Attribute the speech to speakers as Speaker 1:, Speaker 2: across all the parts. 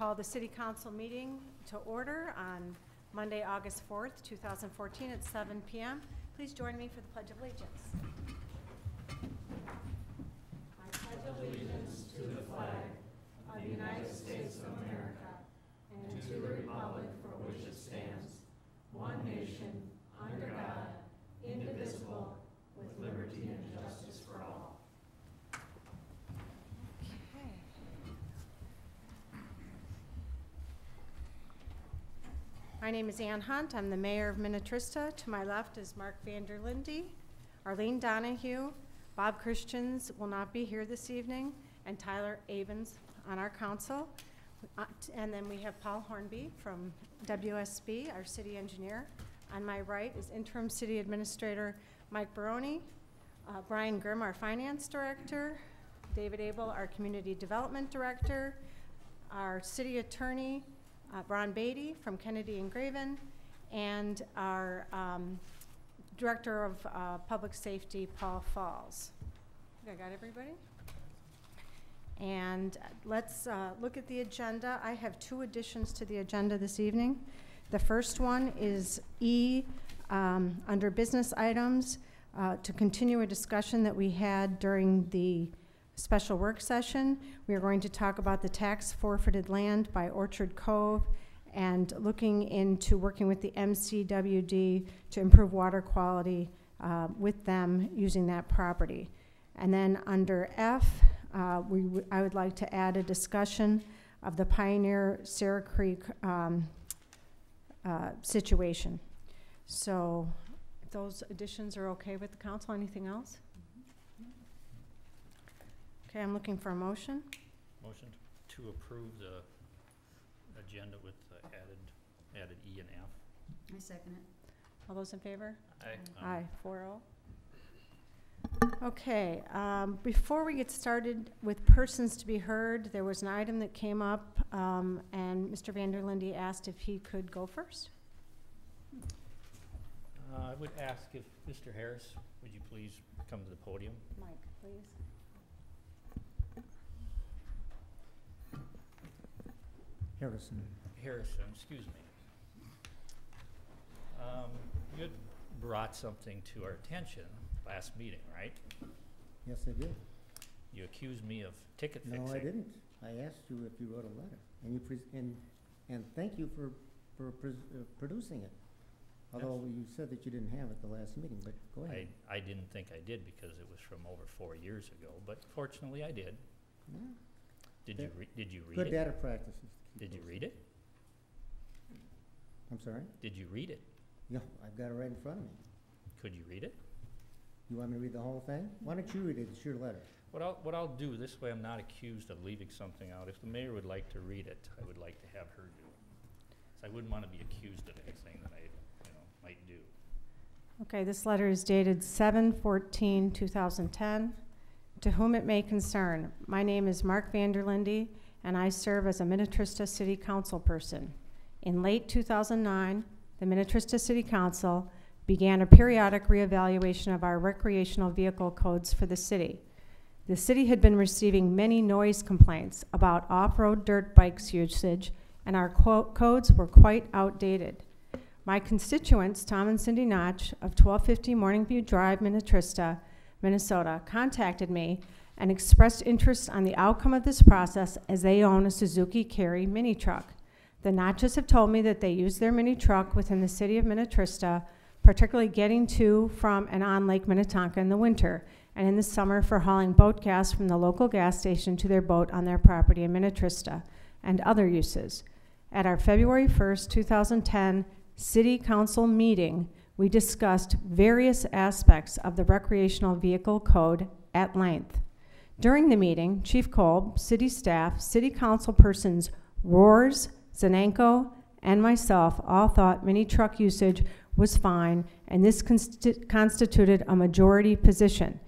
Speaker 1: call the City Council meeting to order on Monday, August 4th, 2014 at 7 p.m. Please join me for the Pledge of Allegiance. I pledge allegiance to the flag of the United States of America and to the republic for which it stands, one nation, under God, indivisible, with liberty and justice for all. Okay. My name is Ann Hunt. I'm the mayor of Minnetrista. To my left is Mark Vanderlinde, Arlene Donahue, Bob Christians will not be here this evening, and Tyler Avens on our council. And then we have Paul Hornby from WSB, our city engineer. On my right is interim city administrator Mike Baroni, Brian Grimm, our finance director, David Abel, our community development director, our city attorney, Ron Beatty from Kennedy and Graven, and our director of public safety, Paul Falls. I think I got everybody? And let's look at the agenda. I have two additions to the agenda this evening. The first one is E, under business items, to continue a discussion that we had during the special work session. We are going to talk about the tax forfeited land by Orchard Cove and looking into working with the MCWD to improve water quality with them using that property. And then under F, I would like to add a discussion of the Pioneer Sarah Creek situation. So if those additions are okay with the council. Anything else? Okay, I'm looking for a motion.
Speaker 2: Motion to approve the agenda with added E and F.
Speaker 3: I second it.
Speaker 1: All those in favor?
Speaker 2: Aye.
Speaker 1: Aye, 4-0. Okay, before we get started with persons to be heard, there was an item that came up, and Mr. Vanderlinde asked if he could go first.
Speaker 2: I would ask if Mr. Harris, would you please come to the podium?
Speaker 1: Mike, please.
Speaker 2: Harrison, excuse me. You had brought something to our attention last meeting, right?
Speaker 4: Yes, I did.
Speaker 2: You accused me of ticket fixing.
Speaker 4: No, I didn't. I asked you if you wrote a letter, and and thank you for producing it. Although you said that you didn't have it the last meeting, but go ahead.
Speaker 2: I didn't think I did because it was from over 4 years ago, but fortunately I did.
Speaker 4: Yeah.
Speaker 2: Did you read
Speaker 4: Good
Speaker 2: it?
Speaker 4: data practices.
Speaker 2: Did you read it?
Speaker 4: I'm sorry?
Speaker 2: Did you read it?
Speaker 4: Yeah, I've got it right in front of me.
Speaker 2: Could you read it?
Speaker 4: You want me to read the whole thing? Why don't you read it? It's your letter.
Speaker 2: What I'll do, this way I'm not accused of leaving something out. If the mayor would like to read it, I would like to have her do it. So I wouldn't want to be accused of anything that I might do.
Speaker 1: Okay, this letter is dated 7/14/2010. To whom it may concern, my name is Mark Vanderlinde, and I serve as a Minnetrista City Council person. In late 2009, the Minnetrista City Council began a periodic reevaluation of our recreational vehicle codes for the city. The city had been receiving many noise complaints about off-road dirt bikes usage, and our codes were quite outdated. My constituents, Tom and Cindy Notch of 1250 Morningview Drive, Minnetrista, Minnesota, contacted me and expressed interest on the outcome of this process as they own a Suzuki Carry mini truck. The Notches have told me that they use their mini truck within the city of Minnetrista, particularly getting to, from, and on Lake Minnetonka in the winter, and in the summer for hauling boat gas from the local gas station to their boat on their property in Minnetrista, and other uses. At our February 1st, 2010 City Council meeting, we discussed various aspects of the recreational vehicle code at length. During the meeting, Chief Kolb, city staff, city council persons, Roars, Zanenko, and myself all thought mini truck usage was fine, and this constituted a majority position.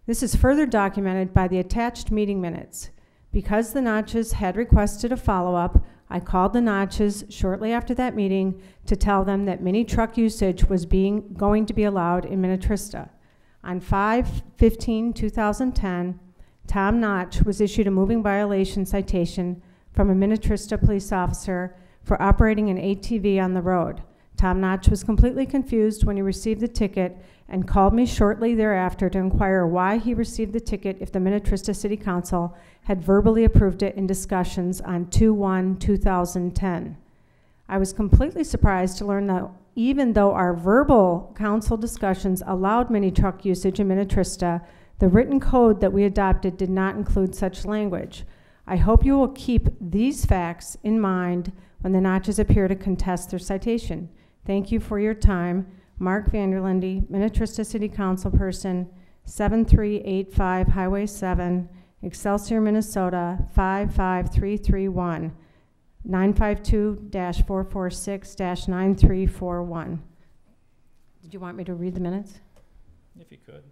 Speaker 1: This is further documented by the attached meeting minutes. Because the Notches had requested a follow-up, I called the Notches shortly after that meeting to tell them that mini truck usage was going to be allowed in Minnetrista. On 5/15/2010, Tom Notch was issued a moving violation citation from a Minnetrista police officer for operating an ATV on the road. Tom Notch was completely confused when he received the ticket and called me shortly thereafter to inquire why he received the ticket if the Minnetrista City Council had verbally approved it in discussions on 2/1/2010. I was completely surprised to learn that even though our verbal council discussions allowed mini truck usage in Minnetrista, the written code that we adopted did not include such language. I hope you will keep these facts in mind when the Notches appear to contest their citation. Thank you for your time. Mark Vanderlinde, Minnetrista City Council Person, 7385 Highway 7, Excelsior, Minnesota, 55331, 952-446-9341. Did you want me to read the minutes?
Speaker 2: If you could.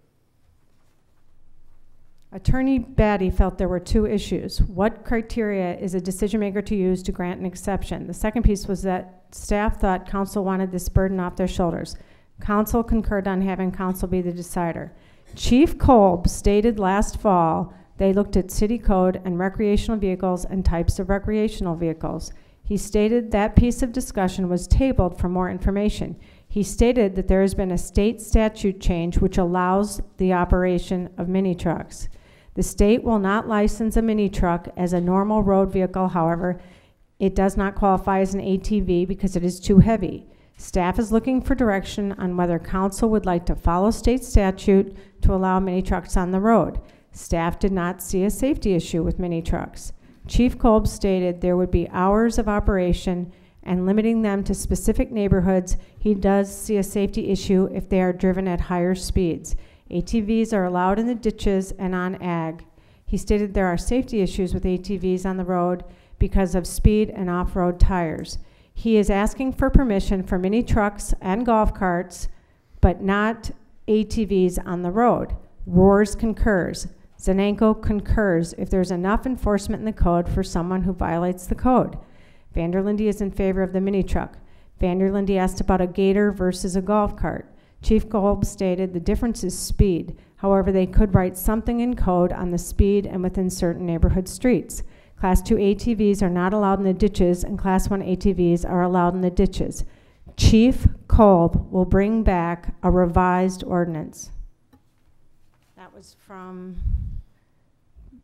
Speaker 1: Attorney Batty felt there were two issues. What criteria is a decision maker to use to grant an exception? The second piece was that staff thought council wanted this burden off their shoulders. Council concurred on having council be the decider. Chief Kolb stated last fall they looked at city code and recreational vehicles and types of recreational vehicles. He stated that piece of discussion was tabled for more information. He stated that there has been a state statute change which allows the operation of mini trucks. The state will not license a mini truck as a normal road vehicle. However, it does not qualify as an ATV because it is too heavy. Staff is looking for direction on whether council would like to follow state statute to allow mini trucks on the road. Staff did not see a safety issue with mini trucks. Chief Kolb stated there would be hours of operation and limiting them to specific neighborhoods. He does see a safety issue if they are driven at higher speeds. ATVs are allowed in the ditches and on ag. He stated there are safety issues with ATVs on the road because of speed and off-road tires. He is asking for permission for mini trucks and golf carts, but not ATVs on the road. Roars concurs. Zanenko concurs if there's enough enforcement in the code for someone who violates the code. Vanderlinde is in favor of the mini truck. Vanderlinde asked about a gator versus a golf cart. Chief Kolb stated the difference is speed. However, they could write something in code on the speed and within certain neighborhood streets. Class 2 ATVs are not allowed in the ditches, and Class 1 ATVs are allowed in the ditches. Chief Kolb will bring back a revised ordinance. That was from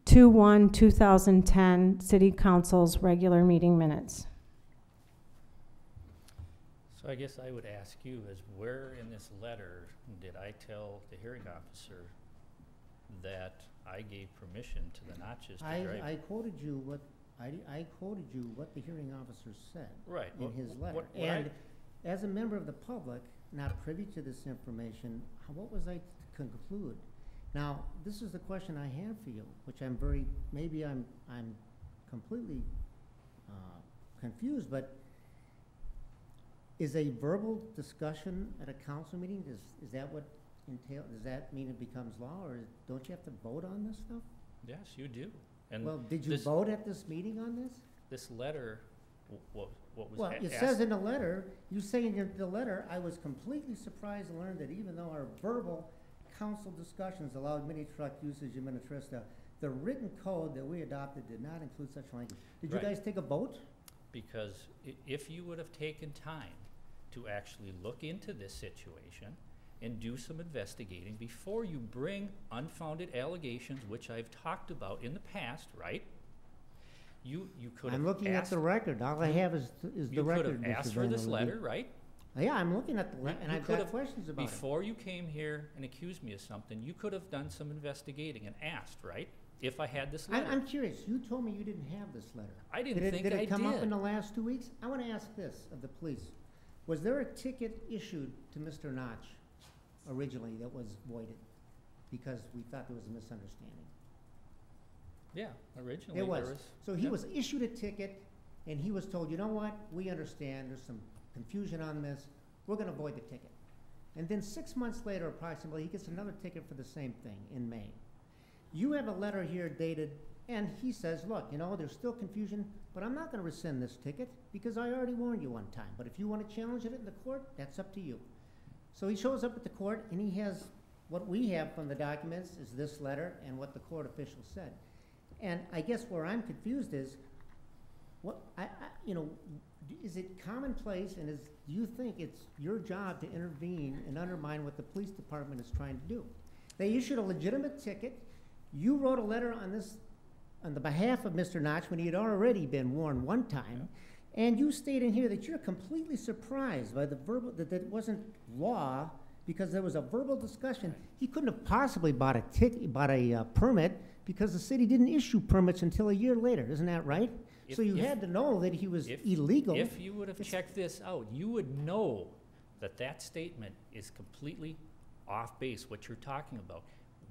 Speaker 1: 2/1/2010 City Council's regular meeting minutes.
Speaker 2: So I guess I would ask you is where in this letter did I tell the hearing officer that I gave permission to the Notches to drive?
Speaker 4: I quoted you what I quoted you what the hearing officer said
Speaker 2: right.
Speaker 4: in his letter. And as a member of the public, not privy to this information, what was I to conclude? Now, this is the question I have for you, which I'm maybe I'm completely confused, but is a verbal discussion at a council meeting, is that what entails? Does that mean it becomes law, or don't you have to vote on this stuff?
Speaker 2: Yes, you do. And
Speaker 4: well, did you vote at this meeting on this?
Speaker 2: This letter, what was
Speaker 4: well, it says in the letter, you say in the letter, I was completely surprised to learn that even though our verbal council discussions allowed mini truck usage in Minnetrista, the written code that we adopted did not include such language. Did you guys take a vote?
Speaker 2: Because if you would have taken time to actually look into this situation and do some investigating before you bring unfounded allegations, which I've talked about in the past, right? You could have
Speaker 4: I'm looking at the record. All I have is the record.
Speaker 2: You could have asked for this letter, right?
Speaker 4: Yeah, I'm looking at the letter, and I've got questions about it.
Speaker 2: Before you came here and accused me of something, you could have done some investigating and asked, right? If I had this letter.
Speaker 4: I'm curious. You told me you didn't have this letter.
Speaker 2: I didn't think I did.
Speaker 4: Did it come up in the last 2 weeks? I want to ask this of the police. Was there a ticket issued to Mr. Notch originally that was voided because we thought there was a misunderstanding?
Speaker 2: Yeah, originally
Speaker 4: there was.
Speaker 2: There was.
Speaker 4: So he was issued a ticket, and he was told, you know what, we understand there's some confusion on this. We're going to void the ticket. And then 6 months later, approximately, he gets another ticket for the same thing in May. You have a letter here dated, and he says, look, you know, there's still confusion, but I'm not going to rescind this ticket because I already warned you one time. But if you want to challenge it in the court, that's up to you. So he shows up at the court, and he has what we have from the documents is this letter and what the court official said. And I guess where I'm confused is, what, you know, is it commonplace, and do you think it's your job to intervene and undermine what the police department is trying to do? They issued a legitimate ticket. You wrote a letter on this, on the behalf of Mr. Notch when he had already been warned one time, and you state in here that you're completely surprised by the verbal, that it wasn't law because there was a verbal discussion. He couldn't have possibly bought a permit because the city didn't issue permits until a year later. Isn't that right? So you had to know that he was illegal.
Speaker 2: If you would have checked this out, you would know that that statement is completely off base, what you're talking about.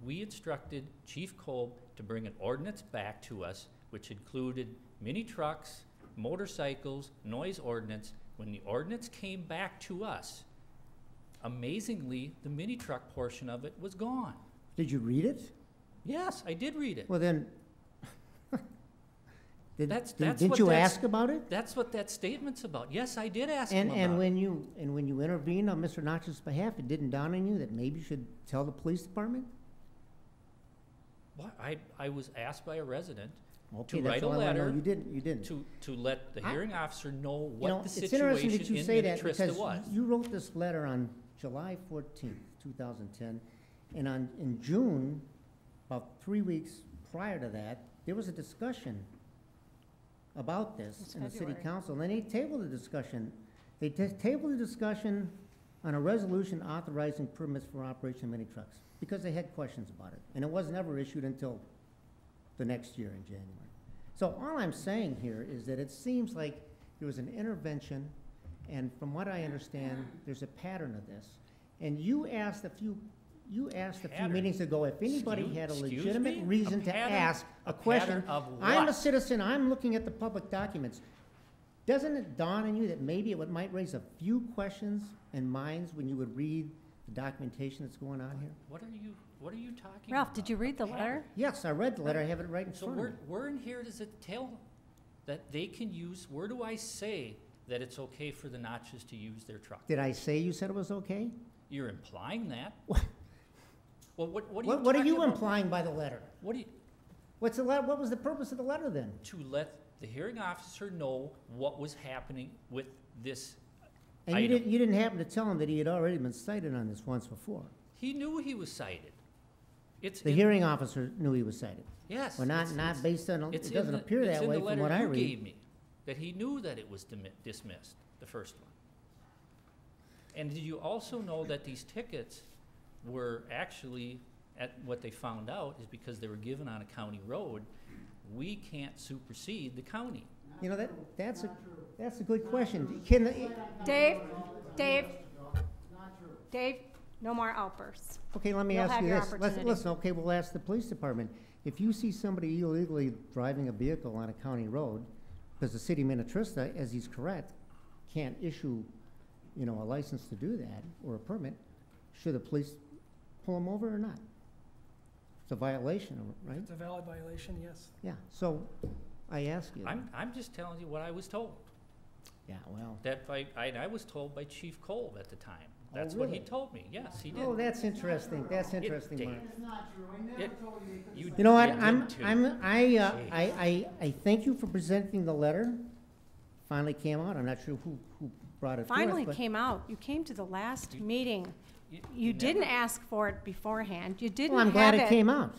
Speaker 2: We instructed Chief Kolb to bring an ordinance back to us, which included mini trucks, motorcycles, noise ordinance. When the ordinance came back to us, amazingly, the mini truck portion of it was gone.
Speaker 4: Did you read it?
Speaker 2: Yes, I did read it.
Speaker 4: Well then,
Speaker 2: That's
Speaker 4: didn't
Speaker 2: what
Speaker 4: you
Speaker 2: that's-
Speaker 4: ask about it?
Speaker 2: That's what that statement's about. Yes, I did ask him
Speaker 4: And
Speaker 2: about it.
Speaker 4: when you intervened on Mr. Notch's behalf, it didn't dawn on you that maybe you should tell the police department?
Speaker 2: What? I was asked by a resident
Speaker 4: Okay,
Speaker 2: to write
Speaker 4: that's
Speaker 2: a
Speaker 4: all I wanna know.
Speaker 2: letter
Speaker 4: You didn't.
Speaker 2: to let the hearing officer know
Speaker 4: You
Speaker 2: what
Speaker 4: know,
Speaker 2: the
Speaker 4: it's interesting that
Speaker 2: situation
Speaker 4: you
Speaker 2: in
Speaker 4: say that
Speaker 2: Minnetrista
Speaker 4: because
Speaker 2: was.
Speaker 4: you wrote this letter on July 14th, 2010, and in June, about 3 weeks prior to that, there was a discussion about this
Speaker 1: It's
Speaker 4: in the city
Speaker 1: February.
Speaker 4: council, and then they tabled the discussion. They tabled the discussion on a resolution authorizing permits for operation of mini trucks, because they had questions about it, and it was never issued until the next year in January. So all I'm saying here is that it seems like there was an intervention, and from what I understand, there's a pattern of this. And you asked a few
Speaker 2: Pattern?
Speaker 4: meetings ago if anybody had a
Speaker 2: Excuse
Speaker 4: legitimate
Speaker 2: me?
Speaker 4: reason
Speaker 2: A
Speaker 4: to
Speaker 2: pattern?
Speaker 4: ask a
Speaker 2: A
Speaker 4: question.
Speaker 2: pattern of
Speaker 4: I'm a
Speaker 2: what?
Speaker 4: citizen, I'm looking at the public documents. Doesn't it dawn on you that maybe it might raise a few questions in minds when you would read the documentation that's going on here?
Speaker 2: What are you talking
Speaker 1: Ralph,
Speaker 2: about?
Speaker 1: did you read the
Speaker 2: A pattern?
Speaker 1: letter?
Speaker 4: Yes, I read the letter, I have it right in
Speaker 2: So
Speaker 4: front of me.
Speaker 2: where in here does it tell that they can use, where do I say that it's okay for the Notches to use their truck?
Speaker 4: Did I say you said it was okay?
Speaker 2: You're implying that.
Speaker 4: What?
Speaker 2: Well, what are you
Speaker 4: What are
Speaker 2: talking
Speaker 4: you
Speaker 2: about?
Speaker 4: implying by the letter?
Speaker 2: What do you,
Speaker 4: What was the purpose of the letter then?
Speaker 2: to let the hearing officer know what was happening with this
Speaker 4: And you
Speaker 2: item.
Speaker 4: didn't happen to tell him that he had already been cited on this once before.
Speaker 2: He knew he was cited. It's
Speaker 4: The
Speaker 2: in-
Speaker 4: hearing officer knew he was cited.
Speaker 2: Yes.
Speaker 4: Well, not
Speaker 2: it's-
Speaker 4: based on,
Speaker 2: it's
Speaker 4: it
Speaker 2: in
Speaker 4: doesn't
Speaker 2: the-
Speaker 4: appear
Speaker 2: it's
Speaker 4: that
Speaker 2: in the
Speaker 4: way from
Speaker 2: letter
Speaker 4: what I
Speaker 2: you
Speaker 4: read.
Speaker 2: gave me, that he knew that it was dismissed, the first one. And did you also know that these tickets were actually, at what they found out is because they were given on a county road, we can't supersede the county.
Speaker 4: You know, that's a good question. Can the,
Speaker 1: Dave, no more outbursts.
Speaker 4: okay, let me
Speaker 1: You'll
Speaker 4: ask
Speaker 1: have
Speaker 4: you
Speaker 1: your
Speaker 4: this.
Speaker 1: opportunity.
Speaker 4: Listen, okay, we'll ask the police department. If you see somebody illegally driving a vehicle on a county road, because the city of Minnetrista, as he's correct, can't issue, you know, a license to do that or a permit, should the police pull him over or not? It's a violation, right?
Speaker 3: It's a valid violation, yes.
Speaker 4: Yeah, so I ask you.
Speaker 2: I'm just telling you what I was told.
Speaker 4: Yeah, well.
Speaker 2: That I was told by Chief Kolb at the time.
Speaker 4: Oh,
Speaker 2: That's what he
Speaker 4: really?
Speaker 2: told me. Yes, he did.
Speaker 4: Oh, that's interesting. That's interesting,
Speaker 2: Dave.
Speaker 4: Mark.
Speaker 2: You
Speaker 4: You know what?
Speaker 2: did too.
Speaker 4: I thank you for presenting the letter. Finally came out. I'm not sure who brought it forth.
Speaker 1: Finally
Speaker 4: but-
Speaker 1: came out. You came to the last meeting.
Speaker 2: You
Speaker 1: You didn't
Speaker 2: never-
Speaker 1: ask for it beforehand. You didn't
Speaker 4: Well, I'm
Speaker 1: have
Speaker 4: glad it
Speaker 1: it.
Speaker 4: came out.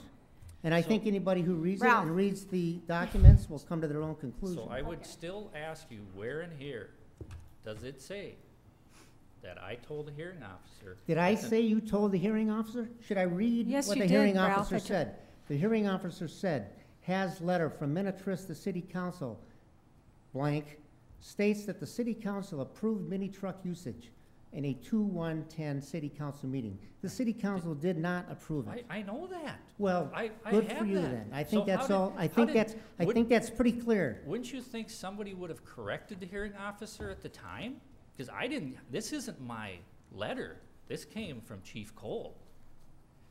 Speaker 4: And I
Speaker 2: So-
Speaker 4: think anybody who reads it
Speaker 1: Ralph.
Speaker 4: and reads the documents will come to their own conclusion.
Speaker 2: So I would still ask you, where in here does it say that I told the hearing officer?
Speaker 4: Did I
Speaker 2: that the-
Speaker 4: say you told the hearing officer? Should I read
Speaker 1: Yes,
Speaker 4: what
Speaker 1: you
Speaker 4: the
Speaker 1: did,
Speaker 4: hearing
Speaker 1: Ralph.
Speaker 4: officer said? The hearing officer said, has letter from Minnetrista City Council, blank, states that the city council approved mini truck usage in a 2/1/10 city council meeting. The city council did not approve it.
Speaker 2: I know that.
Speaker 4: Well,
Speaker 2: I
Speaker 4: good
Speaker 2: have
Speaker 4: for you
Speaker 2: that.
Speaker 4: then. I
Speaker 2: So
Speaker 4: think that's
Speaker 2: how did-
Speaker 4: all, I
Speaker 2: how
Speaker 4: think
Speaker 2: did-
Speaker 4: that's, I
Speaker 2: would-
Speaker 4: think that's pretty clear.
Speaker 2: Wouldn't you think somebody would have corrected the hearing officer at the time? Because I didn't, this isn't my letter. This came from Chief Kolb.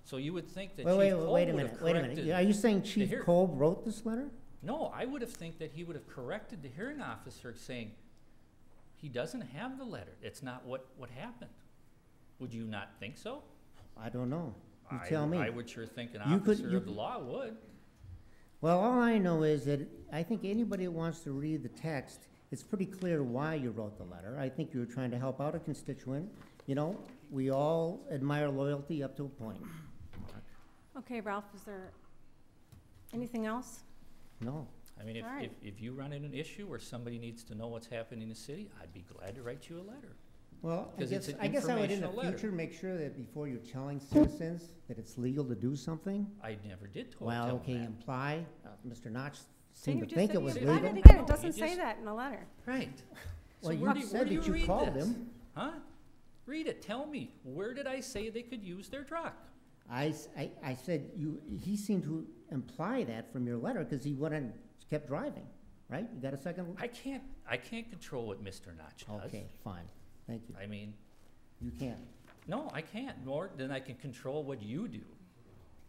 Speaker 2: So you would think that Chief
Speaker 4: Wait
Speaker 2: Kolb
Speaker 4: a
Speaker 2: would have
Speaker 4: minute.
Speaker 2: corrected.
Speaker 4: Are you saying Chief
Speaker 2: hear-
Speaker 4: Kolb wrote this letter?
Speaker 2: No, I would have think that he would have corrected the hearing officer saying, he doesn't have the letter. It's not what happened. Would you not think so?
Speaker 4: I don't know. You
Speaker 2: I-
Speaker 4: tell me.
Speaker 2: I would sure think an
Speaker 4: You could-
Speaker 2: officer
Speaker 4: you
Speaker 2: of the law would.
Speaker 4: Well, all I know is that I think anybody that wants to read the text, it's pretty clear why you wrote the letter. I think you were trying to help out a constituent. You know, we all admire loyalty up to a point.
Speaker 1: Okay, Ralph, is there anything else?
Speaker 4: No.
Speaker 2: I mean,
Speaker 1: All right.
Speaker 2: if you run into an issue or somebody needs to know what's happening in the city, I'd be glad to write you a letter.
Speaker 4: Well, I
Speaker 2: 'Cause it's
Speaker 4: guess,
Speaker 2: an
Speaker 4: I guess I would in the
Speaker 2: informational letter.
Speaker 4: future make sure that before you're telling citizens that it's legal to do something,
Speaker 2: I never did tell
Speaker 4: well,
Speaker 2: them
Speaker 4: okay,
Speaker 2: that.
Speaker 4: imply, Mr. Notch
Speaker 1: Didn't
Speaker 4: seemed
Speaker 1: you
Speaker 4: to
Speaker 1: just
Speaker 4: think
Speaker 1: say
Speaker 4: it
Speaker 1: you
Speaker 4: was
Speaker 1: implied
Speaker 4: legal.
Speaker 1: it again? It
Speaker 2: No,
Speaker 1: doesn't
Speaker 2: you
Speaker 1: say
Speaker 2: just-
Speaker 1: that in the letter.
Speaker 2: Right.
Speaker 4: Well,
Speaker 2: where
Speaker 4: you
Speaker 2: do
Speaker 4: said
Speaker 2: where do
Speaker 4: that you
Speaker 2: read
Speaker 4: called
Speaker 2: this?
Speaker 4: him.
Speaker 2: Huh? Read it. Tell me. Where did I say they could use their truck?
Speaker 4: I said he seemed to imply that from your letter because he went and kept driving, right? You got a second?
Speaker 2: I can't control what Mr. Notch does.
Speaker 4: Okay, fine. Thank you.
Speaker 2: I mean,
Speaker 4: You can't.
Speaker 2: no, I can't. More than I can control what you do.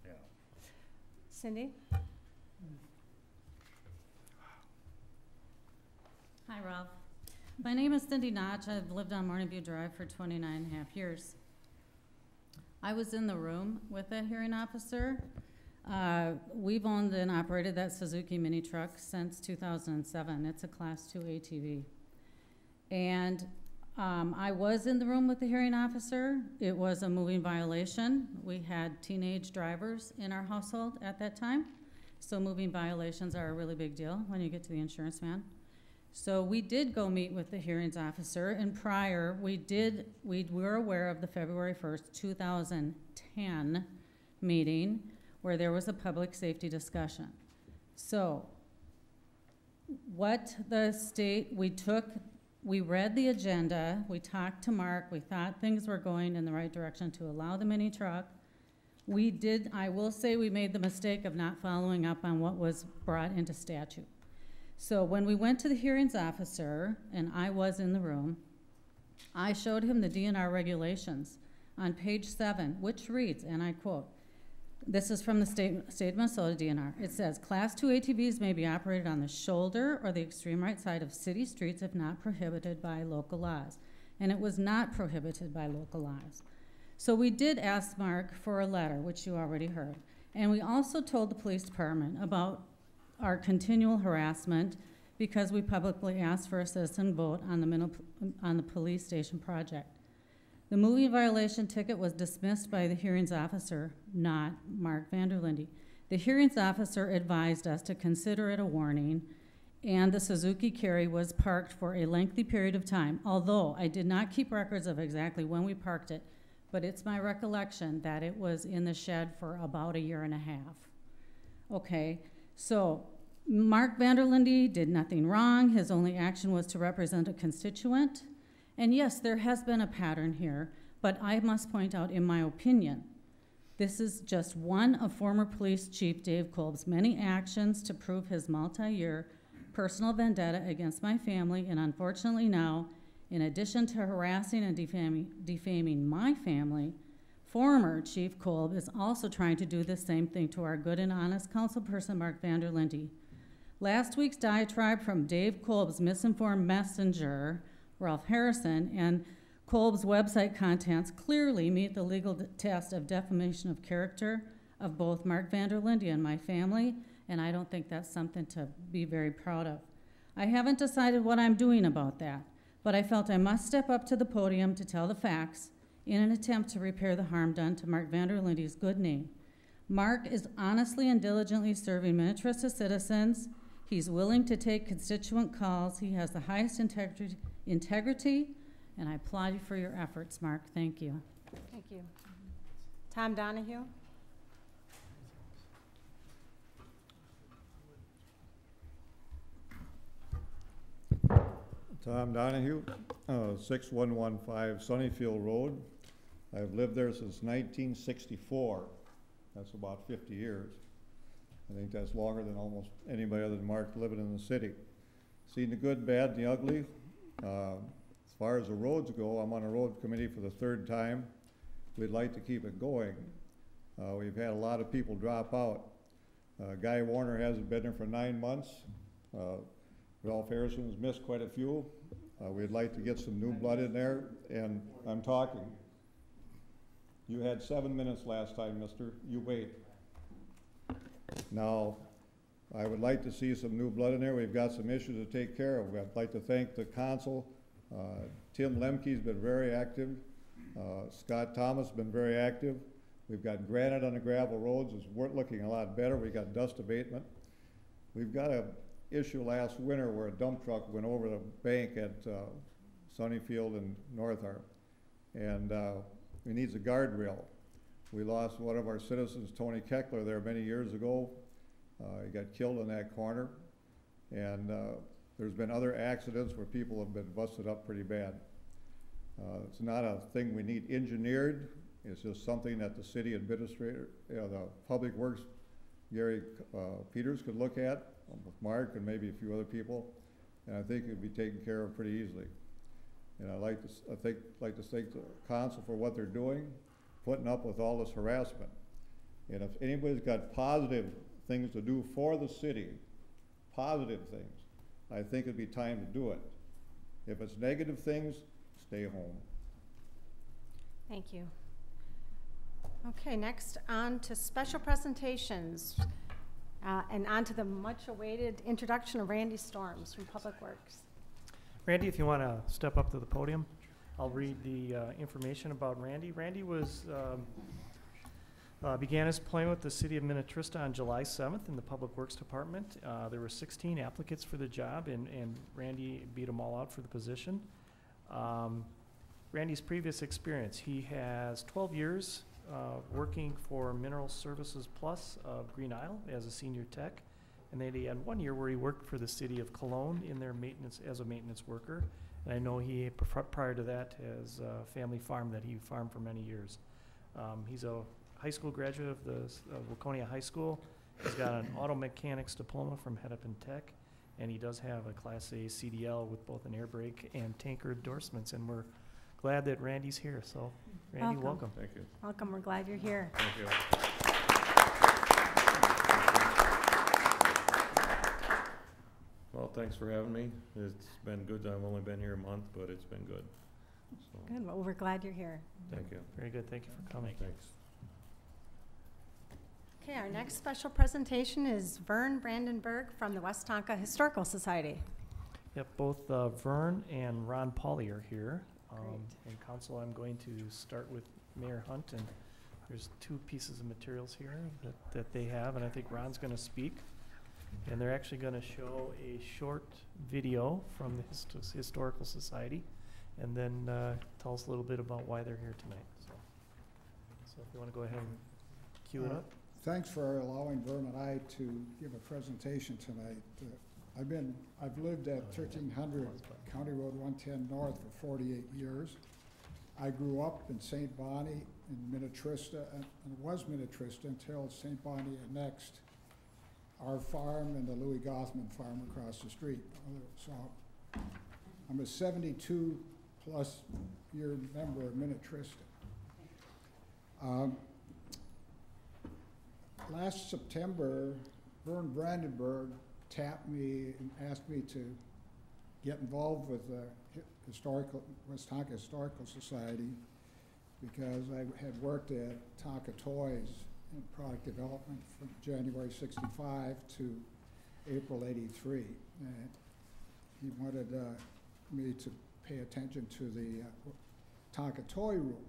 Speaker 2: Yeah.
Speaker 1: Cindy?
Speaker 3: Hi, Ralph. My name is Cindy Notch. I've lived on Morning View Drive for 29.5 years. I was in the room with that hearing officer. We've owned and operated that Suzuki mini truck since 2007. It's a Class 2 ATV. And I was in the room with the hearing officer. It was a moving violation. We had teenage drivers in our household at that time. So moving violations are a really big deal when you get to the insurance man. So we did go meet with the hearings officer, and prior, we were aware of the February 1st, 2010 meeting where there was a public safety discussion. So what the state, we read the agenda, we talked to Mark, we thought things were going in the right direction to allow the mini truck. I will say we made the mistake of not following up on what was brought into statute. So when we went to the hearings officer, and I was in the room, I showed him the DNR regulations on page 7, which reads, and I quote, this is from the state of Minnesota DNR. It says, Class 2 ATVs may be operated on the shoulder or the extreme right side of city streets if not prohibited by local laws. And it was not prohibited by local laws. So we did ask Mark for a letter, which you already heard. And we also told the police department about our continual harassment because we publicly asked for a citizen vote on the police station project. The moving violation ticket was dismissed by the hearings officer, not Mark Vanderlinde. The hearings officer advised us to consider it a warning, and the Suzuki Carry was parked for a lengthy period of time, although I did not keep records of exactly when we parked it, but it's my recollection that it was in the shed for about 1.5 years. Okay, so Mark Vanderlinde did nothing wrong. His only action was to represent a constituent. And yes, there has been a pattern here, but I must point out, in my opinion, this is just one of former police chief Dave Kolb's many actions to prove his multi-year personal vendetta against my family, and unfortunately now, in addition to harassing and defaming my family, former Chief Kolb is also trying to do the same thing to our good and honest councilperson, Mark Vanderlinde. Last week's diatribe from Dave Kolb's misinformed messenger, Ralph Harrison, and Kolb's website contents clearly meet the legal test of defamation of character of both Mark Vanderlinde and my family, and I don't think that's something to be very proud of. I haven't decided what I'm doing about that, but I felt I must step up to the podium to tell the facts in an attempt to repair the harm done to Mark Vanderlinde's good name. Mark is honestly and diligently serving Minnetrista citizens. He's willing to take constituent calls. He has the highest integrity, and I applaud you for your efforts, Mark. Thank you.
Speaker 1: Thank you. Tom Donahue?
Speaker 5: Tom Donahue, 6115 Sunnyfield Road. I've lived there since 1964. That's about 50 years. I think that's longer than almost anybody other than Mark living in the city. Seen the good, bad, and the ugly. As far as the roads go, I'm on a road committee for the 3rd time. We'd like to keep it going. We've had a lot of people drop out. Guy Warner hasn't been there for 9 months. Ralph Harrison's missed quite a few. We'd like to get some new blood in there, and I'm talking. You had 7 minutes last time, mister. You wait. Now, I would like to see some new blood in there. We've got some issues to take care of. I'd like to thank the council. Tim Lemke's been very active. Scott Thomas has been very active. We've got granite on the gravel roads. It's looking a lot better. We got dust abatement. We've got an issue last winter where a dump truck went over the bank at Sunnyfield and Northar, and we needs a guardrail. We lost one of our citizens, Tony Keckler, there many years ago. He got killed in that corner, and there's been other accidents where people have been busted up pretty bad. It's not a thing we need engineered. It's just something that the city administrator, the Public Works, Gary Peters could look at with Mark and maybe a few other people, and I think it would be taken care of pretty easily. And I'd like to thank the council for what they're doing, putting up with all this harassment. And if anybody's got positive things to do for the city, positive things, I think it'd be time to do it. If it's negative things, stay home.
Speaker 1: Thank you. Okay, next on to special presentations, and on to the much-awaited introduction of Randy Storms from Public Works.
Speaker 6: Randy, if you want to step up to the podium, I'll read the information about Randy. Randy was began his employment with the city of Minnetrista on July 7th in the Public Works Department. There were 16 applicants for the job, and Randy beat them all out for the position. Randy's previous experience, he has 12 years working for Mineral Services Plus of Green Isle as a senior tech, and then he had 1 year where he worked for the city of Cologne in their maintenance as a maintenance worker. And I know he, prior to that, has a family farm that he farmed for many years. He's a high school graduate of the Waconia High School. He's got an auto mechanics diploma from Hennepin Tech, and he does have a Class A CDL with both an air brake and tanker endorsements, and we're glad that Randy's here. So, Randy, welcome.
Speaker 5: Thank you.
Speaker 1: Welcome, we're glad you're here.
Speaker 5: Thank you.
Speaker 7: Well, thanks for having me. It's been good. I've only been here a month, but it's been good. So,
Speaker 1: Good, well, we're glad you're here.
Speaker 7: thank you.
Speaker 6: Very good. Thank you for coming.
Speaker 7: Thanks.
Speaker 1: Okay, our next special presentation is Vern Brandenberg from the Westonka Historical Society.
Speaker 6: Yep, both Vern and Ron Pauly are here.
Speaker 1: Great.
Speaker 6: And council, I'm going to start with Mayor Hunt, and there's 2 pieces of materials here that they have, and I think Ron's going to speak. And they're actually going to show a short video from the Historical Society, and then tell us a little bit about why they're here tonight. So if you want to go ahead and cue it up.
Speaker 8: Thanks for allowing Vern and I to give a presentation tonight. I've lived at 1300 County Road 110 North for 48 years. I grew up in St. Bonnie in Minnetrista, and it was Minnetrista until St. Bonnie annexed our farm and the Louis Gothman farm across the street. So I'm a 72-plus year member of Minnetrista. Last September, Vern Brandenberg tapped me and asked me to get involved with the Westonka Historical Society because I had worked at Tonka Toys in product development from January 65 to April 83. And he wanted me to pay attention to the Tonka Toy Room.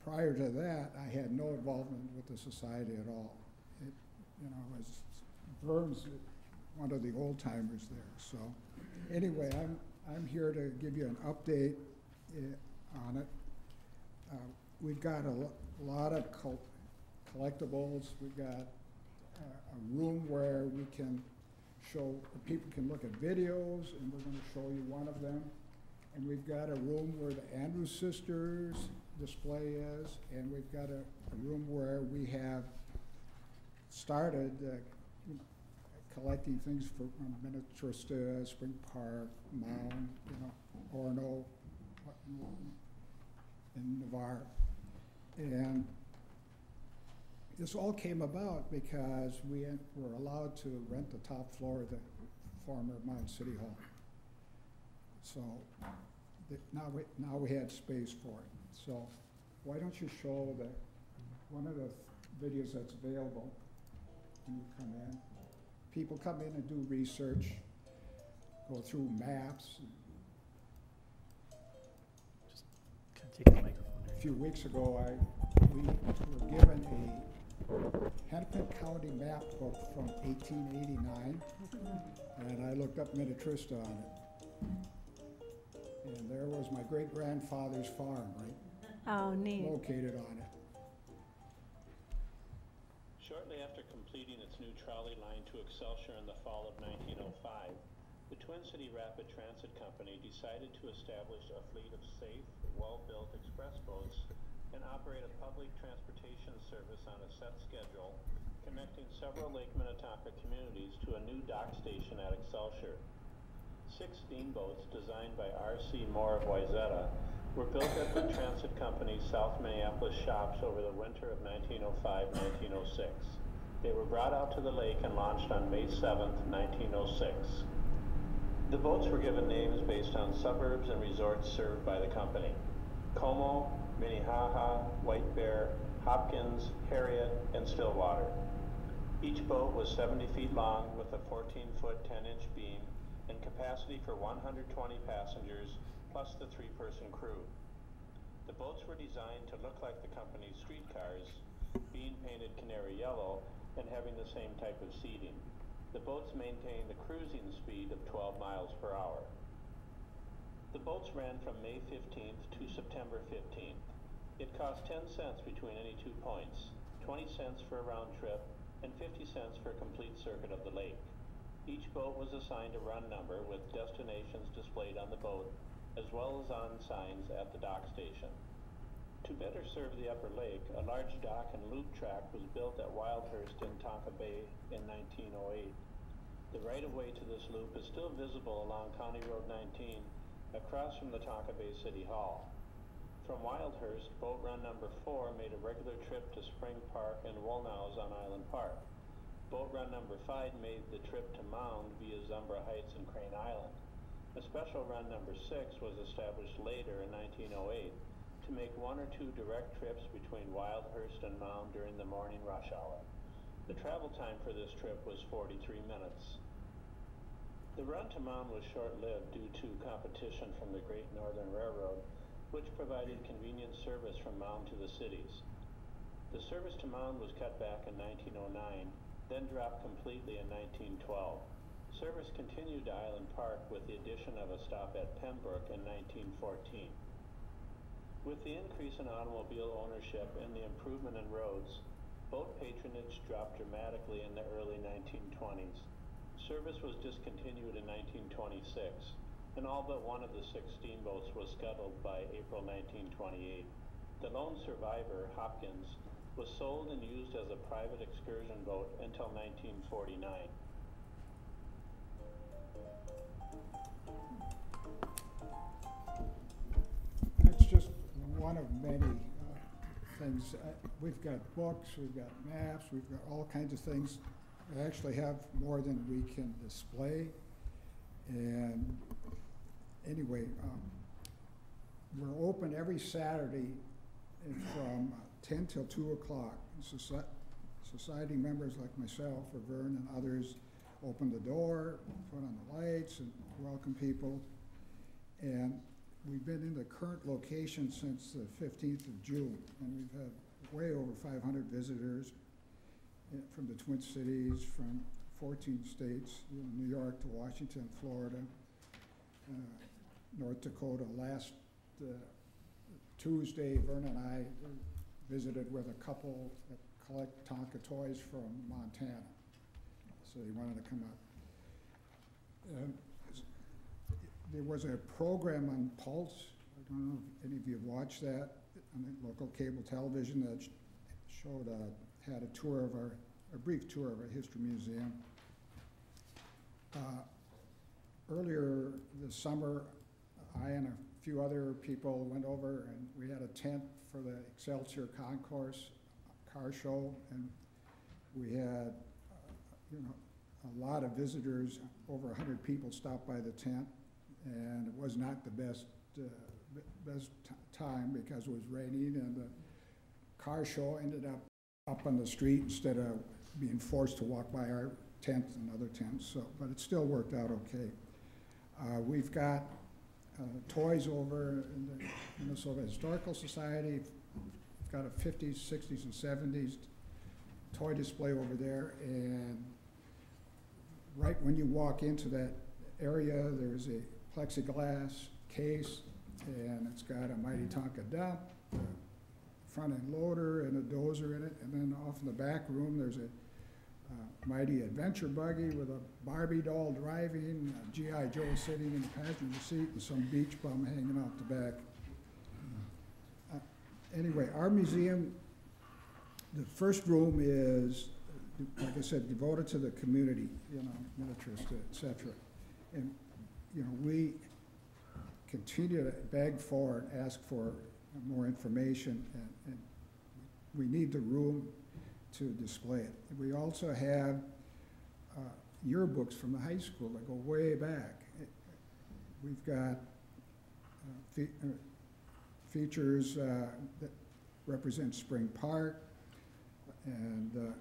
Speaker 8: Prior to that, I had no involvement with the society at all. Vern's one of the old timers there. So anyway, I'm here to give you an update on it. We've got a lot of collectibles. We've got a room where we can show, people can look at videos, and we're going to show you one of them. And we've got a room where the Andrews Sisters display is, and we've got a room where we have started collecting things from Minnetrista, Spring Park, Mound, Orono, and Navarre. And this all came about because we were allowed to rent the top floor of the former Mound City Hall. So now we had space for it. So why don't you show one of the videos that's available when you come in. People come in and do research, go through maps.
Speaker 6: Can I take the microphone there?
Speaker 8: A few weeks ago, we were given a Hennepin County map book from 1889, and I looked up Minnetrista on it. And there was my great-grandfather's farm, right,
Speaker 1: Oh, neat.
Speaker 8: located on it.
Speaker 9: Shortly after completing its new trolley line to Excelsior in the fall of 1905, the Twin City Rapid Transit Company decided to establish a fleet of safe, well-built express boats and operate a public transportation service on a set schedule, connecting several Lake Minnetonka communities to a new dock station at Excelsior. 6 steamboats designed by R.C. Moore of Wayzata were built at the transit company's South Minneapolis shops over the winter of 1905-1906. They were brought out to the lake and launched on May 7, 1906. The boats were given names based on suburbs and resorts served by the company: Como, Minnehaha, White Bear, Hopkins, Harriet, and Stillwater. Each boat was 70 feet long with a 14-foot 10-inch beam and capacity for 120 passengers plus the 3-person crew. The boats were designed to look like the company's streetcars, being painted canary yellow and having the same type of seating. The boats maintained a cruising speed of 12 miles per hour. The boats ran from May 15th to September 15th. It cost 10 cents between any 2 points, 20 cents for a round trip, and 50 cents for a complete circuit of the lake. Each boat was assigned a run number with destinations displayed on the boat, as well as on signs at the dock station. To better serve the upper lake, a large dock and loop track was built at Wildhurst in Tonka Bay in 1908. The right-of-way to this loop is still visible along County Road 19, across from the Tonka Bay City Hall. From Wildhurst, boat run number 4 made a regular trip to Spring Park and Woolnows on Island Park. Boat run number 5 made the trip to Mound via Zumbra Heights and Crane Island. A special run number 6 was established later in 1908 to make 1 or 2 direct trips between Wildhurst and Mound during the morning rush hour. The travel time for this trip was 43 minutes. The run to Mound was short-lived due to competition from the Great Northern Railroad, which provided convenient service from Mound to the cities. The service to Mound was cut back in 1909, then dropped completely in 1912. Service continued to Island Park with the addition of a stop at Pembroke in 1914. With the increase in automobile ownership and the improvement in roads, boat patronage dropped dramatically in the early 1920s. Service was discontinued in 1926, and all but one of the 6 steamboats was scuttled by April 1928. The lone survivor, Hopkins, was sold and used as a private excursion boat until 1949.
Speaker 8: That's just one of many things. We've got books, we've got maps, we've got all kinds of things. We actually have more than we can display. And anyway, we're open every Saturday from 10 till 2 o'clock. Society members like myself or Vern and others open the door, put on the lights, and welcome people. And we've been in the current location since the 15th of June, and we've had way over 500 visitors from the Twin Cities, from 14 states, New York to Washington, Florida, North Dakota. Last Tuesday, Vern and I visited with a couple that collect Tonka toys from Montana. So they wanted to come up. There was a program on Pulse. I don't know if any of you have watched that on the local cable television that showed had a tour of a brief tour of our history museum. Earlier this summer, I and a few other people went over and we had a tent for the Excelsior Concourse car show, and we had a lot of visitors. Over 100 people stopped by the tent, and it was not the best time because it was raining, and the car show ended up on the street instead of being forced to walk by our tent and other tents, so, but it still worked out okay. We've got toys over in the Minnesota Historical Society. We've got a 50s, 60s, and 70s toy display over there, and right when you walk into that area, there's a plexiglass case, and it's got a Mighty Tonka dump, a front-end loader, and a dozer in it, and then off in the back room, there's a Mighty adventure buggy with a Barbie doll driving, a G.I. Joe sitting in the passenger seat, and some beach bum hanging out the back. Anyway, our museum, the first room is, like I said, devoted to the community, you know, Minnetrista, et cetera. And, you know, we continue to beg for and ask for more information, and we need the room to display it. We also have yearbooks from the high school that go way back. We've got features that represent Spring Park, and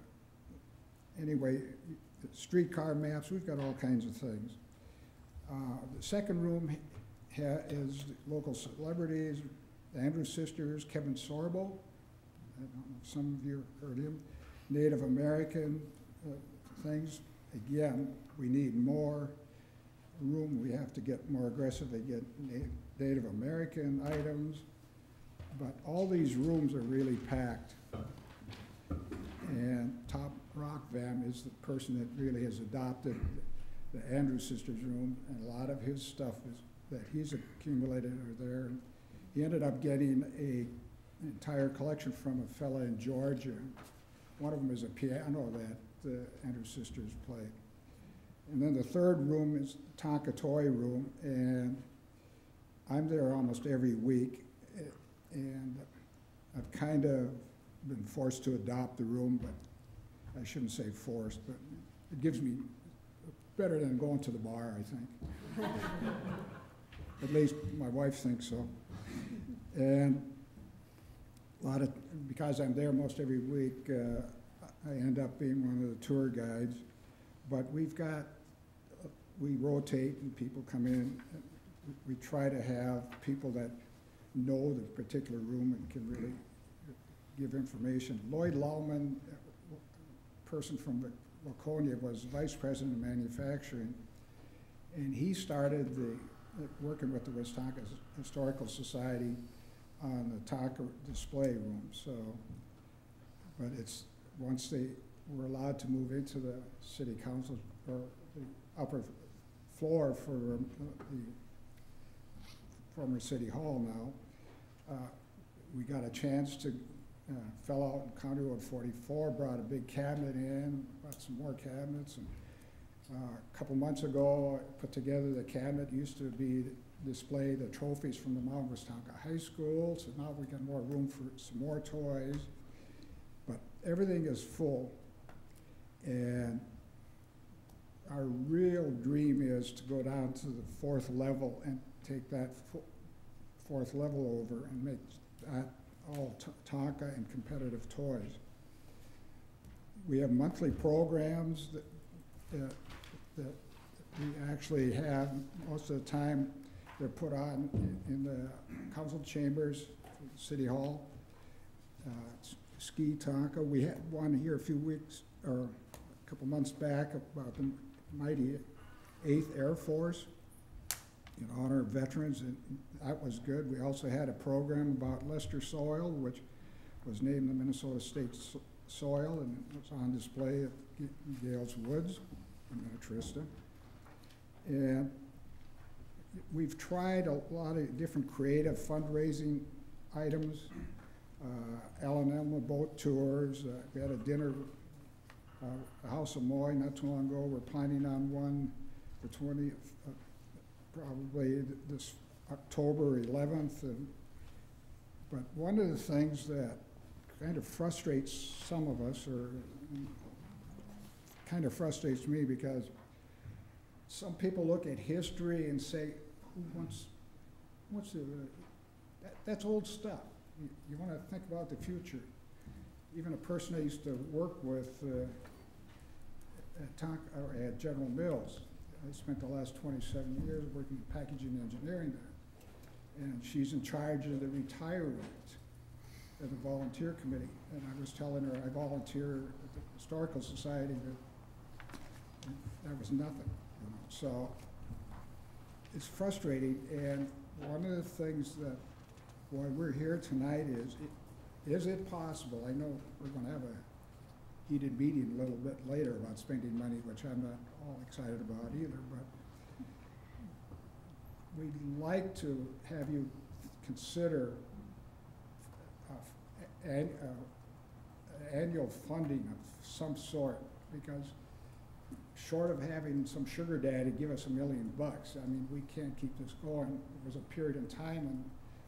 Speaker 8: anyway, streetcar maps, we've got all kinds of things. The second room is local celebrities, the Andrews Sisters, Kevin Sorbo, I don't know if some of you heard him, Native American things. Again, we need more room. We have to get more aggressive to get Native American items. But all these rooms are really packed. And Top Rock Vam is the person that really has adopted the Andrews Sisters room, and a lot of his stuff that he's accumulated are there. He ended up getting an entire collection from a fella in Georgia. One of them is a piano that the Andrews Sisters played. And then the third room is the Tonka Toy Room, and I'm there almost every week. And I've kind of been forced to adopt the room, but I shouldn't say forced, but it gives me better than going to the bar, I think. At least my wife thinks so. And because I'm there most every week, I end up being one of the tour guides. But we rotate and people come in. We try to have people that know the particular room and can really give information. Lloyd Lauman, a person from Laconia, was vice president of manufacturing, and he started working with the Westonka Historical Society on the Tonka display room. So, but it's once they were allowed to move into the city council or the upper floor for the former city hall now, we got a chance to, fell out in County Road 44, brought a big cabinet in, brought some more cabinets, and a couple months ago, I put together the cabinet. Used to be display the trophies from the Mount Westonka High School, so now we got more room for some more toys. But everything is full, and our real dream is to go down to the fourth level and take that fourth level over and make that all Tonka and competitive toys. We have monthly programs that we actually have. Most of the time they're put on in the council chambers, City Hall. Ski Tonka. We had one here a few weeks or a couple months back about the mighty 8th Air Force in honor of veterans, and that was good. We also had a program about Lester soil, which was named the Minnesota State soil, and it was on display at Gales Woods in Minnetrista. And we've tried a lot of different creative fundraising items. Ellen Elma boat tours. We had a dinner at House of Moy not too long ago. We're planning on one for probably this October 11th. But one of the things that kind of frustrates some of us, or kind of frustrates me, because some people look at history and say, that's old stuff. You want to think about the future. Even a person I used to work with at General Mills. I spent the last 27 years working in packaging engineering there. And she's in charge of the retirement of the volunteer committee. And I was telling her I volunteer at the Historical Society, but that was nothing, you know. So it's frustrating, and one of the things that why we're here tonight is it possible, I know we're gonna have a heated meeting a little bit later about spending money, which I'm not all excited about either, but we'd like to have you consider annual funding of some sort, because short of having some sugar daddy give us $1 million, I mean, we can't keep this going. There was a period in time when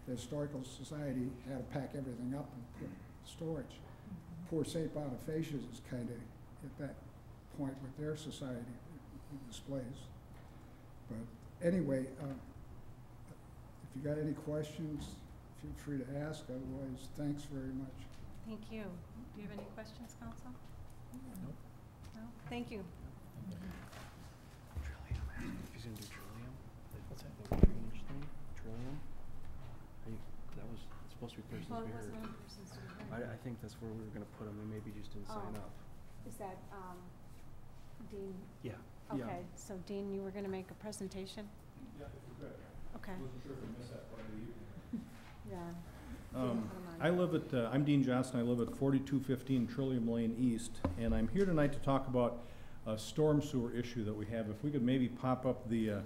Speaker 8: the Historical Society had to pack everything up and put in storage. Poor St. Bonifacius is kind of at that point with their society displays. But anyway, if you got any questions, feel free to ask. Otherwise, thanks very much.
Speaker 1: Thank you. Do you have any questions, Council? No. No? Thank you.
Speaker 6: Trillium, if he's gonna do trillium, what's that, the drainage thing, trillium? That was supposed to be persons
Speaker 1: Well, it
Speaker 6: behavior.
Speaker 1: wasn't on persons to be heard.
Speaker 6: I think that's where we were gonna put him, and maybe just didn't sign up.
Speaker 1: Is that, Dean?
Speaker 6: Yeah.
Speaker 1: Okay, so Dean, you were gonna make a presentation?
Speaker 5: Yeah, if you could.
Speaker 1: Okay,
Speaker 5: Wasn't sure if I missed that part of the evening.
Speaker 1: yeah. Dean, put 'em on.
Speaker 10: I live at, I'm Dean Johnson, I live at 4215 Trillium Lane East, and I'm here tonight to talk about a storm sewer issue that we have. If we could maybe pop up the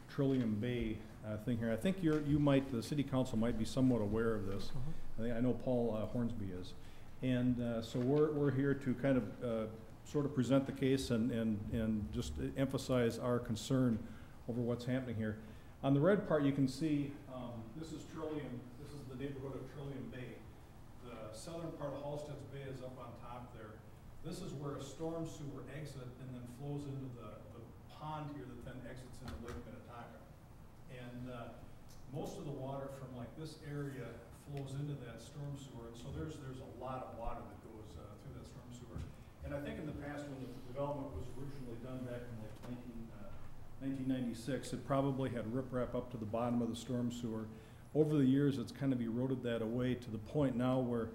Speaker 10: Trillium Bay thing here. I think you might, the city council might be somewhat aware of this. I know Paul Hornsby is. And so we're here to kind of sort of present the case and just emphasize our concern over what's happening here. On the red part, you can see this is Trillium, this is the neighborhood of Trillium Bay. The southern part of Halstead's Bay is up on top there. This is where a storm sewer exit and then flows into the pond here that then exits into Lake Minnetonka. And most of the water from like this area flows into that storm sewer, and so there's a lot of water that goes through that storm sewer. And I think in the past, when the development was originally done back in like 1996, it probably had riprap up to the bottom of the storm sewer. Over the years, it's kind of eroded that away to the point now where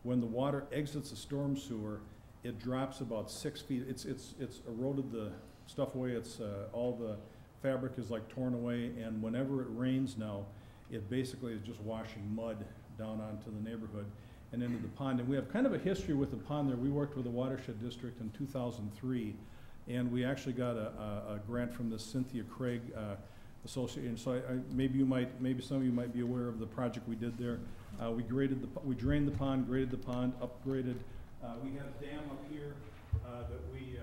Speaker 10: when the water exits the storm sewer, it drops about 6 feet. It's eroded the stuff away. It's all the fabric is like torn away, and whenever it rains now, it basically is just washing mud down onto the neighborhood and into the pond. And we have kind of a history with the pond there. We worked with the watershed district in 2003, and we actually got a grant from the Cynthia Craig Association. So maybe some of you might be aware of the project we did there. We drained the pond, graded the pond, upgraded. We had a dam up here that we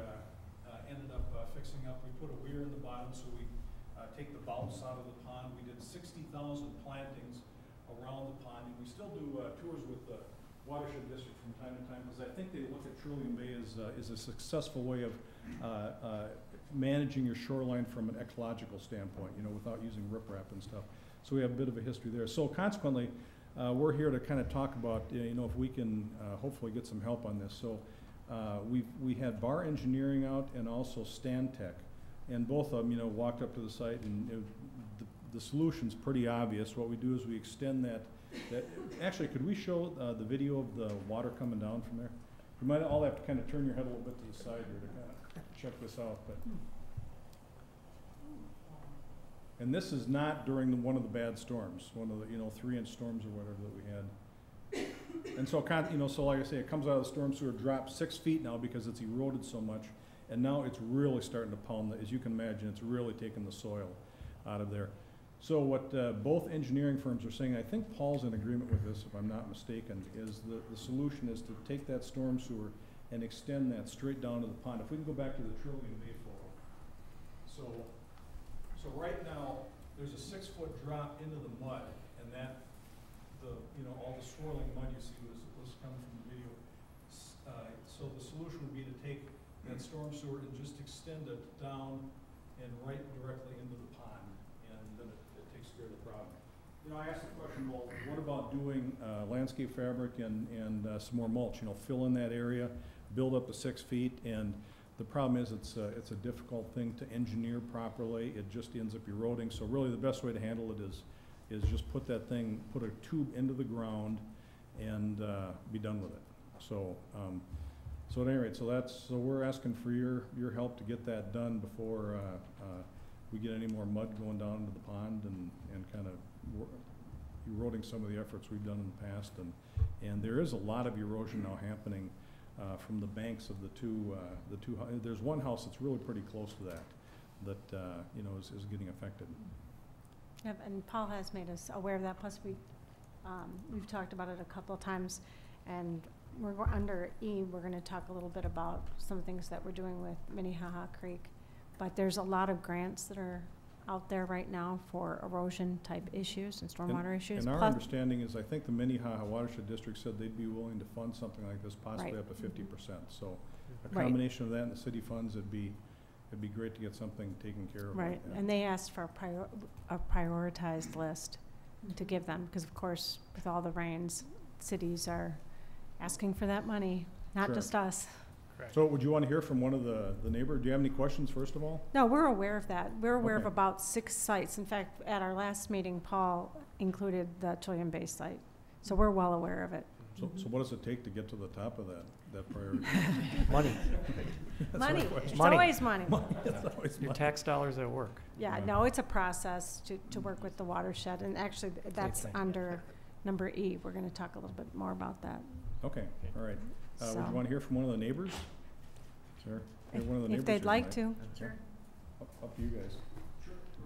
Speaker 10: ended up fixing up. We put a weir in the bottom so we take the bounce out of the pond. We did 60,000 plantings around the pond, and we still do tours with the watershed district from time to time, because I think they look at Trillium Bay as a successful way of managing your shoreline from an ecological standpoint, you know, without using riprap and stuff. So we have a bit of a history there. So consequently, we're here to kind of talk about, you know, if we can hopefully get some help on this. So we had Bar Engineering out and also Stantec, and both of them, you know, walked up to the site, and the solution's pretty obvious. What we do is we extend that. Actually, could we show the video of the water coming down from there? You might all have to kind of turn your head a little bit to the side here to kind of check this out. But and this is not during one of the bad storms, one of the 3-inch storms or whatever that we had. And so so like I say, it comes out of the storm sewer, drops 6 feet now because it's eroded so much, and now it's really starting to pound. As you can imagine, it's really taking the soil out of there. So what both engineering firms are saying, I think Paul's in agreement with this, if I'm not mistaken, is the solution is to take that storm sewer and extend that straight down to the pond. If we can go back to the Trillium Bay photo. So right now, there's a 6-foot drop into the mud, and that, all the swirling mud you see was coming from the video. So the solution would be to take that storm sewer and just extend it down and right directly into the pond, and then it takes care of the problem. I asked the question, well, what about doing landscape fabric and some more mulch? Fill in that area, build up to 6 feet, and The problem is it's a difficult thing to engineer properly. It just ends up eroding. So really the best way to handle it is just put a tube into the ground and be done with it. So so at any rate, so we're asking for your help to get that done before we get any more mud going down into the pond and kind of eroding some of the efforts we've done in the past. And there is a lot of erosion now happening from the banks of the two. There's one house that's really pretty close to that you know, is getting affected.
Speaker 1: Yep, and Paul has made us aware of that. Plus, we've talked about it a couple of times, and we're under E. We're going to talk a little bit about some things that we're doing with Minnehaha Creek, but there's a lot of grants that are out there right now for erosion type issues and stormwater issues.
Speaker 10: And our
Speaker 1: Plus,
Speaker 10: understanding is, I think the Minnehaha Watershed District said they'd be willing to fund something like this, possibly
Speaker 1: Right.
Speaker 10: up to 50%. So a
Speaker 1: Right.
Speaker 10: combination of that and the city funds, it'd be great to get something taken care of.
Speaker 1: right,
Speaker 10: like that.
Speaker 1: and they asked for a prioritized list to give them, because of course, with all the rains, cities are asking for that money, not
Speaker 10: Sure.
Speaker 1: just us.
Speaker 10: So would you want to hear from one of the neighbor? Do you have any questions, first of all?
Speaker 1: No, we're aware of that. We're aware of
Speaker 10: Okay.
Speaker 1: about 6 sites. In fact, at our last meeting, Paul included the Trillium Bay site. So we're well aware of it.
Speaker 10: So what does it take to get to the top of that priority?
Speaker 6: Money.
Speaker 10: That's
Speaker 1: Money,
Speaker 10: my question.
Speaker 1: it's
Speaker 6: Money.
Speaker 1: always money.
Speaker 10: It's always
Speaker 6: Your
Speaker 10: money.
Speaker 6: tax dollars at work.
Speaker 1: Yeah,
Speaker 10: Yeah.
Speaker 1: no, it's a process to work with the watershed, and actually, that's
Speaker 6: thing.
Speaker 1: under number E. We're gonna talk a little bit more about that.
Speaker 10: Okay, all right. Would
Speaker 1: So,
Speaker 10: you want to hear from one of the neighbors? Sure. Hear one of the neighbors
Speaker 1: if they'd
Speaker 10: here
Speaker 1: like
Speaker 10: tonight.
Speaker 1: to.
Speaker 10: Sure. Up to you guys.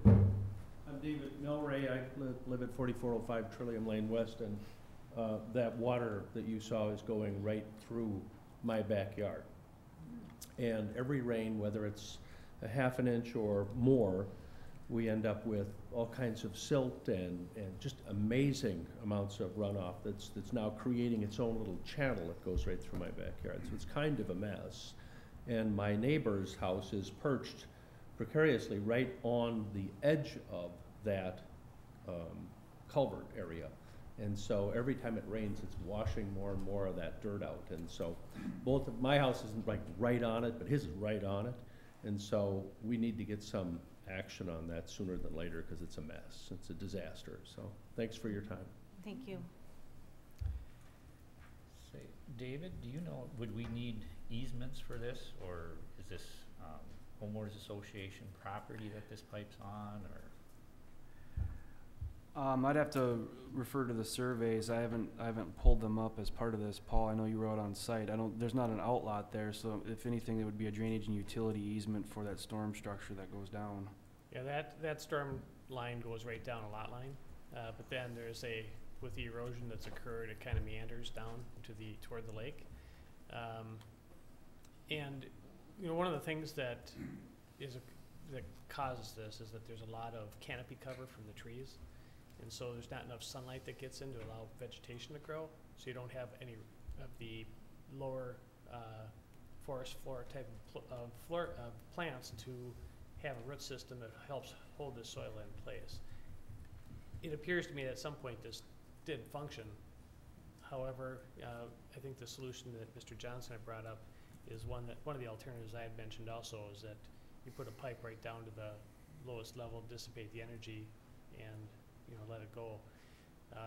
Speaker 11: I'm David Milray. I live at 4405 Trillium Lane West, and that water that you saw is going right through my backyard. And every rain, whether it's a half an inch or more, we end up with all kinds of silt and just amazing amounts of runoff that's now creating its own little channel that goes right through my backyard. So it's kind of a mess. And my neighbor's house is perched precariously right on the edge of that culvert area. And so every time it rains, it's washing more and more of that dirt out. And so both of my house isn't like right on it, but his is right on it. And so we need to get some action on that sooner than later, because it's a mess. It's a disaster. So thanks for your time.
Speaker 1: Thank you.
Speaker 2: Say, David, do you know, would we need easements for this, or is this homeowners association property that this pipe's on, or?
Speaker 12: I'd have to refer to the surveys. I haven't pulled them up as part of this. Paul, I know you were out on site. There's not an outlot there, so if anything, there would be a drainage and utility easement for that storm structure that goes down.
Speaker 13: Yeah, that storm line goes right down a lot line, but then there's with the erosion that's occurred, it kind of meanders down toward the lake. And you know, one of the things that causes this is that there's a lot of canopy cover from the trees. And so there's not enough sunlight that gets in to allow vegetation to grow. So you don't have any of the lower forest floor type of plants to have a root system that helps hold the soil in place. It appears to me that at some point this did function. However, I think the solution that Mr. Johnson had brought up is one of the alternatives I had mentioned also, is that you put a pipe right down to the lowest level, dissipate the energy, and let it go.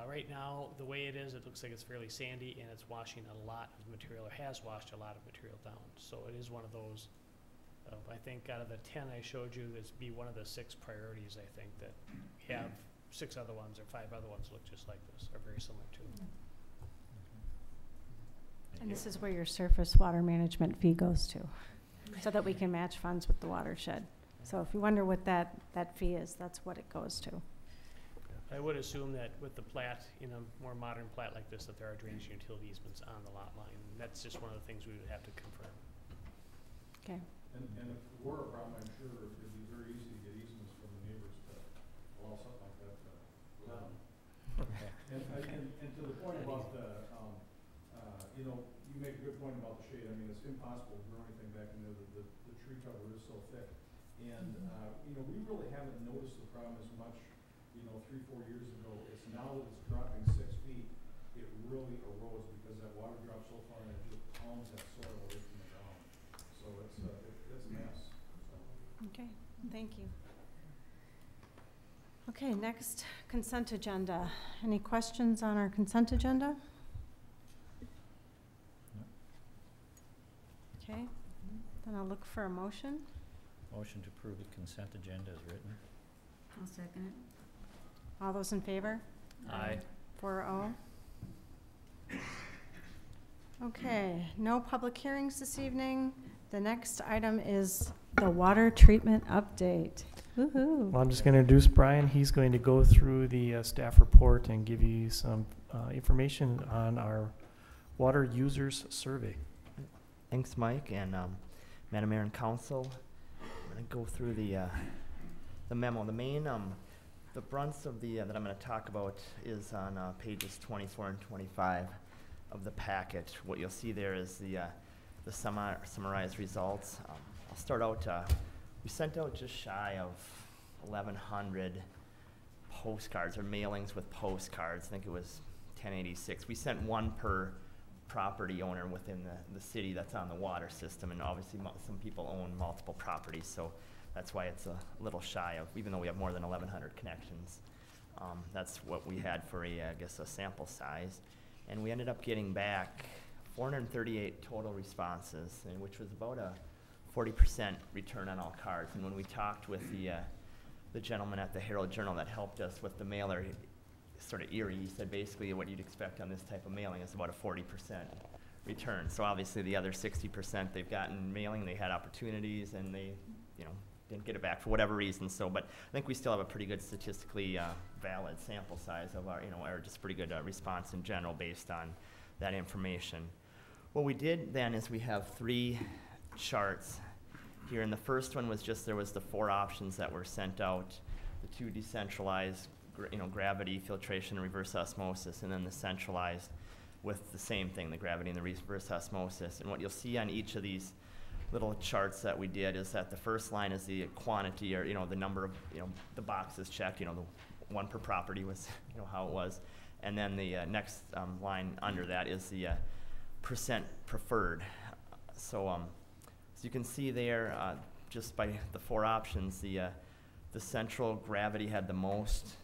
Speaker 13: Right now, the way it is, it looks like it's fairly sandy, and it's washing a lot of material, or has washed a lot of material down. So it is one of those, I think out of the 10 I showed you, this be one of the 6 priorities, I think, that have 6 other ones or 5 other ones look just like this, or very similar to.
Speaker 1: And this is where your surface water management fee goes to, so that we can match funds with the watershed. So if you wonder what that fee is, that's what it goes to.
Speaker 13: I would assume that with the plat, in a more modern plat like this, that there are drainage and utility easements on the lot line. And that's just one of the things we would have to confirm.
Speaker 1: Okay.
Speaker 10: And if it were a problem, I'm sure it'd be very easy to get easements from the neighbors to allow something like that to go on. And to the point about the, you make a good point about the shade. I mean, it's impossible to grow anything back in there. The tree cover is so thick. And, we really haven't noticed the problem as much 3-4 years ago. It's now that it's dropping 6 feet, it really erodes because that water drops so far and it just pounds that soil away from the ground. So it's
Speaker 1: Okay, thank you. Okay, next, consent agenda. Any questions on our consent agenda? Okay, then I'll look for a motion.
Speaker 2: Motion to approve the consent agenda as written.
Speaker 3: I'll second it.
Speaker 1: All those in favor?
Speaker 2: Aye.
Speaker 1: 4-0. Okay, no public hearings this evening. The next item is the water treatment update. Woo-hoo.
Speaker 6: Well, I'm just going to introduce Brian. He's going to go through the staff report and give you some information on our water users survey.
Speaker 14: Thanks, Mike, and Madam Mayor and Council. I'm going to go through the memo. The main, the brunts of the that I'm going to talk about is on pages 24 and 25 of the packet. What you'll see there is the summarized results. I'll start out. We sent out just shy of 1,100 postcards or mailings with postcards. I think it was 1086. We sent one per property owner within the city that's on the water system, and obviously some people own multiple properties, so that's why it's a little shy of, even though we have more than 1,100 connections. That's what we had for I guess a sample size, and we ended up getting back 438 total responses, and which was about a 40% return on all cards. And when we talked with the gentleman at the Herald Journal that helped us with the mailer, sort of eerie, he said basically what you'd expect on this type of mailing is about a 40% return. So obviously the other 60% they've gotten mailing, they had opportunities, and they, didn't get it back for whatever reason. So, but I think we still have a pretty good statistically valid sample size of our, or just pretty good response in general based on that information. What we did then is we have 3 charts here, and the first one was just, there was the 4 options that were sent out, the 2 decentralized, gravity, filtration, and reverse osmosis, and then the centralized with the same thing, the gravity and the reverse osmosis. And what you'll see on each of these little charts that we did is that the first line is the quantity, or the number of the boxes checked, the 1 per property was how it was, and then the next line under that is the percent preferred. So as you can see there, just by the 4 options, the central gravity had the most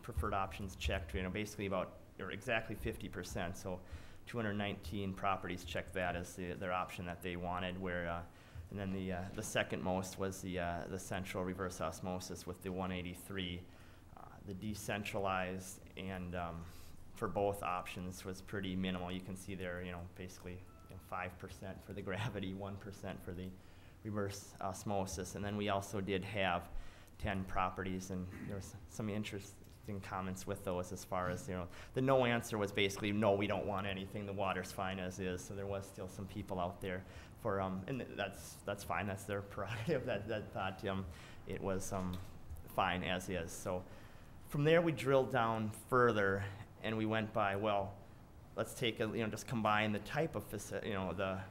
Speaker 14: preferred options checked. Basically about or exactly 50%. So 219 properties checked that as their option that they wanted. Where and then the second most was the central reverse osmosis with the 183. The decentralized and for both options was pretty minimal. You can see there, basically 5% for the gravity, 1% for the reverse osmosis. And then we also did have 10 properties, and there was some interesting comments with those as far as, the no answer was basically, no, we don't want anything, the water's fine as is. So there was still some people out there for, and that's fine, that's their prerogative, that thought it was fine as is. So from there we drilled down further, and we went by, well, let's take just combine the type of the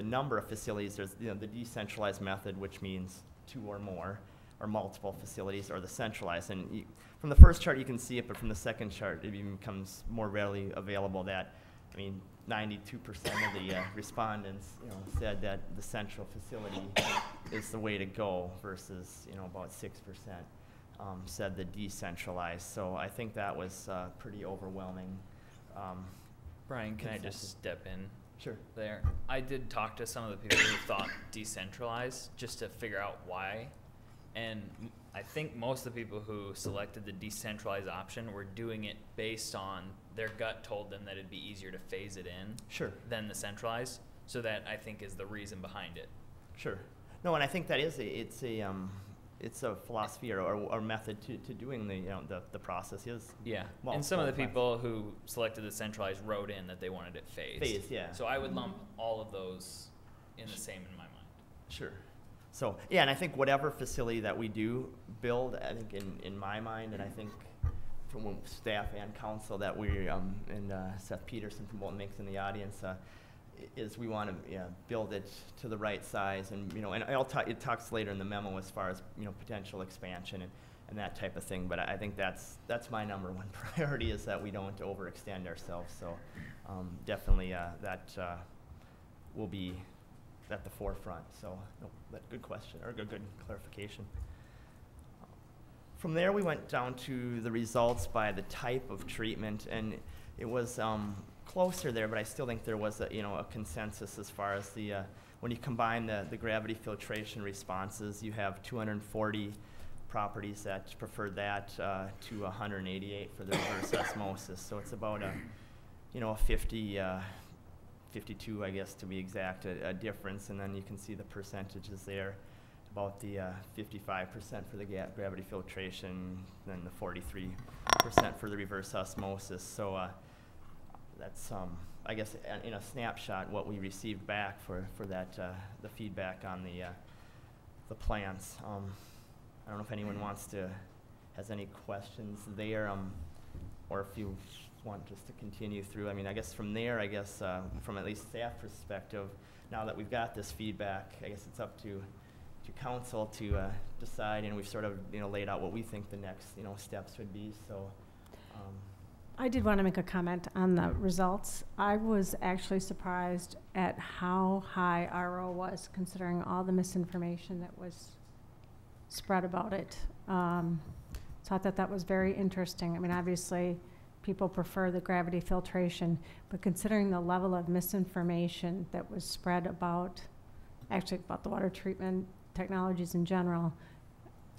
Speaker 14: number of facilities. There's the decentralized method, which means 2 or more, or multiple facilities, or the centralized. And from the first chart you can see it, but from the second chart it becomes more readily available that, 92% of the respondents said that the central facility is the way to go, versus about 6% said the decentralized. So I think that was pretty overwhelming.
Speaker 15: Brian, can I just step in?
Speaker 14: Sure.
Speaker 15: There. I did talk to some of the people who thought decentralized, just to figure out why. And I think most of the people who selected the decentralized option were doing it based on their gut told them that it'd be easier to phase it in than the centralized. So that, I think, is the reason behind it.
Speaker 14: Sure. No, and I think that is it's a philosophy or method to doing the process is.
Speaker 15: Yeah, and some of the people who selected the centralized wrote in that they wanted it phased.
Speaker 14: Phased, yeah.
Speaker 15: So I would lump all of those in the same in my mind.
Speaker 14: Sure. So, yeah, and I think whatever facility that we do build, I think in my mind, and I think from staff and council that we, and Seth Peterson from Bolton Minks in the audience, is we want to build it to the right size, and and it talks later in the memo as far as potential expansion and that type of thing. But I think that's my number 1 priority, is that we don't overextend ourselves. So definitely that will be at the forefront. So, no, good question, or good clarification. From there, we went down to the results by the type of treatment, and it was closer there, but I still think there was a consensus as far as the when you combine the gravity filtration responses. You have 240 properties that preferred that to 188 for the reverse osmosis. So it's about a 52, I guess, to be exact, a difference. And then you can see the percentages there, about the 55% for the gravity filtration, then the 43% for the reverse osmosis. So that's, I guess, in a snapshot, what we received back for that, the feedback on the plants. I don't know if anyone has any questions there, or if you want just to continue through. I mean, I guess from there, from at least staff perspective, now that we've got this feedback, I guess it's up to council to decide, and we've sort of laid out what we think the next steps would be. So
Speaker 1: I did want to make a comment on the results. I was actually surprised at how high RO was, considering all the misinformation that was spread about it. So I thought that was very interesting. I mean, obviously people prefer the gravity filtration, but considering the level of misinformation that was spread about the water treatment technologies in general,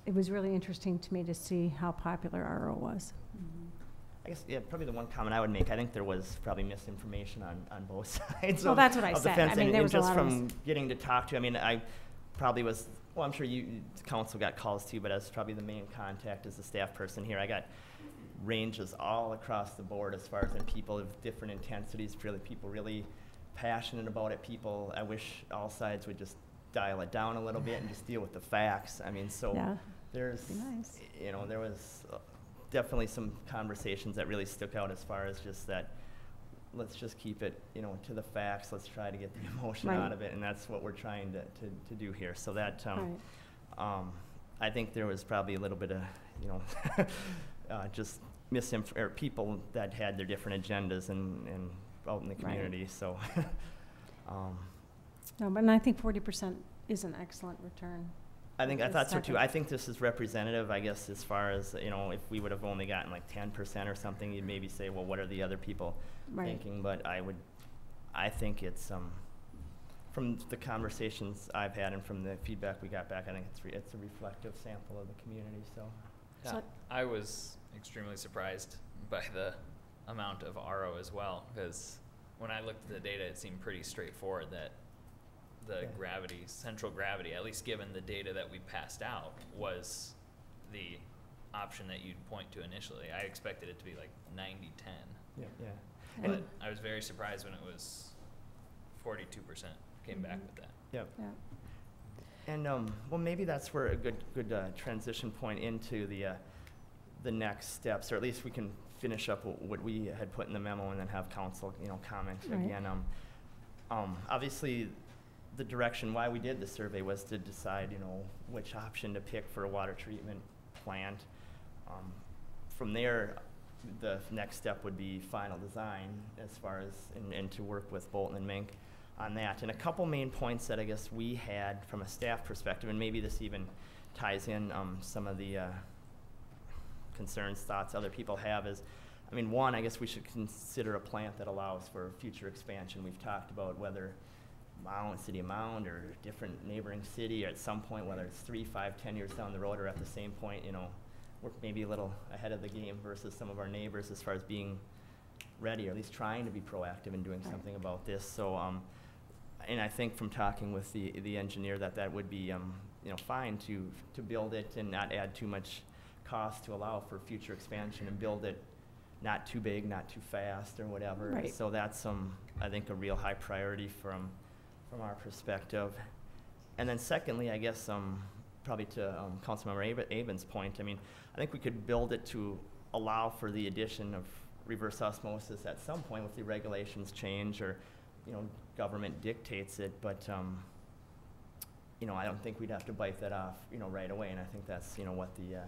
Speaker 1: it was really interesting to me to see how popular RO was.
Speaker 14: I guess, yeah, probably the one comment I would make, I think there was probably misinformation on both sides.
Speaker 1: Well, that's what I said.
Speaker 14: Fence.
Speaker 1: I mean, there was
Speaker 14: just
Speaker 1: a lot
Speaker 14: from getting to talk to, I mean, I probably was, well, I'm sure the council got calls too, but as probably the main contact as the staff person here, I got ranges all across the board as far as people of different intensities, people really passionate about it. People, I wish all sides would just dial it down a little bit and just deal with the facts. I mean, so
Speaker 1: Yeah.
Speaker 14: there's,
Speaker 1: Nice.
Speaker 14: there was definitely some conversations that really stuck out as far as just that, let's just keep it, to the facts. Let's try to get the emotion
Speaker 1: Right.
Speaker 14: out of it, and that's what we're trying to do here. So that,
Speaker 1: Right.
Speaker 14: I think there was probably a little bit of, just or people that had their different agendas and out in the community. Right. So,
Speaker 1: No, but I think 40% is an excellent return.
Speaker 14: I
Speaker 1: This
Speaker 14: thought so
Speaker 1: type
Speaker 14: too.
Speaker 1: of-
Speaker 14: I think this is representative, I guess, as far as, if we would have only gotten like 10% or something, you'd maybe say, well, what are the other people
Speaker 1: Right.
Speaker 14: thinking? But I think it's, from the conversations I've had and from the feedback we got back, I think it's a reflective sample of the community, so.
Speaker 15: Yeah, I was extremely surprised by the amount of RO as well, because when I looked at the data, it seemed pretty straightforward that the central gravity, at least given the data that we passed out, was the option that you'd point to initially. I expected it to be like 90-10.
Speaker 14: Yeah.
Speaker 15: But I was very surprised when it was 42% came back with that.
Speaker 14: Yep.
Speaker 1: Yeah.
Speaker 14: And well, maybe that's where a good transition point into the next steps, or at least we can finish up what we had put in the memo, and then have council, comment
Speaker 1: Right.
Speaker 14: again. Obviously, the direction why we did the survey was to decide, which option to pick for a water treatment plant. From there, the next step would be final design, as far as and to work with Bolton and Mink on that. And a couple main points that I guess we had from a staff perspective, and maybe this even ties in some of the concerns, thoughts other people have, is, one, I guess we should consider a plant that allows for future expansion. We've talked about whether City of Mound or different neighboring city, or at some point, whether it's 3, 5, 10 years down the road, or at the same point, we're maybe a little ahead of the game versus some of our neighbors as far as being ready, or at least trying to be proactive in doing something about this. So, and I think from talking with the engineer that would be, fine to build it and not add too much cost to allow for future expansion, and build it not too big, not too fast, or whatever.
Speaker 1: Right.
Speaker 14: So that's I think a real high priority from our perspective. And then secondly, I guess probably to Councilmember Aben's point, I think we could build it to allow for the addition of reverse osmosis at some point if the regulations change, or government dictates it. But I don't think we'd have to bite that off right away, and I think that's what the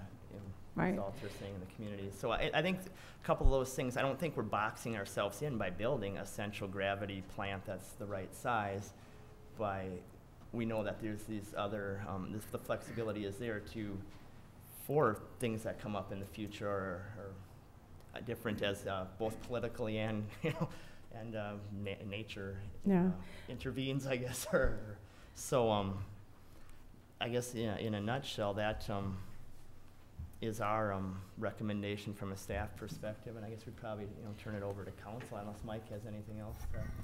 Speaker 1: Right.
Speaker 14: results are saying in the community. So I think a couple of those things, I don't think we're boxing ourselves in by building a central gravity plant that's the right size. we know that there's these other, the flexibility is there for things that come up in the future or different as both politically and, and nature intervenes, I guess. So I guess in a nutshell, that is our recommendation from a staff perspective, and I guess we'd probably turn it over to council unless Mike has anything else.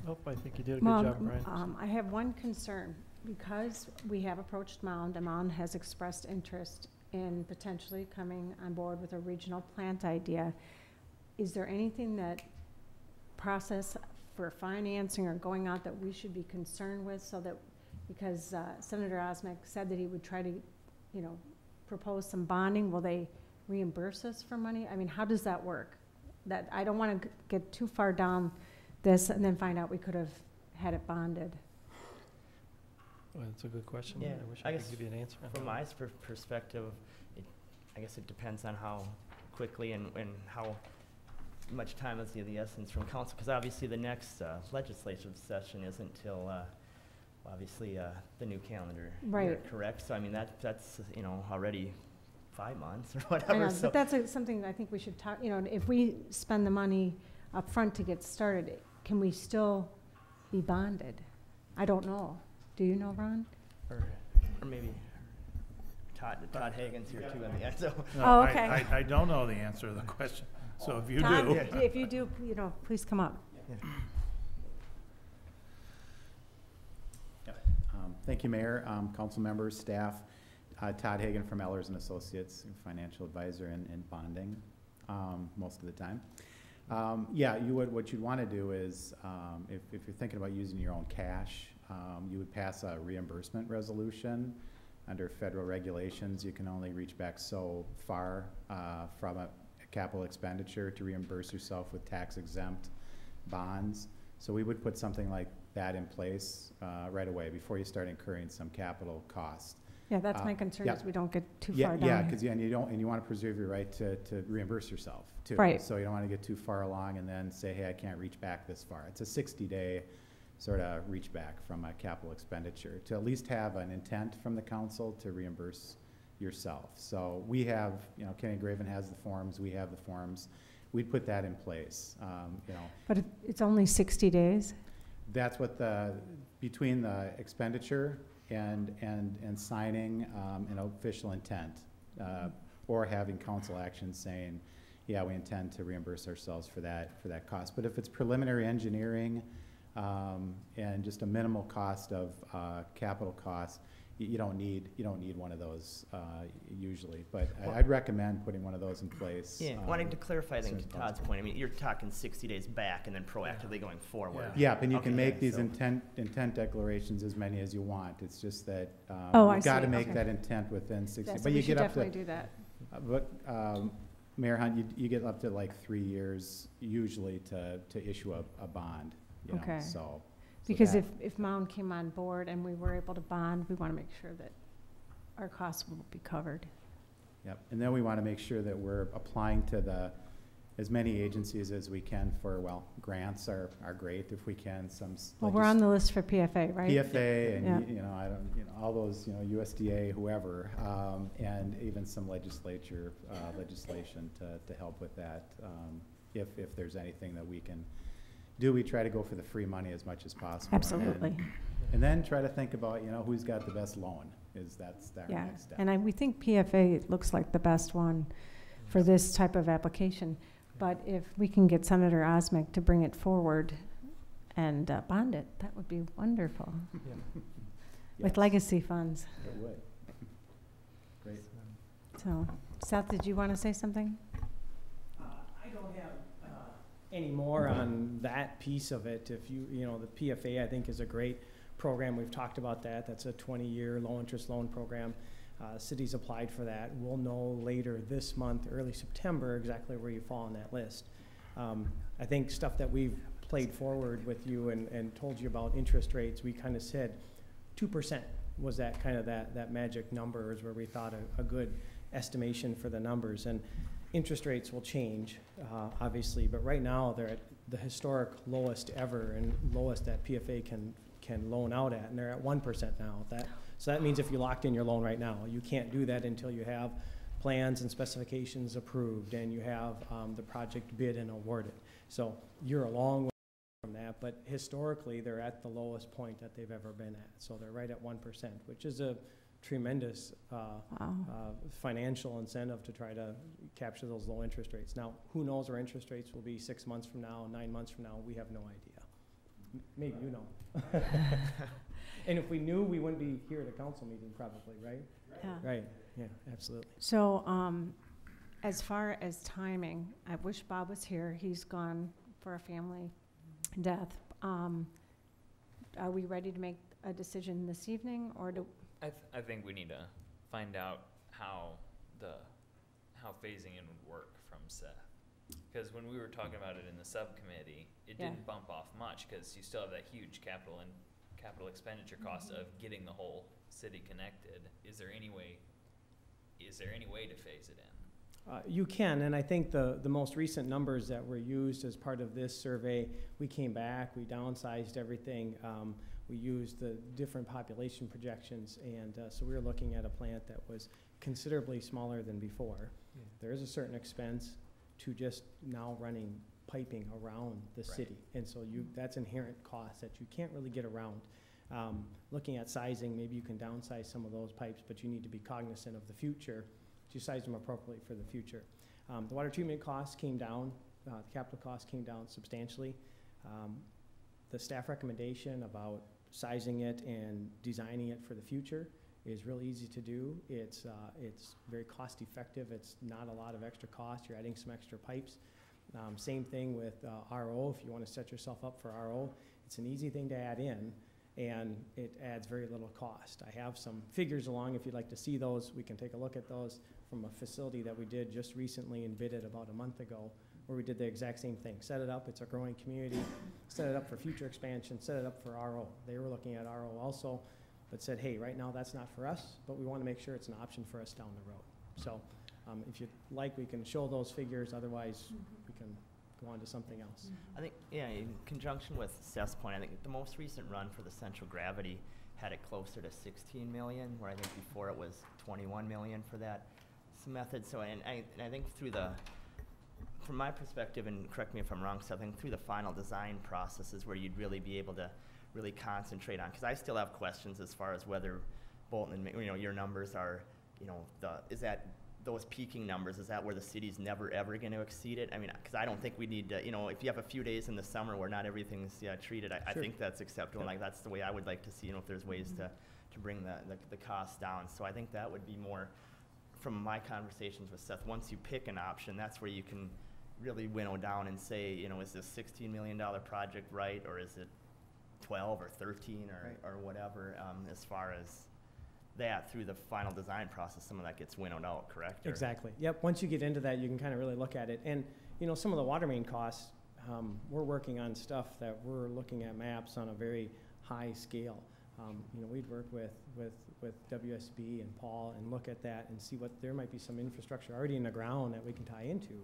Speaker 6: Nope, I think you did a good job, Brian.
Speaker 1: I have one concern. Because we have approached Mound, and Mound has expressed interest in potentially coming on board with a regional plant idea. Is there anything that process for financing or going out that we should be concerned with, so that, because Senator Osmek said that he would try to, propose some bonding, will they reimburse us for money? I mean, how does that work? That I don't want to get too far down this and then find out we could have had it bonded.
Speaker 6: Well, that's a good question.
Speaker 14: Yeah,
Speaker 6: I wish I could give you an answer.
Speaker 14: From my perspective, I guess it depends on how quickly and how much time is of the essence from council, because obviously the next legislative session isn't until obviously the new calendar year, correct? So I mean that's already 5 months or whatever.
Speaker 1: I know,
Speaker 14: so
Speaker 1: but that's something I think we should talk. If we spend the money up front to get started, can we still be bonded? I don't know. Do you know, Ron?
Speaker 14: Or maybe Todd Hagen's here too in the end. So.
Speaker 1: No, okay.
Speaker 16: I don't know the answer to the question. So if you
Speaker 1: Todd,
Speaker 16: do.
Speaker 1: If you do, please come up.
Speaker 14: Yeah.
Speaker 17: Thank you, Mayor, council members, staff. Todd Hagen from Ehlers and Associates, financial advisor in bonding most of the time. What you'd want to do is, if you're thinking about using your own cash, you would pass a reimbursement resolution. Under federal regulations, you can only reach back so far from a capital expenditure to reimburse yourself with tax-exempt bonds. So we would put something like that in place right away before you start incurring some capital cost.
Speaker 1: Yeah, that's my concern, is we don't get too far down.
Speaker 17: Yeah, because you want to preserve your right to reimburse yourself too.
Speaker 1: Right.
Speaker 17: So you don't want to get too far along and then say, hey, I can't reach back this far. It's a 60-day sort of reach back from a capital expenditure to at least have an intent from the council to reimburse yourself. So we have, Kenny Graven has the forms, we have the forms. We'd put that in place,
Speaker 1: But it's only 60 days?
Speaker 17: That's what between the expenditure and signing an official intent, or having council action saying, yeah, we intend to reimburse ourselves for that cost. But if it's preliminary engineering and just a minimal cost of capital cost, you don't need one of those usually. But I'd recommend putting one of those in place.
Speaker 14: Yeah, wanting to clarify, I think, to Todd's point, I mean, you're talking 60 days back and then proactively going forward.
Speaker 17: Yeah, and you can make these intent declarations as many as you want. It's just that you've got to make that intent within 60.
Speaker 1: Yeah, so
Speaker 17: but
Speaker 1: we
Speaker 17: you
Speaker 1: should
Speaker 17: get up
Speaker 1: definitely
Speaker 17: to
Speaker 1: do that.
Speaker 17: Mayor Hunt, you get up to like 3 years usually to issue a bond.
Speaker 1: Okay.
Speaker 17: So
Speaker 1: because if Mound came on board and we were able to bond, we want to make sure that our costs will be covered.
Speaker 17: Yep, and then we want to make sure that we're applying to as many agencies as we can for, grants are great if we can.
Speaker 1: Well, we're on the list for PFA, right?
Speaker 17: PFA and, all those, USDA, whoever, and even some legislation to help with that. If there's anything that we can do, we try to go for the free money as much as possible.
Speaker 1: Absolutely.
Speaker 17: And then try to think about, who's got the best loan, that's our next step.
Speaker 1: And we think PFA looks like the best one for this type of application. But if we can get Senator Osmek to bring it forward and bond it, that would be wonderful.
Speaker 17: Yeah.
Speaker 1: With legacy funds.
Speaker 17: It would. Great.
Speaker 1: So, Seth, did you want to say something?
Speaker 18: I don't have any more on that piece of it. If the PFA, I think, is a great program. We've talked about that. That's a 20-year low-interest loan program. Cities applied for that. We'll know later this month, early September, exactly where you fall on that list. I think stuff that we've played forward with you and told you about interest rates, we kind of said 2% was that kind of that magic number is where we thought a good estimation for the numbers. And interest rates will change, obviously, but right now they're at the historic lowest ever and lowest that PFA can loan out at, and they're at 1% now. So that means if you locked in your loan right now, you can't do that until you have plans and specifications approved and you have the project bid and awarded. So you're a long way from that, but historically they're at the lowest point that they've ever been at. So they're right at 1%, which is a tremendous financial incentive to try to capture those low interest rates. Now, who knows where interest rates will be 6 months from now, 9 months from now? We have no idea. Maybe you know. And if we knew, we wouldn't be here at a council meeting probably, right?
Speaker 1: Yeah.
Speaker 18: Right, yeah, absolutely.
Speaker 1: So, as far as timing, I wish Bob was here. He's gone for a family death. Are we ready to make a decision this evening, or do?
Speaker 15: I think we need to find out how phasing in would work from Seth. Because when we were talking about it in the subcommittee, it didn't bump off much because you still have that huge capital expenditure cost of getting the whole city connected. Is there any way to phase it in?
Speaker 18: You can, and I think the most recent numbers that were used as part of this survey, we came back, we downsized everything. We used the different population projections, and so we were looking at a plant that was considerably smaller than before. Yeah. There is a certain expense to just now running piping around the city, and so that's inherent cost that you can't really get around. Looking at sizing, maybe you can downsize some of those pipes, but you need to be cognizant of the future to size them appropriately for the future. The water treatment costs came down, the capital costs came down substantially. The staff recommendation about sizing it and designing it for the future is really easy to do. It's very cost effective. It's not a lot of extra cost. You're adding some extra pipes. Same thing with RO. If you want to set yourself up for RO, it's an easy thing to add in, and it adds very little cost. I have some figures along. If you'd like to see those, we can take a look at those from a facility that we did just recently and bid it about a month ago, where we did the exact same thing. Set it up, it's a growing community, set it up for future expansion, set it up for RO. They were looking at RO also, but said, hey, right now that's not for us, but we want to make sure it's an option for us down the road. So if you'd like, we can show those figures, otherwise we can go on to something else.
Speaker 14: I think, yeah, in conjunction with Seth's point, I think the most recent run for the central gravity had it closer to 16 million, where I think before it was 21 million for that method. So, and I think from my perspective, and correct me if I'm wrong, so I think through the final design process is where you'd really be able to really concentrate on, because I still have questions as far as whether Bolton and, your numbers are, is that those peaking numbers, is that where the city's never ever going to exceed it? I mean, because I don't think we need to, if you have a few days in the summer where not everything's treated, I think that's acceptable. Like, that's the way I would like to see, if there's ways to bring the costs down. So I think that would be more, from my conversations with Seth, once you pick an option, that's where you can really winnow down and say, is this $16 million project right, or is it 12 or 13 or whatever, as far as that through the final design process, some of that gets winnowed out, correct?
Speaker 18: Exactly. Yep. Once you get into that, you can kind of really look at it. And, some of the water main costs, we're working on stuff that we're looking at maps on a very high scale. We'd work with WSB and Paul and look at that and see what there might be some infrastructure already in the ground that we can tie into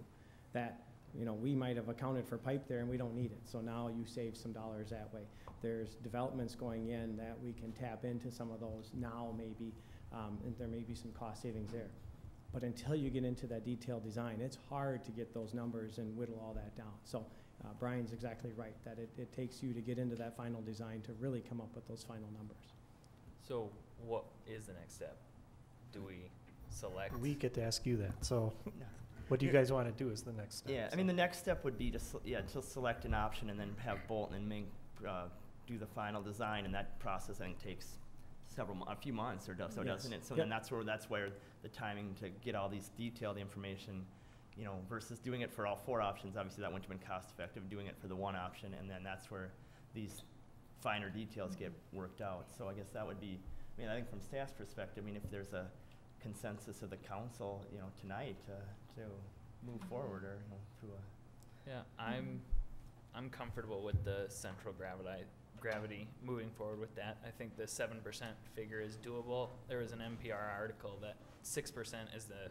Speaker 18: that, we might have accounted for pipe there and we don't need it. So now you save some dollars that way. There's developments going in that we can tap into some of those now maybe, and there may be some cost savings there. But until you get into that detailed design, it's hard to get those numbers and whittle all that down. So Brian's exactly right, that it takes you to get into that final design to really come up with those final numbers.
Speaker 15: So what is the next step? Do we select?
Speaker 6: We get to ask you that. So what do you guys want to do is the next step?
Speaker 14: Yeah, I mean, the next step would be to select an option and then have Bolton and Mink do the final design, and that process I think takes a few months or so, doesn't it? So then that's where the timing to get all these detailed information, versus doing it for all 4 options. Obviously that wouldn't have been cost effective, doing it for the 1 option, and then that's where these finer details get worked out. So I guess that would be, I think from staff's perspective, if there's a consensus of the council, tonight to move forward or through a.
Speaker 15: Yeah, I'm comfortable with the central gravity moving forward with that. I think the 7% figure is doable. There was an NPR article that 6% is the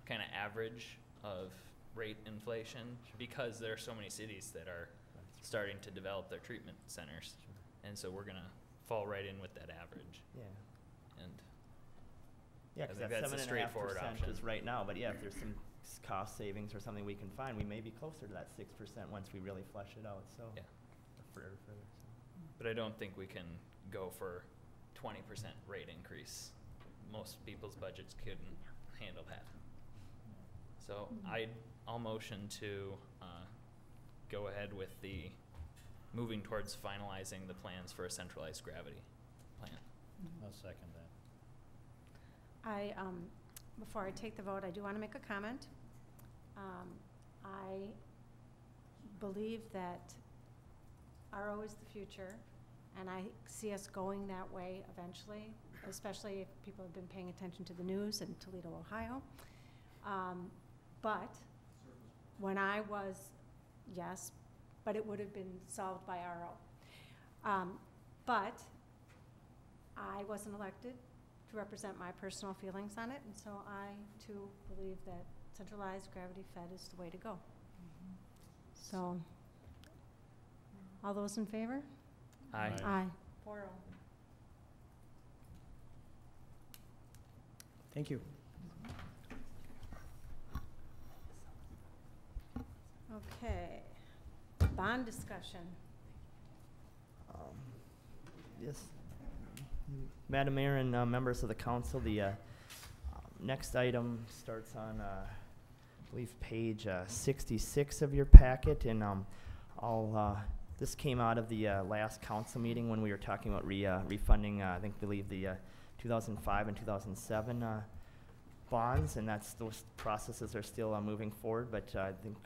Speaker 15: kind of average of rate inflation because there are so many cities that are starting to develop their treatment centers. And so we're gonna fall right in with that average.
Speaker 14: Yeah.
Speaker 15: And
Speaker 14: Yeah,
Speaker 15: I
Speaker 14: because
Speaker 15: think
Speaker 14: that
Speaker 15: that's a straightforward
Speaker 14: 7.5%
Speaker 15: option.
Speaker 14: is right now, but yeah, if there's some cost savings or something we can find, we may be closer to that 6% once we really flesh it out, so.
Speaker 15: Yeah.
Speaker 14: Further.
Speaker 15: But I don't think we can go for 20% rate increase. Most people's budgets couldn't handle that. So I'll motion to go ahead with the moving towards finalizing the plans for a centralized gravity plant.
Speaker 16: I'll second that.
Speaker 1: Before I take the vote, I do want to make a comment. I believe that RO is the future, and I see us going that way eventually, especially if people have been paying attention to the news in Toledo, Ohio. But when I was, yes, but it would have been solved by RO. But I wasn't elected to represent my personal feelings on it, and so I too believe that centralized gravity fed is the way to go. So, all those in favor?
Speaker 15: Aye.
Speaker 1: Aye. 4-0.
Speaker 18: Thank you.
Speaker 1: Okay. Bond discussion.
Speaker 14: Yes. Madam Mayor and members of the council, the next item starts on, I believe, page 66 of your packet, and this came out of the last council meeting when we were talking about refunding, I believe the 2005 and 2007 bonds, and those processes are still moving forward, but I think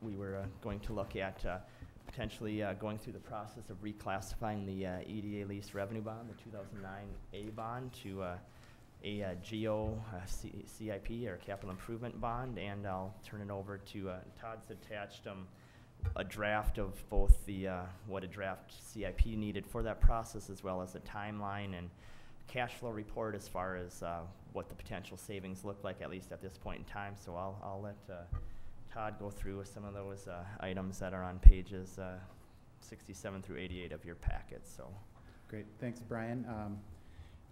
Speaker 14: we were going to look at potentially going through the process of reclassifying the EDA lease revenue bond, the 2009 A bond, to a CIP or capital improvement bond, and I'll turn it over to Todd's attached a draft of both the what a draft CIP needed for that process, as well as a timeline and cash flow report as far as what the potential savings look like, at least at this point in time. So I'll let Todd go through some of those items that are on pages 67 through 88 of your packet. So,
Speaker 17: Great, thanks, Brian.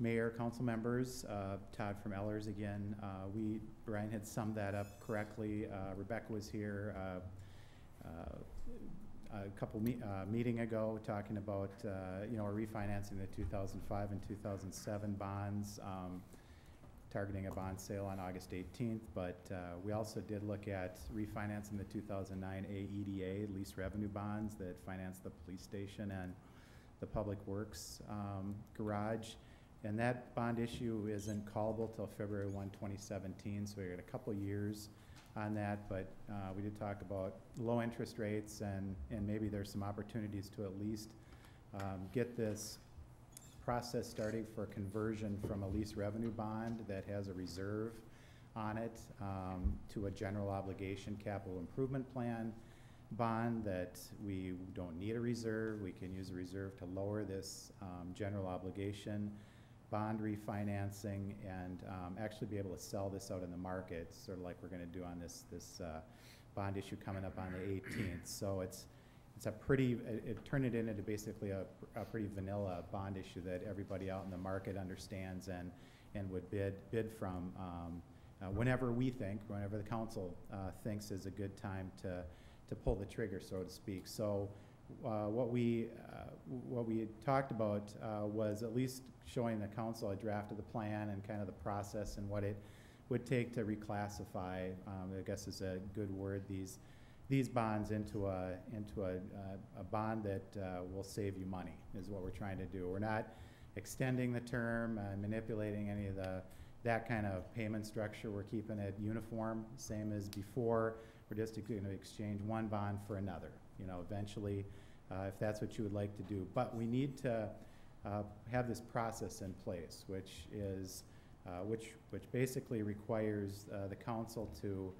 Speaker 17: Mayor, council members, Todd from Ellers again. Brian had summed that up correctly. Rebecca was here a couple meeting ago talking about refinancing the 2005 and 2007 bonds. Targeting a bond sale on August 18th, but we also did look at refinancing the 2009 AEDA lease revenue bonds that finance the police station and the Public Works garage. And that bond issue isn't callable till February 1, 2017, so we got a couple years on that, but we did talk about low interest rates and maybe there's some opportunities to at least get this process starting for conversion from a lease revenue bond that has a reserve on it to a general obligation capital improvement plan bond that we don't need a reserve. We can use a reserve to lower this general obligation bond refinancing and actually be able to sell this out in the market, sort of like we're going to do on this bond issue coming up on the 18th. So it's a pretty, it turned it into basically a pretty vanilla bond issue that everybody out in the market understands and would bid from whenever the council thinks is a good time to pull the trigger, so to speak. So what we had talked about was at least showing the council a draft of the plan and kind of the process and what it would take to reclassify, I guess is a good word, these bonds into a bond that will save you money is what we're trying to do. We're not extending the term, manipulating any of that kind of payment structure. We're keeping it uniform, same as before. We're just going to exchange one bond for another, eventually, if that's what you would like to do. But we need to have this process in place, which basically requires the council to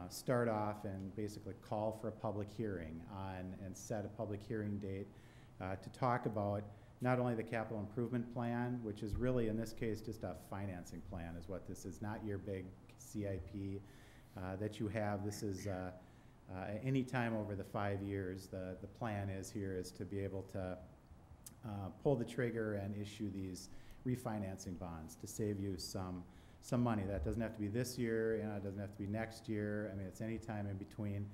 Speaker 17: start off and basically call for a public hearing and set a public hearing date to talk about not only the capital improvement plan, which is really in this case just a financing plan is what this is, not your big CIP that you have. This is any time over the 5 years. The plan is here is to be able to pull the trigger and issue these refinancing bonds to save you some money. That doesn't have to be this year, and it doesn't have to be next year. I mean, it's any time in between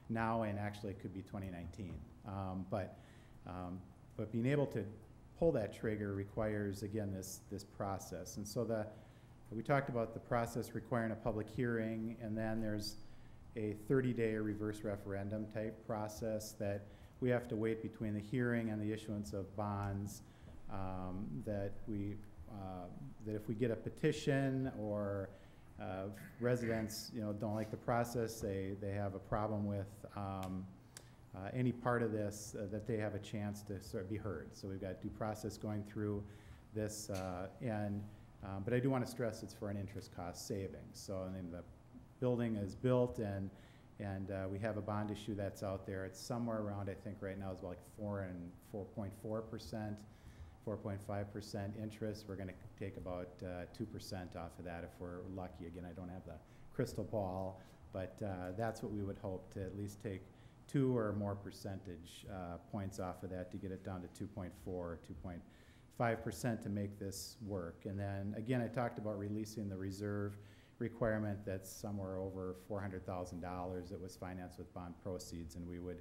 Speaker 17: now and actually it could be 2019. But being able to pull that trigger requires, again, this process. And so we talked about the process requiring a public hearing, and then there's a 30-day reverse referendum type process that we have to wait between the hearing and the issuance of bonds, that if we get a petition or residents, don't like the process, they have a problem with any part of this, that they have a chance to sort of be heard. So we've got due process going through this, but I do want to stress it's for an interest cost savings. So I mean, the building is built, and we have a bond issue that's out there. It's somewhere around, I think right now, it's about like 4.4%, 4.5% interest. We're going to take about 2% off of that if we're lucky. Again, I don't have the crystal ball, but that's what we would hope to at least take 2 or more percentage points off of that to get it down to 2.4 or 2.5% to make this work. And then again, I talked about releasing the reserve requirement that's somewhere over $400,000 that was financed with bond proceeds, and we would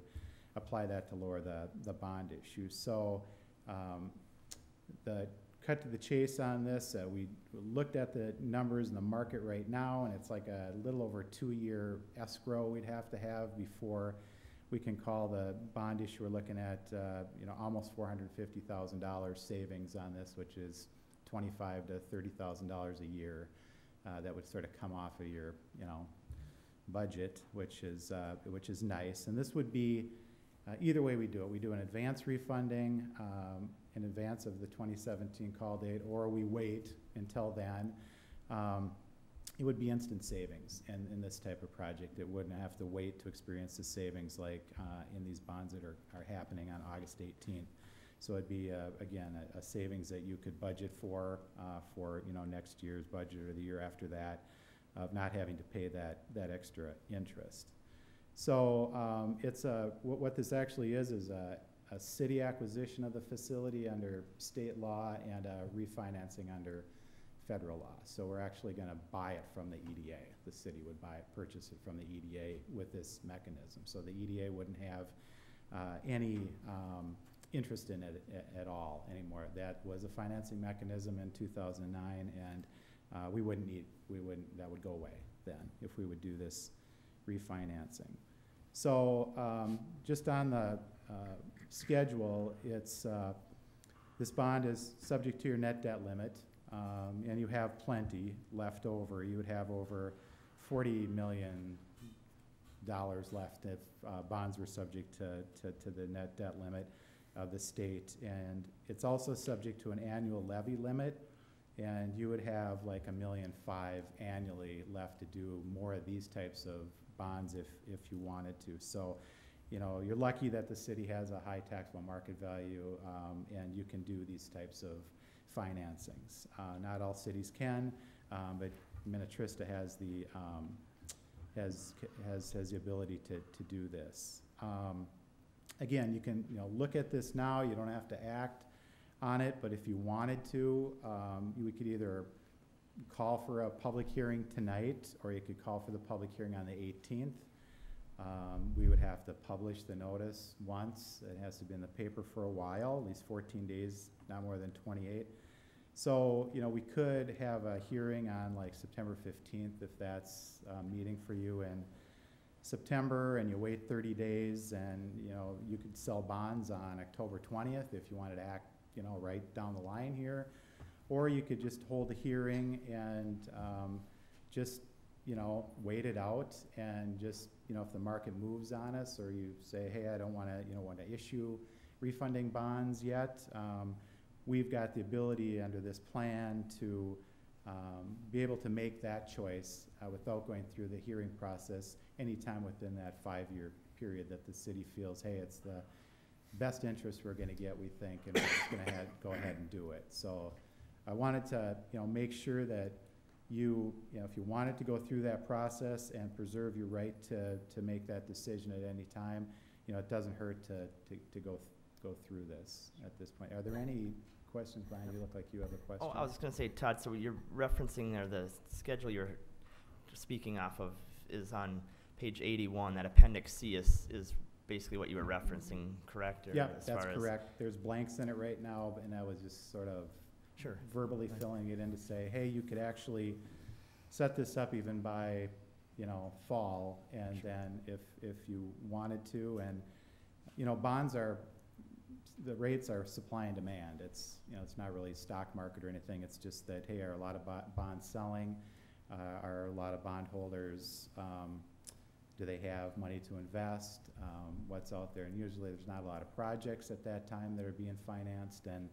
Speaker 17: apply that to lower the bond issue. So the cut to the chase on this, we looked at the numbers in the market right now, and it's like a little over 2-year escrow we'd have to have before we can call the bond issue. We're looking at almost $450,000 savings on this, which is $25,000 to $30,000 a year. That would sort of come off of your budget, which is nice. And this would be either way we do it. We do an advance refunding in advance of the 2017 call date, or we wait until then. It would be instant savings in this type of project. It wouldn't have to wait to experience the savings like in these bonds that are happening on August 18th. So it'd be, again, a savings that you could budget for next year's budget or the year after that, of not having to pay that extra interest. So what this actually is a city acquisition of the facility under state law and a refinancing under federal law. So we're actually going to buy it from the EDA. The city would purchase it from the EDA with this mechanism. So the EDA wouldn't have any interest in it at all anymore. That was a financing mechanism in 2009, and that would go away then if we would do this refinancing. So just on the schedule, it's this bond is subject to your net debt limit, and you have plenty left over. You would have over $40 million left if bonds were subject to the net debt limit of the state. And it's also subject to an annual levy limit, and you would have like $1.5 million annually left to do more of these types of bonds if you wanted to. So, you're lucky that the city has a high taxable market value, and you can do these types of financings. Not all cities can, but Minnetrista has the has the ability to do this. Again, you can look at this now. You don't have to act on it, but if you wanted to, we could either call for a public hearing tonight, or you could call for the public hearing on the 18th. We would have to publish the notice once. It has to be in the paper for a while, at least 14 days, not more than 28. So, we could have a hearing on like September 15th if that's a meeting for you in September, and you wait 30 days, and you could sell bonds on October 20th if you wanted to act right down the line here. Or you could just hold a hearing and just wait it out, and just if the market moves on us, or you say, hey, I don't want to issue refunding bonds yet, we've got the ability under this plan to be able to make that choice without going through the hearing process anytime within that 5-year period that the city feels, hey, it's the best interest we're going to get, we think, and we're just going to go ahead and do it. So I wanted to make sure that if you wanted to go through that process and preserve your right to make that decision at any time, it doesn't hurt to go through this at this point. Are there any questions, Brian? You look like you have a question.
Speaker 14: Oh, I was going to say, Todd, so you're referencing there the schedule you're speaking off of is on page 81. That Appendix C is basically what you were referencing, correct?
Speaker 17: Yeah, that's correct. There's blanks in it right now, and I was just sort of verbally filling it in to say, hey, you could actually set this up even by, fall, and then if you wanted to, and, bonds the rates are supply and demand. It's, it's not really stock market or anything. It's just that, hey, are a lot of bonds selling? Are a lot of bondholders, do they have money to invest? What's out there? And usually there's not a lot of projects at that time that are being financed, and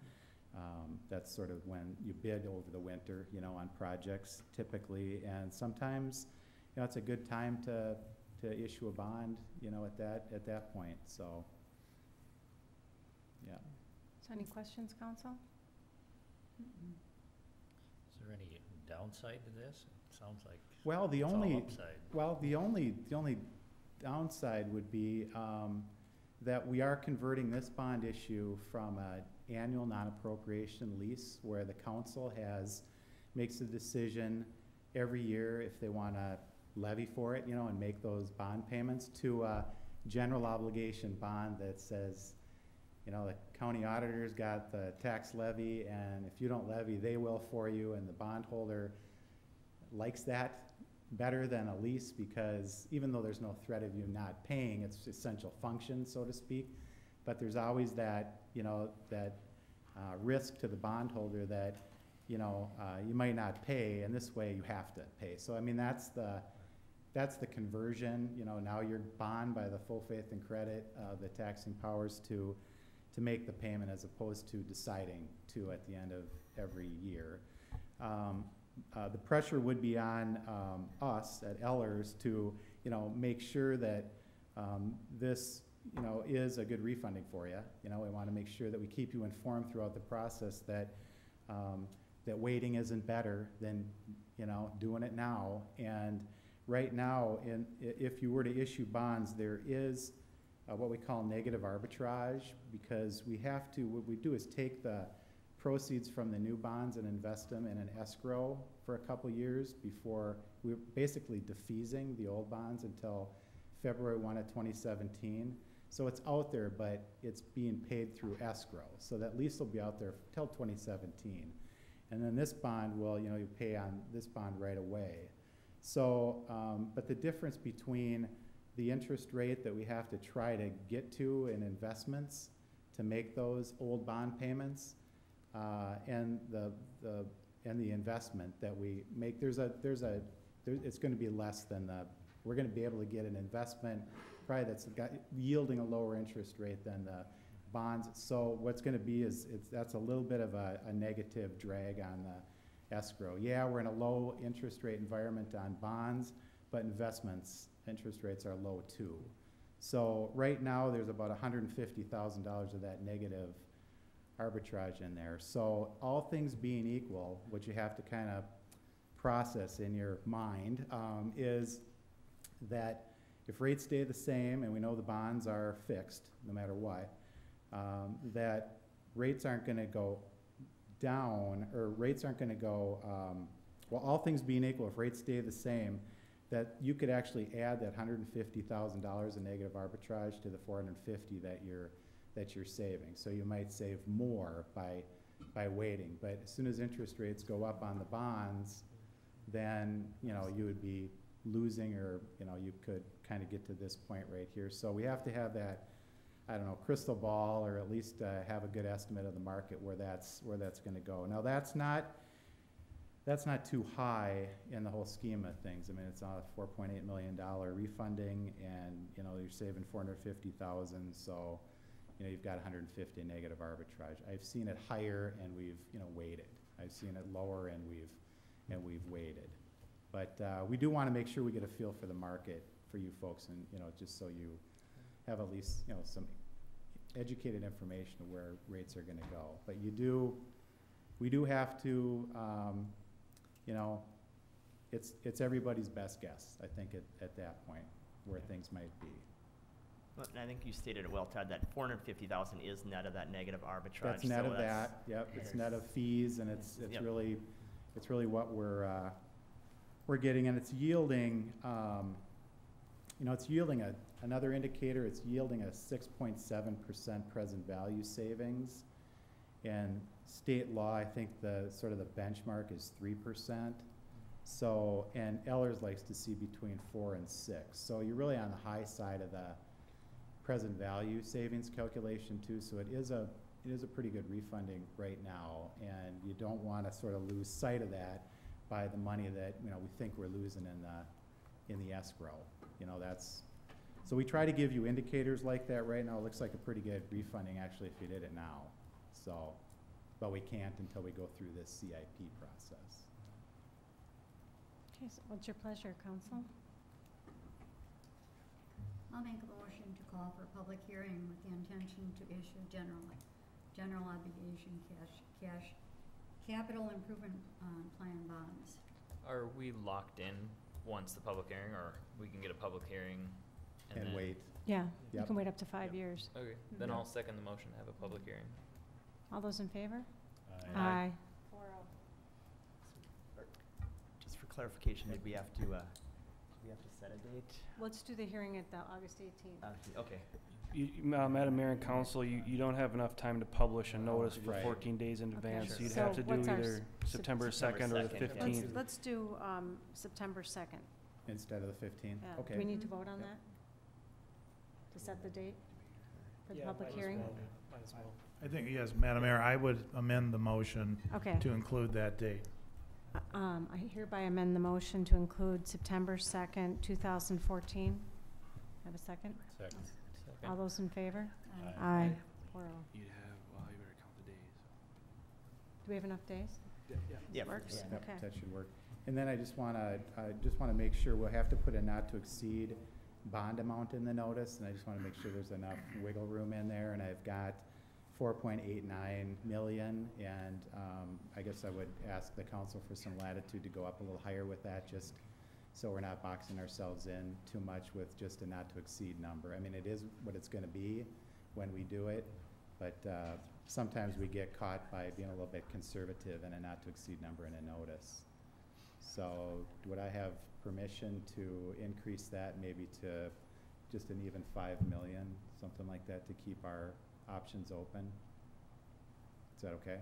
Speaker 17: that's sort of when you bid over the winter, on projects typically. And sometimes, it's a good time to issue a bond, at that point. So, yeah.
Speaker 1: So any questions, council?
Speaker 2: Is there any downside to this? It sounds like
Speaker 17: well, the
Speaker 2: it's
Speaker 17: only
Speaker 2: all upside.
Speaker 17: well, the only downside would be that we are converting this bond issue from an annual non-appropriation lease, where the council makes a decision every year if they want to levy for it, and make those bond payments, to a general obligation bond that says, the county auditor's got the tax levy, and if you don't levy, they will for you, and the bondholder likes that better than a lease, because even though there's no threat of you not paying, it's essential function, so to speak. But there's always that, risk to the bondholder that, you might not pay, and this way you have to pay. So, I mean, that's the conversion. Now you're bond by the full faith and credit of the taxing powers to make the payment, as opposed to deciding to at the end of every year. The pressure would be on us at Ellers to, make sure that this, is a good refunding for you. We want to make sure that we keep you informed throughout the process, that that waiting isn't better than, doing it now. And right now, if you were to issue bonds, there is what we call negative arbitrage, because what we do is take the proceeds from the new bonds and invest them in an escrow for a couple years before we're basically defeasing the old bonds until February 1 of 2017. So it's out there, but it's being paid through escrow. So that lease will be out there till 2017. And then this bond will, you pay on this bond right away. So, but the difference between the interest rate that we have to try to get to in investments to make those old bond payments and the investment that we make, it's going to be less than we're going to be able to get an investment probably that's yielding a lower interest rate than the bonds. So what's going to be that's a little bit of a negative drag on the escrow. Yeah, we're in a low interest rate environment on bonds, but investments interest rates are low too. So right now there's about $150,000 of that negative arbitrage in there. So all things being equal, what you have to kind of process in your mind is that if rates stay the same, and we know the bonds are fixed no matter what, that rates aren't going to go down, or rates aren't going to go, well, all things being equal, if rates stay the same, that you could actually add that $150,000 in negative arbitrage to the $450 that you're saving. So you might save more by waiting. But as soon as interest rates go up on the bonds, then you would be losing, or you could kind of get to this point right here. So we have to have that, I don't know, crystal ball, or at least have a good estimate of the market where that's going to go. Now that's not too high in the whole scheme of things. I mean, it's a $4.8 million refunding, and you're saving $450,000. So you've got $150 negative arbitrage. I've seen it higher, and we've waited. I've seen it lower, and we've waited. But we do want to make sure we get a feel for the market for you folks, and just so you have at least some educated information of where rates are going to go. But we do have to it's everybody's best guess, I think, at that point, where things might be.
Speaker 14: But I think you stated it well, Ted, that 450,000 is net of that negative arbitrage.
Speaker 17: That's net
Speaker 14: so
Speaker 17: of that, yep, it's net of fees, and it's
Speaker 14: Yep.
Speaker 17: really what we're getting, and it's yielding, it's yielding another indicator, it's yielding a 6.7% present value savings. And state law, I think the benchmark is 3%. So, and Ellers likes to see between 4 and 6. So you're really on the high side of the present value savings calculation too. So it is a pretty good refunding right now, and you don't want to sort of lose sight of that by the money that we think we're losing in the escrow. So we try to give you indicators like that. Right now it looks like a pretty good refunding actually if you did it now. So, but we can't until we go through this CIP process.
Speaker 1: Okay, so what's your pleasure, council?
Speaker 19: I'll make a motion to call for a public hearing with the intention to issue general obligation cash capital improvement plan bonds.
Speaker 15: Are we locked in once the public hearing, or we can get a public hearing and then
Speaker 17: wait.
Speaker 1: Yeah, you
Speaker 17: Yep.
Speaker 1: can wait up to 5 years.
Speaker 15: Okay, then I'll second the motion to have a public hearing.
Speaker 1: All those in favor?
Speaker 15: Aye.
Speaker 1: 4-0.
Speaker 14: Just for clarification, did we have to set a date?
Speaker 1: Let's do the hearing at the August 18th.
Speaker 14: Okay.
Speaker 12: Madam Mayor and Council, you don't have enough time to publish a notice for
Speaker 17: Right.
Speaker 12: 14 days in advance.
Speaker 14: Sure.
Speaker 12: You'd
Speaker 1: So
Speaker 12: have to do
Speaker 1: what's our
Speaker 12: either September 2nd or the
Speaker 14: 2nd, yeah.
Speaker 12: 15th.
Speaker 1: Let's do September 2nd.
Speaker 17: Instead of the 15th?
Speaker 1: Yeah.
Speaker 17: Okay.
Speaker 1: Do we need to vote on
Speaker 17: Yep.
Speaker 1: that? To set the date for the
Speaker 13: Yeah,
Speaker 1: public
Speaker 13: might as
Speaker 1: hearing?
Speaker 13: well. Might as well.
Speaker 16: I think, yes, Madam Mayor, I would amend the motion
Speaker 1: Okay.
Speaker 16: to include that date.
Speaker 1: I hereby amend the motion to include September 2nd, 2014. Have a second?
Speaker 2: Second.
Speaker 1: All those in favor?
Speaker 19: Aye.
Speaker 1: Aye. 4-0.
Speaker 12: You'd have, well, you better count the days.
Speaker 1: Do we have enough days?
Speaker 14: Yeah.
Speaker 1: Works?
Speaker 17: Yep,
Speaker 1: Okay.
Speaker 17: that should work. And then I just wanna make sure, we'll have to put a not to exceed bond amount in the notice, and I just wanna make sure there's enough wiggle room in there, and I've got 4.89 million, and I guess I would ask the council for some latitude to go up a little higher with that, just so we're not boxing ourselves in too much with just a not to exceed number. I mean, it is what it's gonna be when we do it, but sometimes we get caught by being a little bit conservative in a not to exceed number in a notice. So would I have permission to increase that maybe to just an even 5 million, something like that, to keep our options open? Is that okay?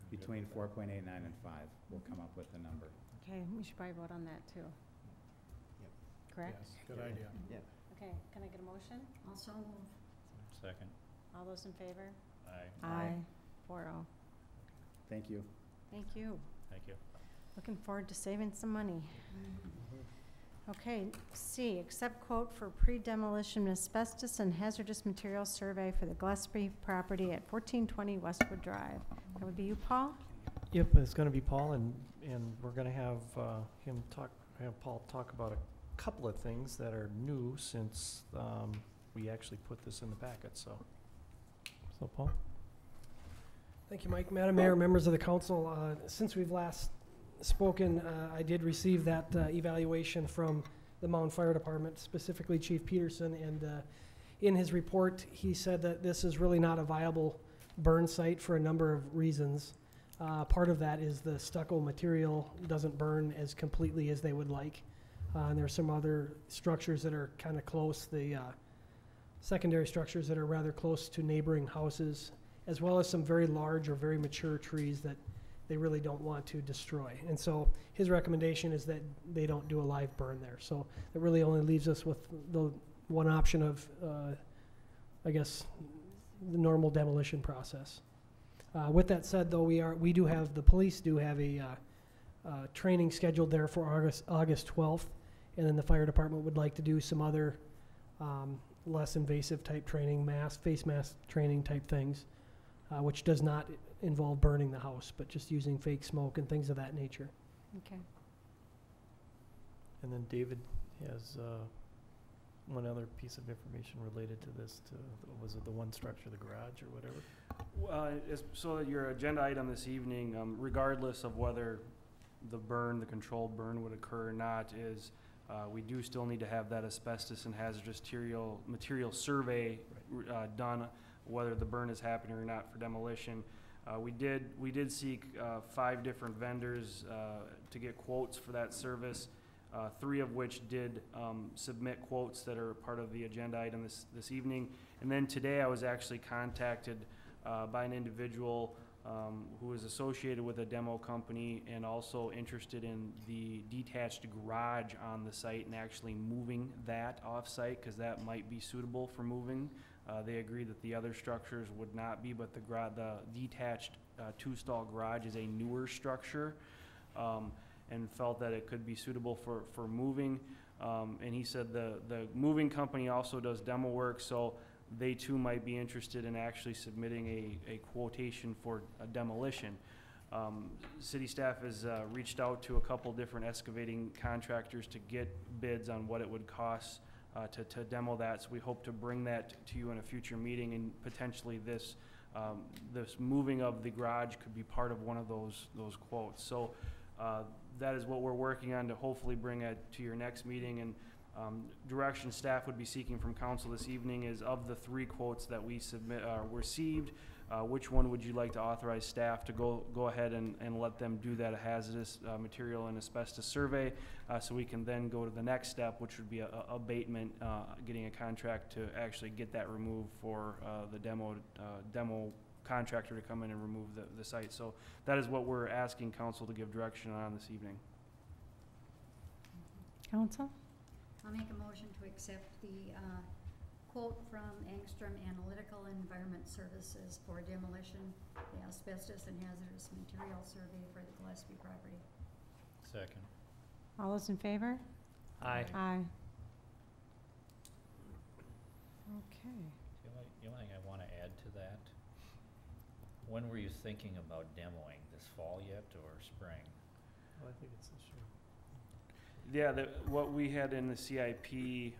Speaker 17: Between 4.89 and 5, we'll come up with a number.
Speaker 1: Okay, we should probably vote on that too. Correct?
Speaker 16: Yes, good idea.
Speaker 1: Okay, can I get a motion?
Speaker 19: Also move.
Speaker 2: Second.
Speaker 1: All those in favor?
Speaker 2: Aye.
Speaker 1: Aye. 4-0.
Speaker 17: Thank you.
Speaker 1: Thank you.
Speaker 2: Thank you.
Speaker 1: Looking forward to saving some money. Okay, C, accept quote for pre-demolition asbestos and hazardous materials survey for the Gillespie property at 1420 Westwood Drive. That would be you, Paul?
Speaker 6: Yep, it's gonna be Paul, and we're gonna have Paul talk about a couple of things that are new since we actually put this in the packet, so Paul?
Speaker 20: Thank you, Mike. Madam Mayor, members of the council, since we've last spoken, I did receive that evaluation from the Mound Fire Department, specifically Chief Peterson, and in his report, he said that this is really not a viable burn site for a number of reasons. Part of that is the stucco material doesn't burn as completely as they would like. And there are some other structures that are kind of close, the secondary structures that are rather close to neighboring houses, as well as some very large or very mature trees that they really don't want to destroy. And so his recommendation is that they don't do a live burn there. So it really only leaves us with the one option of, I guess, the normal demolition process. With that said, though, the police do have a training scheduled there for August 12th, and then the fire department would like to do some other less invasive type training, face mask training type things, which does not involve burning the house, but just using fake smoke and things of that nature.
Speaker 1: Okay.
Speaker 6: And then David has one other piece of information related to this, was it the one structure, the garage or whatever?
Speaker 12: So your agenda item this evening, regardless of whether the burn, the controlled burn would occur or not is we do still need to have that asbestos and hazardous material survey done, whether the burn is happening or not for demolition. We did seek 5 different vendors to get quotes for that service, 3 of which did submit quotes that are part of the agenda item this evening. And then today I was actually contacted by an individual who is associated with a demo company and also interested in the detached garage on the site and actually moving that off-site because that might be suitable for moving. They agree that the other structures would not be, but the detached 2-stall garage is a newer structure and felt that it could be suitable for moving. And he said the moving company also does demo work, so they too might be interested in actually submitting a quotation for a demolition. City staff has reached out to a couple different excavating contractors to get bids on what it would cost to demo that. So we hope to bring that to you in a future meeting, and potentially this moving of the garage could be part of one of those quotes. So that is what we're working on to hopefully bring it to your next meeting. And direction staff would be seeking from council this evening is, of the 3 quotes that we received, which one would you like to authorize staff to go ahead and let them do that hazardous material and asbestos survey, so we can then go to the next step, which would be a abatement, getting a contract to actually get that removed for the demo contractor to come in and remove the site. So that is what we're asking council to give direction on this evening.
Speaker 1: Council?
Speaker 19: I'll make a motion to accept the quote from Angstrom Analytical Environment Services for demolition, the asbestos and hazardous material survey for the Gillespie property.
Speaker 2: Second.
Speaker 1: All those in favor?
Speaker 2: Aye.
Speaker 1: Aye. Okay.
Speaker 2: The only thing I want to add to that, when were you thinking about demoing? This fall yet or spring?
Speaker 6: Well, I think it's this year.
Speaker 12: Yeah, what we had in the CIP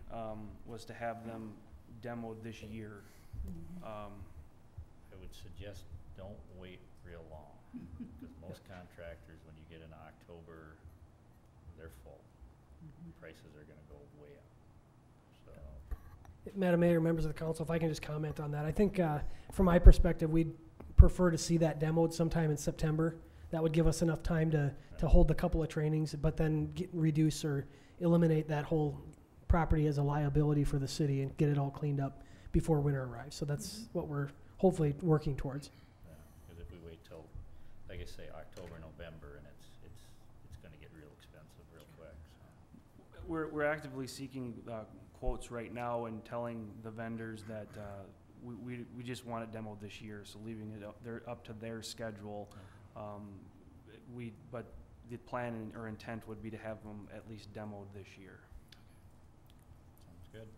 Speaker 12: was to have them demoed this year.
Speaker 2: I would suggest don't wait real long, because most contractors, when you get in October, they're full. Prices are gonna go way up, so.
Speaker 20: Madam Mayor, members of the council, if I can just comment on that. I think from my perspective, we'd prefer to see that demoed sometime in September. That would give us enough time to hold a couple of trainings, but then reduce or eliminate that whole property as a liability for the city and get it all cleaned up before winter arrives. So that's what we're hopefully working towards.
Speaker 2: Yeah, because if we wait till, like I say, October, November, and it's gonna get real expensive real quick, so.
Speaker 12: We're actively seeking quotes right now and telling the vendors that we just want it demoed this year, so leaving it up to their schedule. But the plan or intent would be to have them at least demoed this year.
Speaker 2: Sounds good.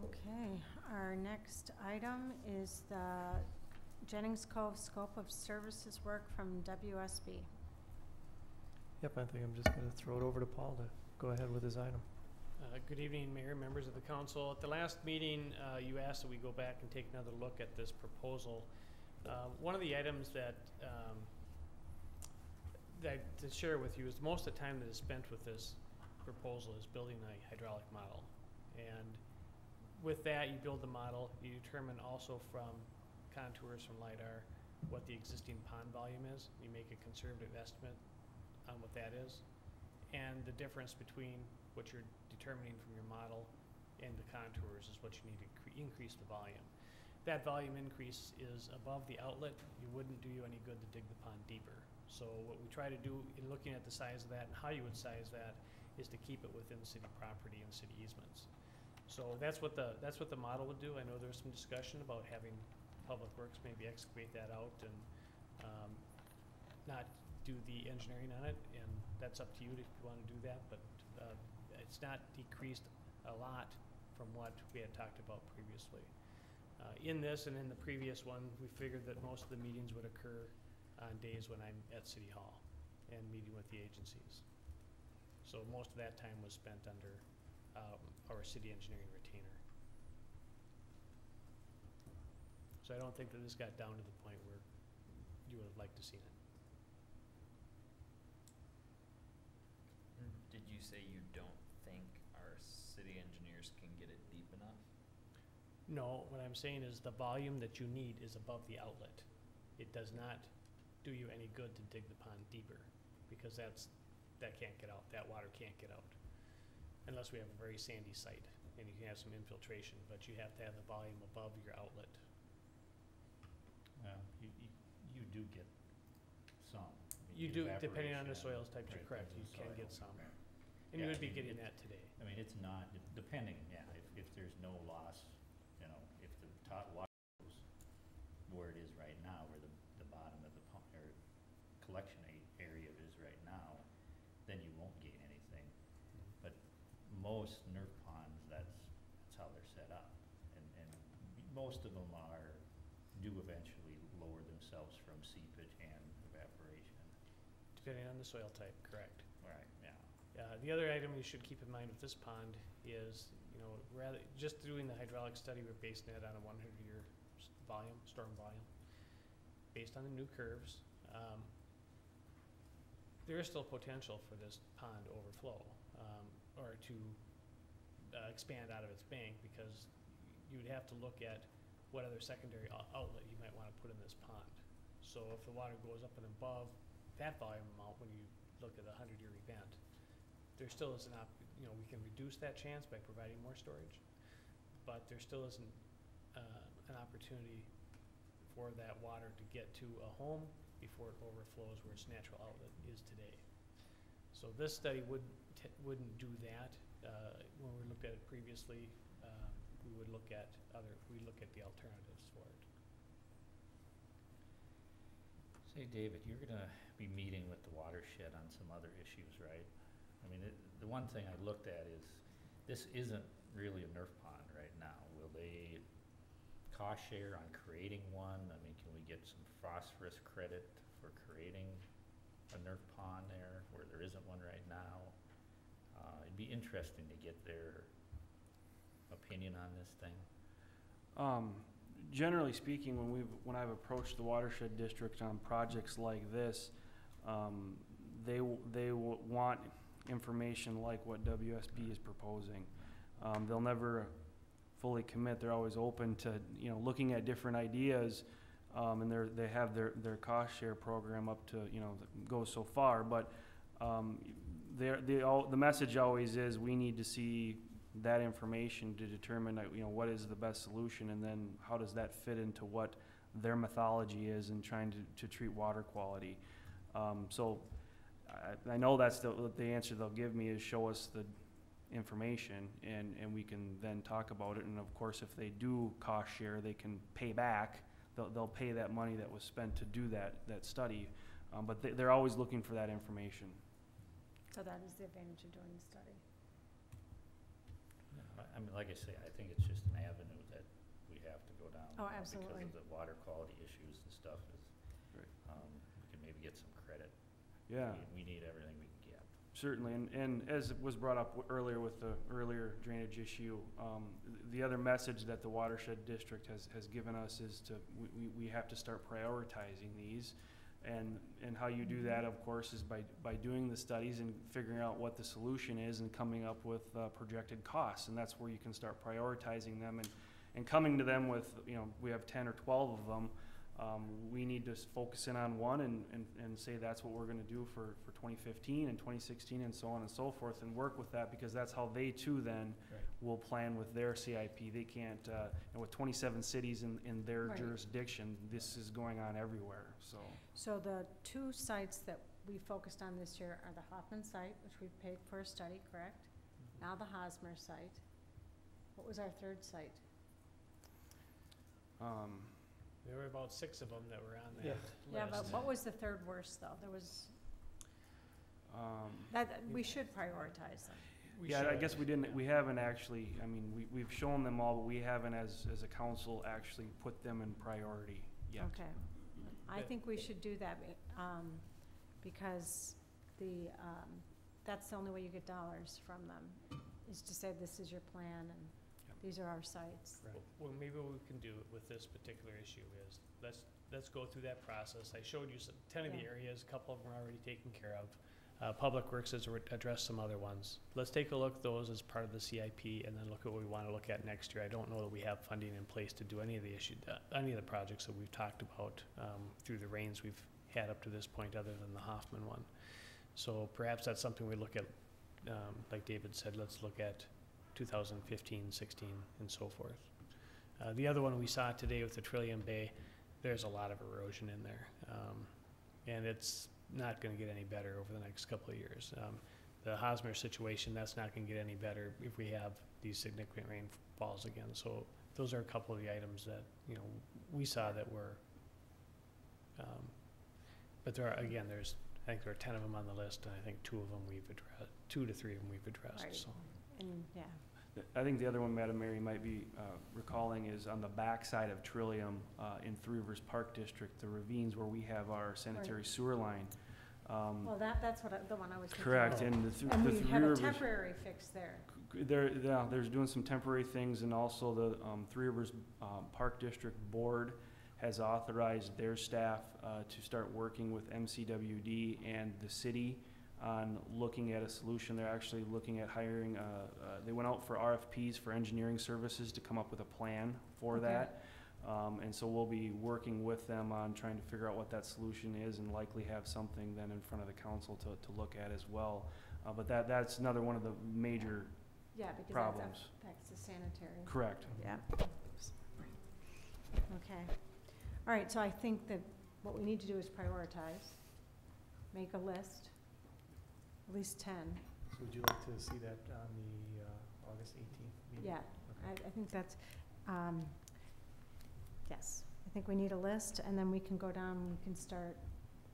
Speaker 1: Okay, our next item is the Jennings Cove scope of services work from WSB.
Speaker 6: Yep, I think I'm just gonna throw it over to Paul to go ahead with his item.
Speaker 13: Good evening, Mayor, members of the council. At the last meeting, you asked that we go back and take another look at this proposal. One of the items that to share with you is most of the time that is spent with this proposal is building a hydraulic model. And with that, you build the model, you determine also from contours from LiDAR what the existing pond volume is. You make a conservative estimate on what that is. And the difference between what you're determining from your model and the contours is what you need to increase the volume. That volume increase is above the outlet. It wouldn't do you any good to dig the pond deeper. So what we try to do in looking at the size of that and how you would size that is to keep it within city property and city easements. So that's what the model would do. I know there's some discussion about having Public Works maybe excavate that out and not do the engineering on it, and that's up to you if you want to do that, but it's not decreased a lot from what we had talked about previously. In this and in the previous one, we figured that most of the meetings would occur on days when I'm at City Hall and meeting with the agencies. So most of that time was spent under our city engineering retainer. So I don't think that this got down to the point where you would have liked to seen it.
Speaker 15: Did you say you don't think our city engineers can get it deep enough?
Speaker 13: No, what I'm saying is the volume that you need is above the outlet. It does not do you any good to dig the pond deeper, because that can't get out, that water can't get out. Unless we have a very sandy site, and you can have some infiltration, but you have to have the volume above your outlet.
Speaker 2: Well, you do get some.
Speaker 13: You do, depending on the soils types, you're
Speaker 2: right,
Speaker 13: correct, you
Speaker 2: depends on
Speaker 13: can get
Speaker 2: soil,
Speaker 13: some.
Speaker 2: right.
Speaker 13: And you
Speaker 2: Yeah,
Speaker 13: would be
Speaker 2: I mean,
Speaker 13: getting that today.
Speaker 2: I mean, it's not, depending, yeah, if there's no loss, you know, if the top water goes where it is right now, where the bottom of the pump, or collection area is right now, then you won't gain anything. But most nerf ponds, that's how they're set up. And most of them do eventually lower themselves from seepage and evaporation.
Speaker 13: Depending on the soil type, correct.
Speaker 2: Right, yeah.
Speaker 13: The other item you should keep in mind with this pond is, you know, rather, just doing the hydraulic study, we're basing it on a 100-year volume, storm volume, based on the new curves. There is still potential for this pond to overflow, or to expand out of its bank, because you would have to look at what other secondary outlet you might want to put in this pond. So if the water goes up and above that volume amount when you look at a 100-year event, there still is you know, we can reduce that chance by providing more storage, but there still isn't an opportunity for that water to get to a home before it overflows where its natural outlet is today. So this study wouldn't do that. When we looked at it previously, we would look at the alternatives for it.
Speaker 2: Say, David, you're gonna be meeting with the watershed on some other issues, right? I mean, the one thing I looked at is, this isn't really a nerf pond right now. Will they cost share on creating one? I mean, can we get some phosphorus credit for creating a nerf pond there where there isn't one right now? It'd be interesting to get their opinion on this thing.
Speaker 12: Generally speaking, when I've approached the watershed district on projects like this, they want information like what WSB is proposing. They'll never fully commit. They're always open to, you know, looking at different ideas, and they have their cost share program up to, you know, goes so far. But the message always is, we need to see that information to determine, you know, what is the best solution, and then how does that fit into what their methodology is in trying to treat water quality. So I know that's the answer they'll give me, is show us the information, and we can then talk about it. And of course, if they do cost share, they can pay back. They'll pay that money that was spent to do that study, but they're always looking for that information.
Speaker 1: So that is the advantage of doing the study.
Speaker 2: I mean, like I say, I think it's just an avenue that we have to go down.
Speaker 1: Oh, absolutely.
Speaker 2: Because of the water quality issues and stuff is,
Speaker 12: Right.
Speaker 2: We can maybe get some credit.
Speaker 12: Yeah.
Speaker 2: We need everything we can get.
Speaker 12: Certainly, and as was brought up earlier with the earlier drainage issue, the other message that the watershed district has given us is we have to start prioritizing these, and how you do that, of course, is by doing the studies and figuring out what the solution is and coming up with projected costs, and that's where you can start prioritizing them and coming to them with, you know, we have 10 or 12 of them. We need to focus in on one and say that's what we're going to do for 2015 and 2016 and so on and so forth, and work with that, because that's how they too then will plan with their CIP. They can't, and with 27 cities in their
Speaker 1: Right.
Speaker 12: jurisdiction, this is going on everywhere.
Speaker 1: So the two sites that we focused on this year are the Hoffman site, which we paid for a study, correct? Now the Hosmer site. What was our third site?
Speaker 13: There were about 6 of them that were on that
Speaker 20: Yeah.
Speaker 13: list.
Speaker 1: Yeah, but what was the third worst, though? There was, we should prioritize them.
Speaker 12: Yeah, I guess we haven't actually, I mean, we've shown them all, but we haven't as a council actually put them in priority yet.
Speaker 1: Okay. I think we should do that, because that's the only way you get dollars from them, is to say this is your plan, and these are our sites.
Speaker 13: Well, maybe what we can do with this particular issue is, let's go through that process. I showed you 10 of the
Speaker 1: Yeah.
Speaker 13: areas, a couple of them are already taken care of. Public Works has addressed some other ones. Let's take a look at those as part of the CIP and then look at what we want to look at next year. I don't know that we have funding in place to do any of the projects that we've talked about through the reins we've had up to this point, other than the Hoffman one. So perhaps that's something we look at, like David said, let's look at 2015, 16, and so forth. The other one we saw today with the Trillium Bay, there's a lot of erosion in there. And it's not going to get any better over the next couple of years. The Hosmer situation, that's not going to get any better if we have these significant rainfalls again. So those are a couple of the items that, you know, we saw that were, but there are, again, I think there are 10 of them on the list, and I think 2 of them we've addressed, 2 to 3 of them we've addressed,
Speaker 1: Right.
Speaker 13: so.
Speaker 1: And, yeah,
Speaker 12: I think the other one, Madam Mayor, you might be recalling is on the backside of Trillium in Three Rivers Park District, the ravines where we have our sanitary sewer line.
Speaker 1: well, that's the one I was thinking.
Speaker 12: Correct,
Speaker 1: of.
Speaker 12: and
Speaker 1: And
Speaker 12: the
Speaker 1: we
Speaker 12: Three
Speaker 1: have a
Speaker 12: Rivers.
Speaker 1: temporary fix there.
Speaker 12: There's doing some temporary things, and also the Three Rivers Park District Board has authorized their staff to start working with MCWD and the city on looking at a solution. They're actually looking at hiring, they went out for RFPs for engineering services to come up with a plan for
Speaker 1: Okay.
Speaker 12: that. And so we'll be working with them on trying to figure out what that solution is, and likely have something then in front of the council to look at as well. But that's another one of the major
Speaker 1: Yeah, because
Speaker 12: problems.
Speaker 1: that affects the sanitary.
Speaker 12: Correct.
Speaker 1: Yeah. Okay. All right, so I think that what we need to do is prioritize, make a list, at least 10.
Speaker 6: So would you like to see that on the August 18th meeting?
Speaker 1: Yeah,
Speaker 6: Okay.
Speaker 1: I think that's, yes. I think we need a list, and then we can go down and we can start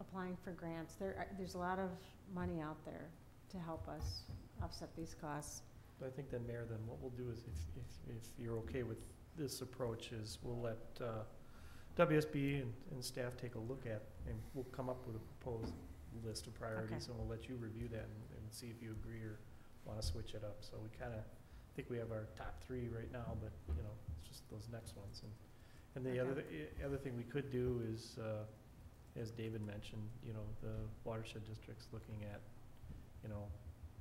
Speaker 1: applying for grants. There's a lot of money out there to help us offset these costs.
Speaker 6: But I think then, Mayor, then what we'll do is, if you're okay with this approach, is we'll let WSB and staff take a look at, and we'll come up with a proposed list of priorities, and we'll let you review that and see if you agree or want to switch it up. So we kind of think we have our top 3 right now, but, you know, it's just those next ones. And the other thing we could do is, as David mentioned, you know, the watershed district's looking at, you know,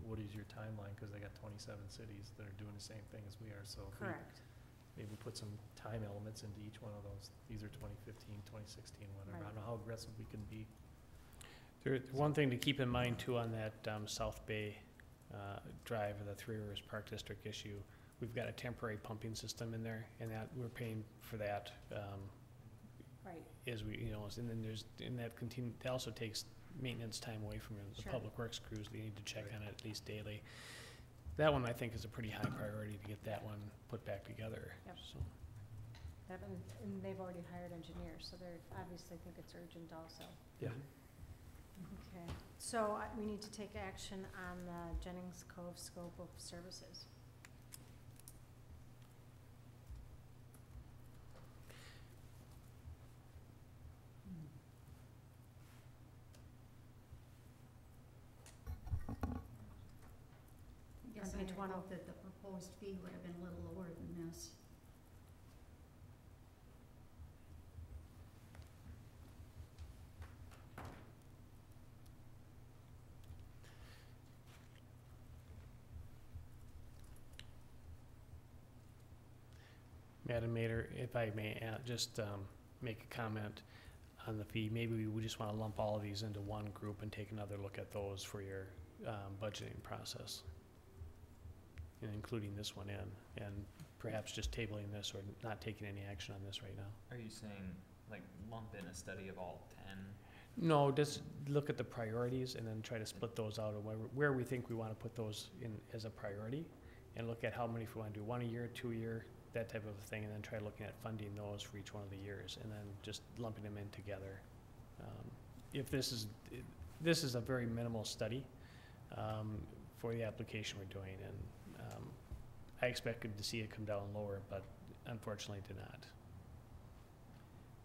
Speaker 6: what is your timeline? Because they got 27 cities that are doing the same thing as we are. So if we
Speaker 1: Correct.
Speaker 6: maybe put some time elements into each one of those. These are 2015, 2016, whatever. I
Speaker 1: Right.
Speaker 6: don't know how aggressive we can be.
Speaker 13: One thing to keep in mind too on that South Bay Drive, or the Three Rivers Park District issue, we've got a temporary pumping system in there, and that we're paying for that
Speaker 1: Right.
Speaker 13: as we, you know, and then that also takes maintenance time away from the
Speaker 1: Sure.
Speaker 13: public works crews. They need to check on it at least daily. That one I think is a pretty high priority to get that one put back together.
Speaker 1: Yep.
Speaker 13: So.
Speaker 1: And they've already hired engineers, so they're obviously think it's urgent also.
Speaker 6: Yeah.
Speaker 1: Okay, so we need to take action on the Jennings Cove scope of services.
Speaker 19: Yes,
Speaker 1: On
Speaker 19: I
Speaker 1: page
Speaker 19: had
Speaker 1: 10.
Speaker 19: hoped that the proposed fee would have been a little lower than this.
Speaker 13: Madam Mayor, if I may just make a comment on the fee, maybe we just want to lump all of these into one group and take another look at those for your budgeting process, and including this one in, and perhaps just tabling this or not taking any action on this right now.
Speaker 15: Are you saying, like, lump in a study of all 10?
Speaker 13: No, just look at the priorities and then try to split those out, and where we think we want to put those in as a priority, and look at how many, if we want to do 1 a year, 2 a year, that type of a thing, and then try looking at funding those for each one of the years, and then just lumping them in together. If this is a very minimal study for the application we're doing, and I expected to see it come down lower, but unfortunately did not.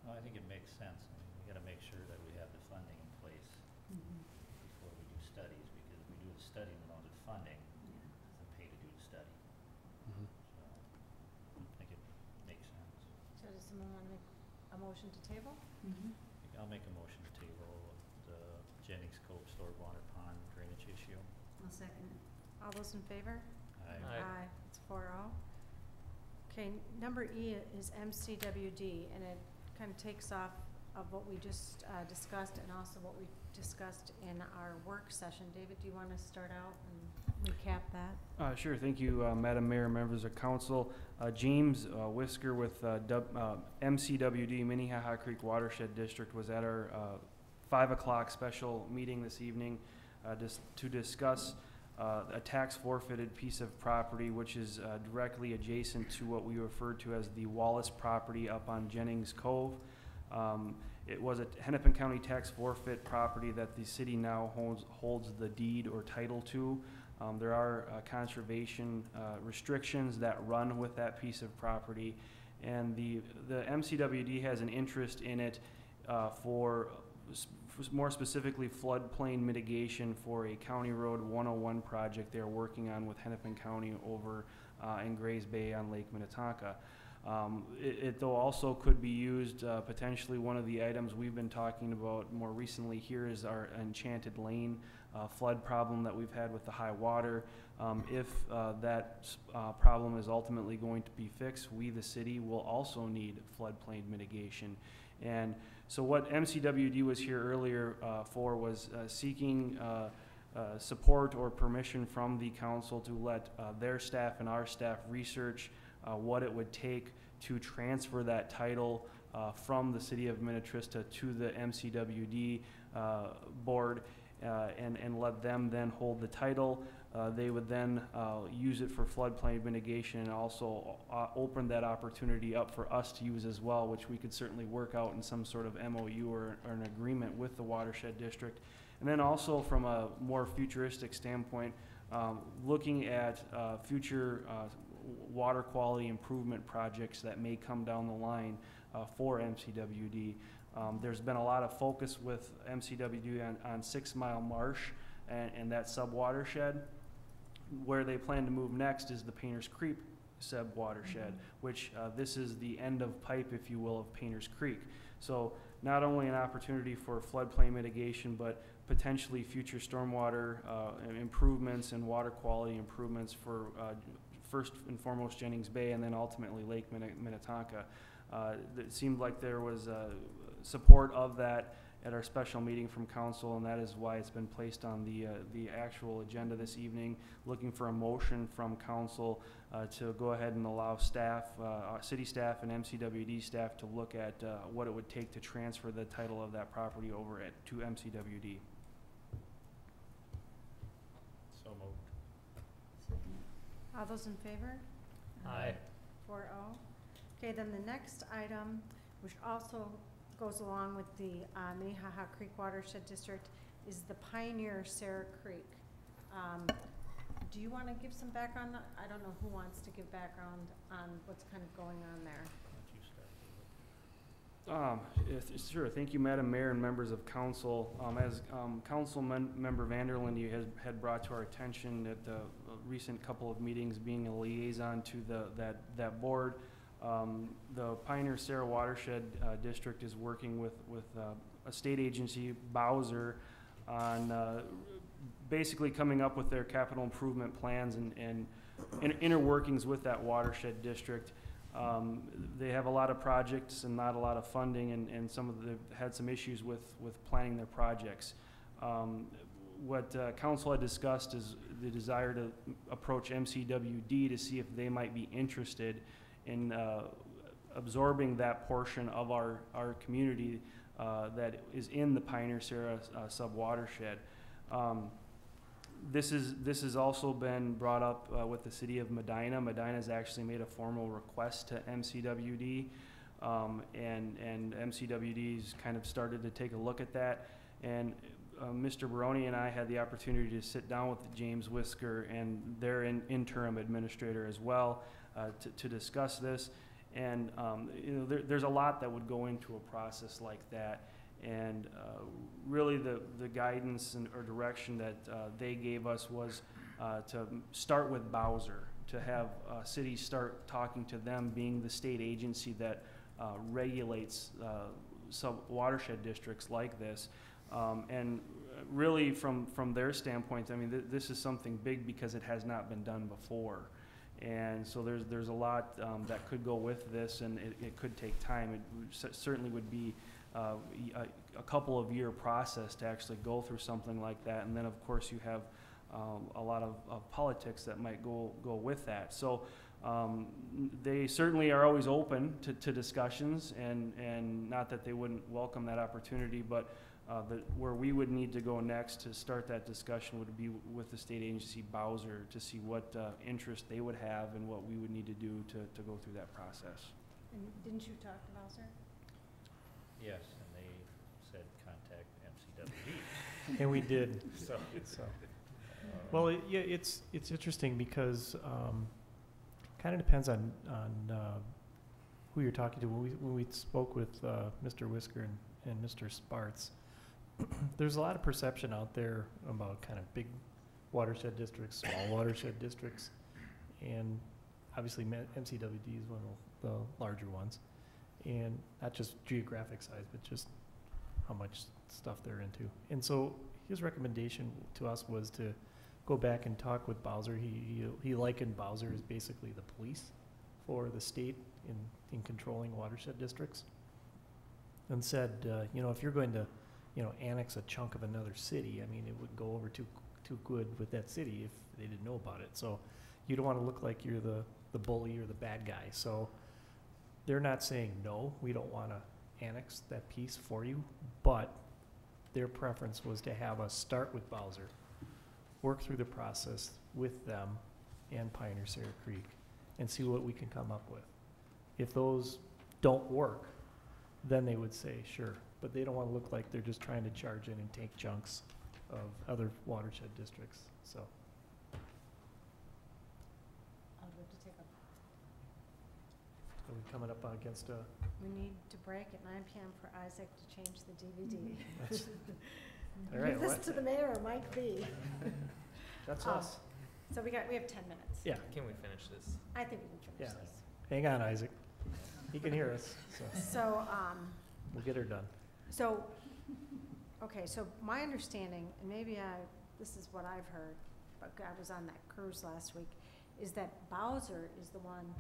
Speaker 2: Well, I think it makes sense. I mean, we gotta make sure that we have the funding in place before we do studies, because if we do a study and we don't have funding, it doesn't pay to do the study.
Speaker 13: Mhm.
Speaker 2: So,
Speaker 1: someone want to make a motion to table?
Speaker 2: I'll make a motion to table the Jennings Cove Stormwater Pond drainage issue.
Speaker 19: I'll second it.
Speaker 1: All those in favor?
Speaker 2: Aye.
Speaker 1: It's 4-0. Okay, number E is MCWD, and it kind of takes off of what we just discussed and also what we discussed in our work session. David, do you want to start out and recap that?
Speaker 12: Sure, thank you, Madam Mayor, members of council. James Whisker with MCWD, Minnehaha Creek Watershed District, was at our 5 o'clock special meeting this evening to discuss a tax forfeited piece of property which is directly adjacent to what we refer to as the Wallace property up on Jennings Cove. It was a Hennepin County tax forfeit property that the city now holds the deed or title to. There are conservation restrictions that run with that piece of property, and the MCWD has an interest in it for more specifically floodplain mitigation for a County Road 101 project they're working on with Hennepin County over in Grays Bay on Lake Minnetonka. It though also could be used, potentially one of the items we've been talking about more recently here is our Enchanted Lane flood problem that we've had with the high water. If that problem is ultimately going to be fixed, we, the city, will also need floodplain mitigation. And so what MCWD was here earlier for was seeking support or permission from the council to let their staff and our staff research what it would take to transfer that title from the city of Minnetrista to the MCWD board and let them then hold the title. They would then use it for floodplain mitigation and also open that opportunity up for us to use as well, which we could certainly work out in some sort of MOU or an agreement with the watershed district. And then also from a more futuristic standpoint, looking at future water quality improvement projects that may come down the line for MCWD. There's been a lot of focus with MCWD on 6 Mile Marsh and that sub-watershed. Where they plan to move next is the Painters Creek sub-watershed, which this is the end of pipe, if you will, of Painters Creek. So not only an opportunity for floodplain mitigation, but potentially future stormwater improvements and water quality improvements for first and foremost Jennings Bay and then ultimately Lake Minnetonka. It seemed like there was support of that at our special meeting from council, and that is why it's been placed on the actual agenda this evening, looking for a motion from council to go ahead and allow staff, city staff and MCWD staff to look at what it would take to transfer the title of that property over to MCWD.
Speaker 2: So moved.
Speaker 1: All those in favor?
Speaker 2: Aye.
Speaker 1: 4-0. Okay, then the next item, which also goes along with the Minnehaha Creek Watershed District, is the Pioneer Sarah Creek. Do you want to give some background? I don't know who wants to give background on what's kind of going on there.
Speaker 12: Sure. Thank you, Madam Mayor and members of council. As Council Member Vanderlinde had brought to our attention at the recent couple of meetings, being a liaison to that board, the Pioneer Sarah Watershed District is working with a state agency, Bowser, on basically coming up with their capital improvement plans and inner workings with that watershed district. They have a lot of projects and not a lot of funding, and they've had some issues with planning their projects. What council had discussed is the desire to approach MCWD to see if they might be interested in absorbing that portion of our community that is in the Pioneer Sarah sub-watershed. This has also been brought up with the city of Medina. Medina has actually made a formal request to MCWD, and MCWD's kind of started to take a look at that. And Mr. Baroni and I had the opportunity to sit down with James Whisker and their interim administrator as well to discuss this. And there's a lot that would go into a process like that. And really the guidance or direction that they gave us was to start with Bowser, to have cities start talking to them, being the state agency that regulates some watershed districts like this. And really from their standpoint, I mean, this is something big because it has not been done before. And so there's a lot that could go with this, and it could take time. It certainly would be a couple of year process to actually go through something like that. And then of course you have a lot of politics that might go with that. So they certainly are always open to discussions, and not that they wouldn't welcome that opportunity, but where we would need to go next to start that discussion would be with the state agency Bowser to see what interest they would have and what we would need to do to go through that process.
Speaker 1: And didn't you talk to Bowser?
Speaker 2: Yes, and they said contact MCWD.
Speaker 6: And we did.
Speaker 2: So.
Speaker 6: Well, it's interesting because kind of depends on who you're talking to. When we spoke with Mr. Whisker and Mr. Sparts, there's a lot of perception out there about kind of big watershed districts, small watershed districts, and obviously MCWD is one of the larger ones, and not just geographic size, but just how much stuff they're into. And so his recommendation to us was to go back and talk with Bowser. He likened Bowser as basically the police for the state in controlling watershed districts, and said, if you're going to, annex a chunk of another city, I mean, it would go over too good with that city if they didn't know about it. So you don't want to look like you're the bully or the bad guy. So they're not saying, no, we don't want to annex that piece for you, but their preference was to have us start with Bowser, work through the process with them and Pioneer Sarah Creek, and see what we can come up with. If those don't work, then they would say, sure, but they don't want to look like they're just trying to charge in and take chunks of other watershed districts, so.
Speaker 1: I'll go to take a,
Speaker 6: Are we coming up against a?
Speaker 1: we need to break at 9 p.m. for Isaac to change the DVD.
Speaker 6: All right,
Speaker 1: Give this
Speaker 6: what?
Speaker 1: to the mayor, Mike B.
Speaker 6: That's
Speaker 1: Um,
Speaker 6: us.
Speaker 1: So we have 10 minutes.
Speaker 6: Yeah,
Speaker 15: Can we finish this?
Speaker 1: I think we can finish
Speaker 6: Yeah.
Speaker 1: this.
Speaker 6: hang on, Isaac. He can hear us, so
Speaker 1: So,
Speaker 6: we'll get her done.
Speaker 1: okay, so my understanding, and maybe this is what I've heard, but I was on that cruise last week, is that Bowser is the one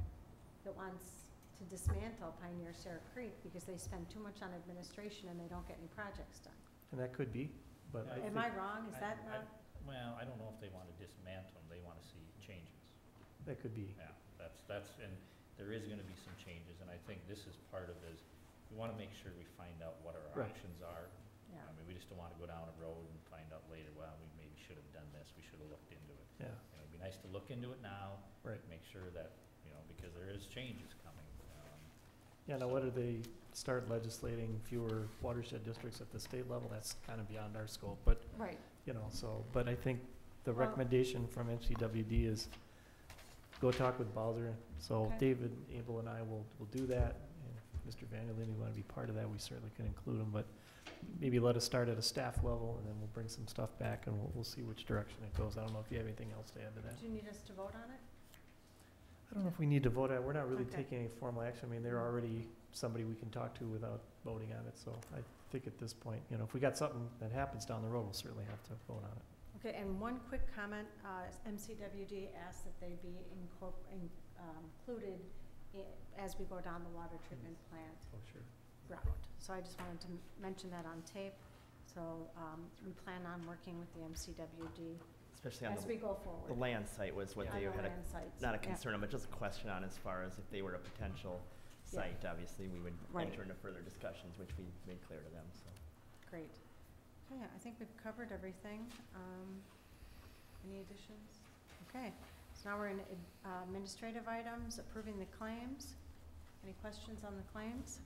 Speaker 1: that wants to dismantle Pioneer Sarah Creek because they spend too much on administration and they don't get any projects done.
Speaker 6: And that could be, but I
Speaker 1: Am
Speaker 6: think
Speaker 1: I wrong? Is that not?
Speaker 2: Well, I don't know if they want to dismantle them, they want to see changes.
Speaker 6: that could be.
Speaker 2: Yeah, that's, and there is gonna be some changes, and I think this is part of this. We wanna make sure we find out what our
Speaker 6: Right.
Speaker 2: options are.
Speaker 1: Yeah.
Speaker 2: I mean, we just don't wanna go down a road and find out later, well, we maybe should have done this, we should have looked into it.
Speaker 6: Yeah,
Speaker 2: It'd be nice to look into it now.
Speaker 6: Right.
Speaker 2: Make sure that, because there is changes coming.
Speaker 6: yeah, now whether they start legislating fewer watershed districts at the state level, that's kind of beyond our scope, but,
Speaker 1: Right.
Speaker 6: but I think the
Speaker 1: Well-
Speaker 6: recommendation from MCWD is go talk with Bowser. So
Speaker 1: Okay.
Speaker 6: David, Abel, and I will do that. And if Mr. Vanderlyn, you want to be part of that, we certainly can include him, but maybe let us start at a staff level, and then we'll bring some stuff back, and we'll see which direction it goes. I don't know if you have anything else to add to that.
Speaker 1: Do you need us to vote on it?
Speaker 6: I don't know if we need to vote on it. We're not really
Speaker 1: Okay.
Speaker 6: taking any formal action. I mean, they're already somebody we can talk to without voting on it, so I think at this point, if we got something that happens down the road, we'll certainly have to vote on it.
Speaker 1: Okay, and one quick comment, MCWD asked that they be included as we go down the water treatment plant
Speaker 6: Oh, sure.
Speaker 1: route. So I just wanted to mention that on tape. So we plan on working with the MCWD
Speaker 14: Especially on
Speaker 1: as we go
Speaker 14: the
Speaker 1: forward.
Speaker 14: land site was what
Speaker 1: On
Speaker 14: they
Speaker 1: the
Speaker 14: had,
Speaker 1: land sites.
Speaker 14: not a
Speaker 1: Yeah.
Speaker 14: concern, but just a question on as far as if they were a potential
Speaker 1: Yeah.
Speaker 14: site, obviously, we would
Speaker 1: Right.
Speaker 14: enter into further discussions, which we made clear to them, so.
Speaker 1: Great. Okay, I think we've covered everything. Any additions? Okay, so now we're in administrative items, approving the claims. Any questions on the claims?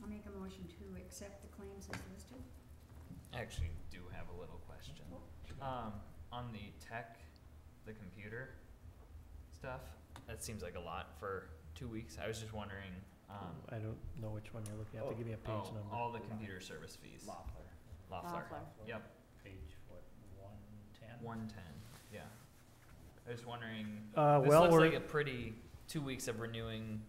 Speaker 19: I'll make a motion to accept the claims as listed.
Speaker 15: I actually do have a little question. On the tech, the computer stuff, that seems like a lot for 2 weeks. I was just wondering,
Speaker 6: I don't know which one you're looking at. You have to give me a page number.
Speaker 15: all the computer service fees.
Speaker 14: Loeffler.
Speaker 15: Loeffler.
Speaker 1: Loeffler.
Speaker 15: Yep,
Speaker 2: Page, 110?
Speaker 15: 110, yeah. I was wondering,
Speaker 6: Well,
Speaker 15: this looks
Speaker 6: we're,
Speaker 15: like a pretty 2 weeks of renewing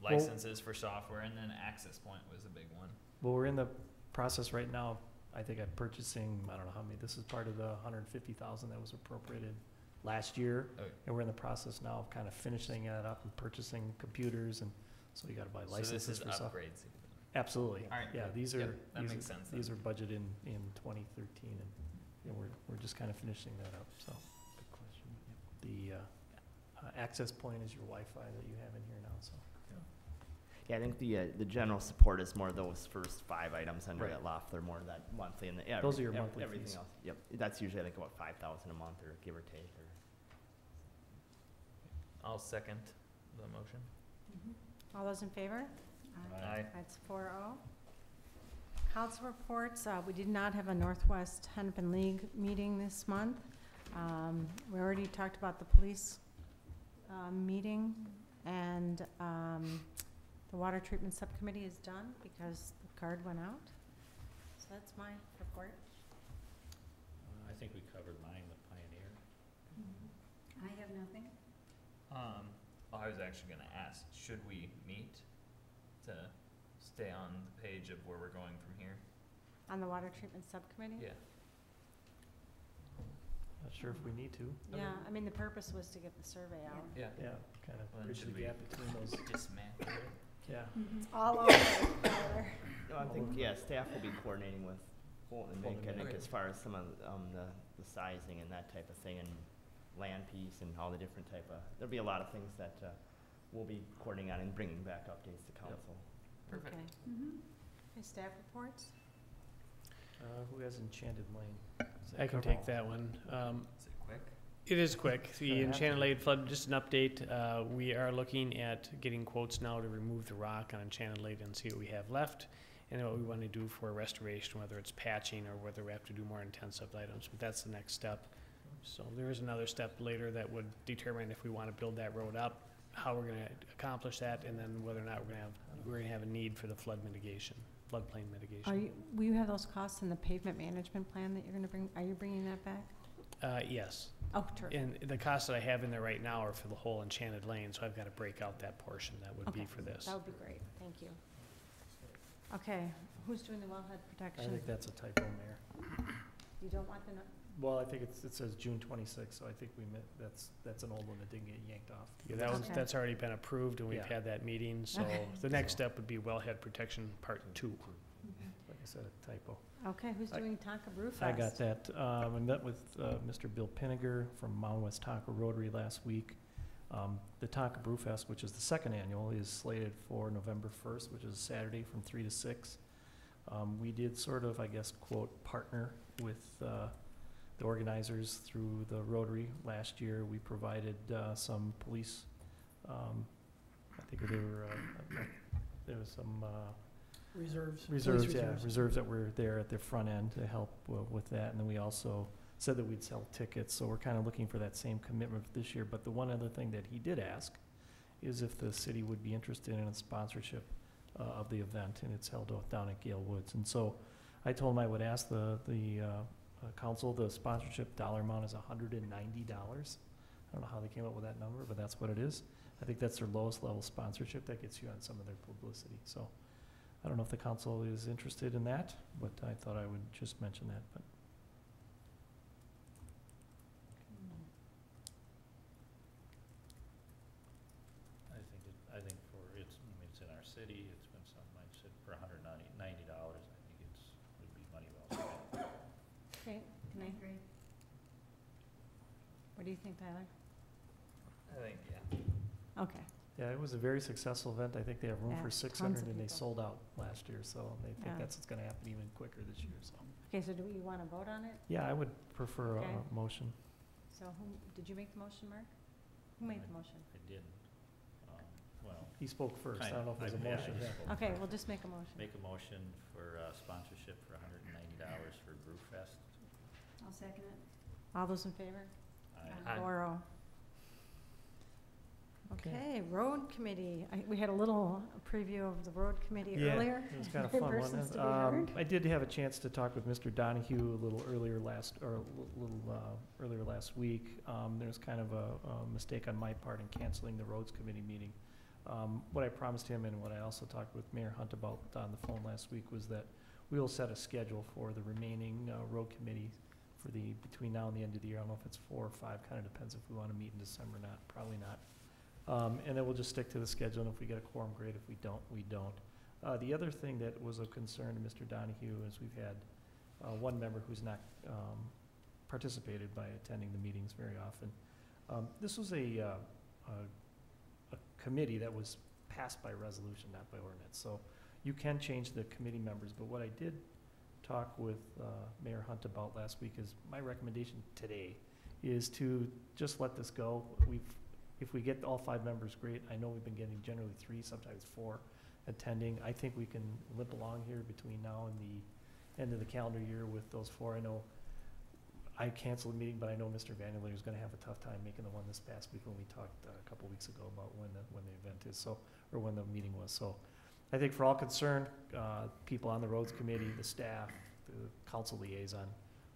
Speaker 15: licenses for software, and then access point was a big one.
Speaker 6: Well, we're in the process right now, I think I'm purchasing, I don't know how many, this is part of the 150,000 that was appropriated last year.
Speaker 15: Okay.
Speaker 6: And we're in the process now of kind of finishing that up and purchasing computers, and so you gotta buy
Speaker 15: So
Speaker 6: licenses
Speaker 15: this is
Speaker 6: for stuff.
Speaker 15: upgrades.
Speaker 6: Absolutely.
Speaker 15: All right,
Speaker 6: Yeah,
Speaker 15: good.
Speaker 6: these are,
Speaker 15: Yep, that
Speaker 6: these
Speaker 15: makes
Speaker 6: are,
Speaker 15: sense
Speaker 6: these
Speaker 15: then.
Speaker 6: are budgeted in 2013, and, you know, we're just kind of finishing that up, so. Good question. The, access point is your Wi-Fi that you have in here now, so.
Speaker 14: Yeah, I think the general support is more those first 5 items under
Speaker 6: Right.
Speaker 14: that loft. They're more of that monthly, and yeah,
Speaker 6: Those are your monthly
Speaker 14: everything
Speaker 6: fees.
Speaker 14: else. Yep, that's usually I think about 5,000 a month, or give or take, or.
Speaker 15: I'll second the motion.
Speaker 1: All those in favor?
Speaker 15: Aye.
Speaker 1: That's 4-0. Council reports, we did not have a Northwest Hennepin League meeting this month. We already talked about the police meeting, and the water treatment subcommittee is done because the card went out. So that's my report.
Speaker 2: I think we covered mine with Pioneer.
Speaker 19: I have nothing.
Speaker 15: I was actually gonna ask, should we meet to stay on the page of where we're going from here?
Speaker 1: On the water treatment subcommittee?
Speaker 15: Yeah.
Speaker 6: Not sure if we need to.
Speaker 1: Yeah, I mean, the purpose was to get the survey out.
Speaker 15: Yeah.
Speaker 6: Yeah, kind of
Speaker 15: Well, then
Speaker 6: bridge the
Speaker 15: should we
Speaker 6: gap between those.
Speaker 15: Dismantle it.
Speaker 6: Yeah.
Speaker 1: It's all over Tyler.
Speaker 14: No, I think, yeah, staff will be coordinating with Horton and
Speaker 6: Horton
Speaker 14: Mink, I
Speaker 6: and
Speaker 14: think,
Speaker 15: Mink.
Speaker 14: as far as some of the sizing and that type of thing, and land piece and all the different type of, there'll be a lot of things that we'll be coordinating on and bringing back updates to council.
Speaker 15: Perfect.
Speaker 1: Okay. Okay, staff reports?
Speaker 6: Who has Enchanted Lane? Is that
Speaker 13: I can
Speaker 6: covered?
Speaker 13: take that one.
Speaker 15: Is it quick?
Speaker 13: It is quick.
Speaker 6: Gonna
Speaker 13: The
Speaker 6: have
Speaker 13: Enchanted
Speaker 6: to.
Speaker 13: Lane flood, just an update. We are looking at getting quotes now to remove the rock on Enchanted Lane and see what we have left, and what we want to do for restoration, whether it's patching or whether we have to do more intensive items. But that's the next step. So there is another step later that would determine if we want to build that road up, how we're going to accomplish that, and then whether or not we're going to have a need for the flood mitigation, floodplain mitigation.
Speaker 1: Will you have those costs in the pavement management plan that you're gonna bring, are you bringing that back?
Speaker 13: Yes.
Speaker 1: Oh, terrific.
Speaker 13: And the costs that I have in there right now are for the whole Enchanted Lane, so I've got to break out that portion that would be
Speaker 1: Okay,
Speaker 13: for this.
Speaker 1: That would be great, thank you. Okay, who's doing the wellhead
Speaker 6: I
Speaker 1: protection?
Speaker 6: think that's a typo, Mayor.
Speaker 1: You don't want the,
Speaker 6: Well, I think it says June 26th, so I think that's an old one that didn't get yanked off.
Speaker 13: Yeah, that was,
Speaker 1: Okay.
Speaker 13: that's already been approved, and we've
Speaker 6: Yeah.
Speaker 13: had that meeting, so
Speaker 1: Okay.
Speaker 13: the next step would be wellhead protection part 2.
Speaker 6: Like I said, a typo.
Speaker 1: okay, who's
Speaker 6: I-
Speaker 1: doing Tonka Brew Fest?
Speaker 6: I got that. I met with Mr. Bill Pinniger from Mount Westonka Rotary last week. The Tonka Brew Fest, which is the second annual, is slated for November 1st, which is Saturday from 3 to 6. We did sort of, I guess, quote, partner with the organizers through the Rotary. Last year, we provided some police, I think there was some
Speaker 20: Reserves.
Speaker 6: reserves,
Speaker 20: police
Speaker 6: yeah,
Speaker 20: reserves.
Speaker 6: reserves that were there at the front end to help with that. And then we also said that we'd sell tickets, so we're kind of looking for that same commitment for this year. But the one other thing that he did ask is if the city would be interested in a sponsorship of the event, and it's held down at Gale Woods. And so I told him I would ask the council. The sponsorship dollar amount is $190. I don't know how they came up with that number, but that's what it is. I think that's their lowest level sponsorship. That gets you on some of their publicity. So I don't know if the council is interested in that, but I thought I would just mention that. But
Speaker 2: I think for it's in our city, it's been something I said for $190. I think would be money well spent.
Speaker 1: Okay, can I,
Speaker 19: Agree.
Speaker 1: what do you think, Tyler?
Speaker 15: I think, yeah.
Speaker 1: Okay,
Speaker 6: yeah, it was a very successful event. I think they have room
Speaker 1: Yeah,
Speaker 6: for
Speaker 1: tons
Speaker 6: 600,
Speaker 1: of
Speaker 6: and they
Speaker 1: people.
Speaker 6: sold out last year. So they think
Speaker 1: Yeah.
Speaker 6: that's what's going to happen even quicker this year. So
Speaker 1: okay, so do we wanna vote on it?
Speaker 6: yeah, I would prefer
Speaker 1: Okay.
Speaker 6: a motion.
Speaker 1: So did you make the motion, Mark? Who made the motion?
Speaker 2: I didn't. Well,
Speaker 6: He spoke first. I
Speaker 2: Kind
Speaker 6: don't know if there's a
Speaker 2: of. Yeah,
Speaker 6: motion.
Speaker 2: I
Speaker 6: Yeah.
Speaker 2: spoke
Speaker 1: Okay,
Speaker 2: first.
Speaker 1: we'll just make a motion.
Speaker 2: Make a motion for sponsorship for $190 for Brewfest.
Speaker 19: I'll second it.
Speaker 1: All those in favor?
Speaker 2: Aye.
Speaker 15: Aye.
Speaker 1: 4-0. Okay, road committee. We had a little preview of the road committee
Speaker 6: Yeah,
Speaker 1: earlier.
Speaker 6: it was kind of fun, wasn't
Speaker 1: Persons
Speaker 6: it?
Speaker 1: to be heard.
Speaker 6: I did have a chance to talk with Mr. Donahue a little earlier last week. There was kind of a mistake on my part in canceling the roads committee meeting. What I promised him and what I also talked with Mayor Hunt about on the phone last week was that we will set a schedule for the remaining road committee for between now and the end of the year. I don't know if it's 4 or 5, kind of depends if we want to meet in December or not, probably not. And then we'll just stick to the schedule, and if we get a quorum, great. If we don't, we don't. The other thing that was of concern to Mr. Donahue is we've had one member who's not participated by attending the meetings very often. This was a committee that was passed by resolution, not by ordinance. So you can change the committee members, but what I did talk with Mayor Hunt about last week is my recommendation today is to just let this go. If we get all 5 members, great. I know we've been getting generally 3, sometimes 4 attending. I think we can limp along here between now and the end of the calendar year with those 4. I know I canceled the meeting, but I know Mr. Vanderleer is going to have a tough time making the one this past week when we talked a couple weeks ago about when the event is, so, or when the meeting was. So I think for all concerned, people on the roads committee, the staff, the council liaison,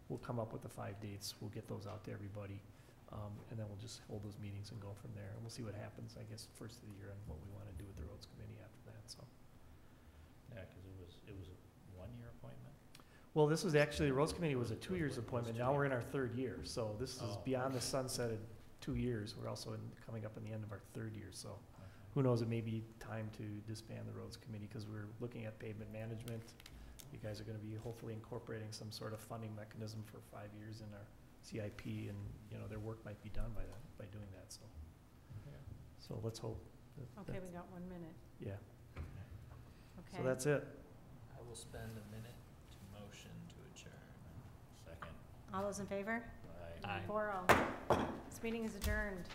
Speaker 6: we'll come up with the 5 dates. We'll get those out to everybody. And then we'll just hold those meetings and go from there. And we'll see what happens, I guess, first of the year and what we want to do with the roads committee after that, so.
Speaker 2: Yeah, because it was a 1-year appointment.
Speaker 6: Well, this was actually, the roads committee was a 2 years appointment. Now we're in our 3rd year. So this is beyond the sunset of 2 years. We're also coming up in the end of our 3rd year. So who knows, it may be time to disband the roads committee because we're looking at pavement management. You guys are going to be hopefully incorporating some sort of funding mechanism for 5 years in our CIP, and their work might be done by doing that. So, so let's hope.
Speaker 1: Okay, we got 1 minute.
Speaker 6: Yeah.
Speaker 1: Okay.
Speaker 6: So that's it.
Speaker 15: I will spend a minute to motion to adjourn.
Speaker 2: Second.
Speaker 1: All those in favor?
Speaker 15: Aye.
Speaker 1: 4-0. This meeting is adjourned.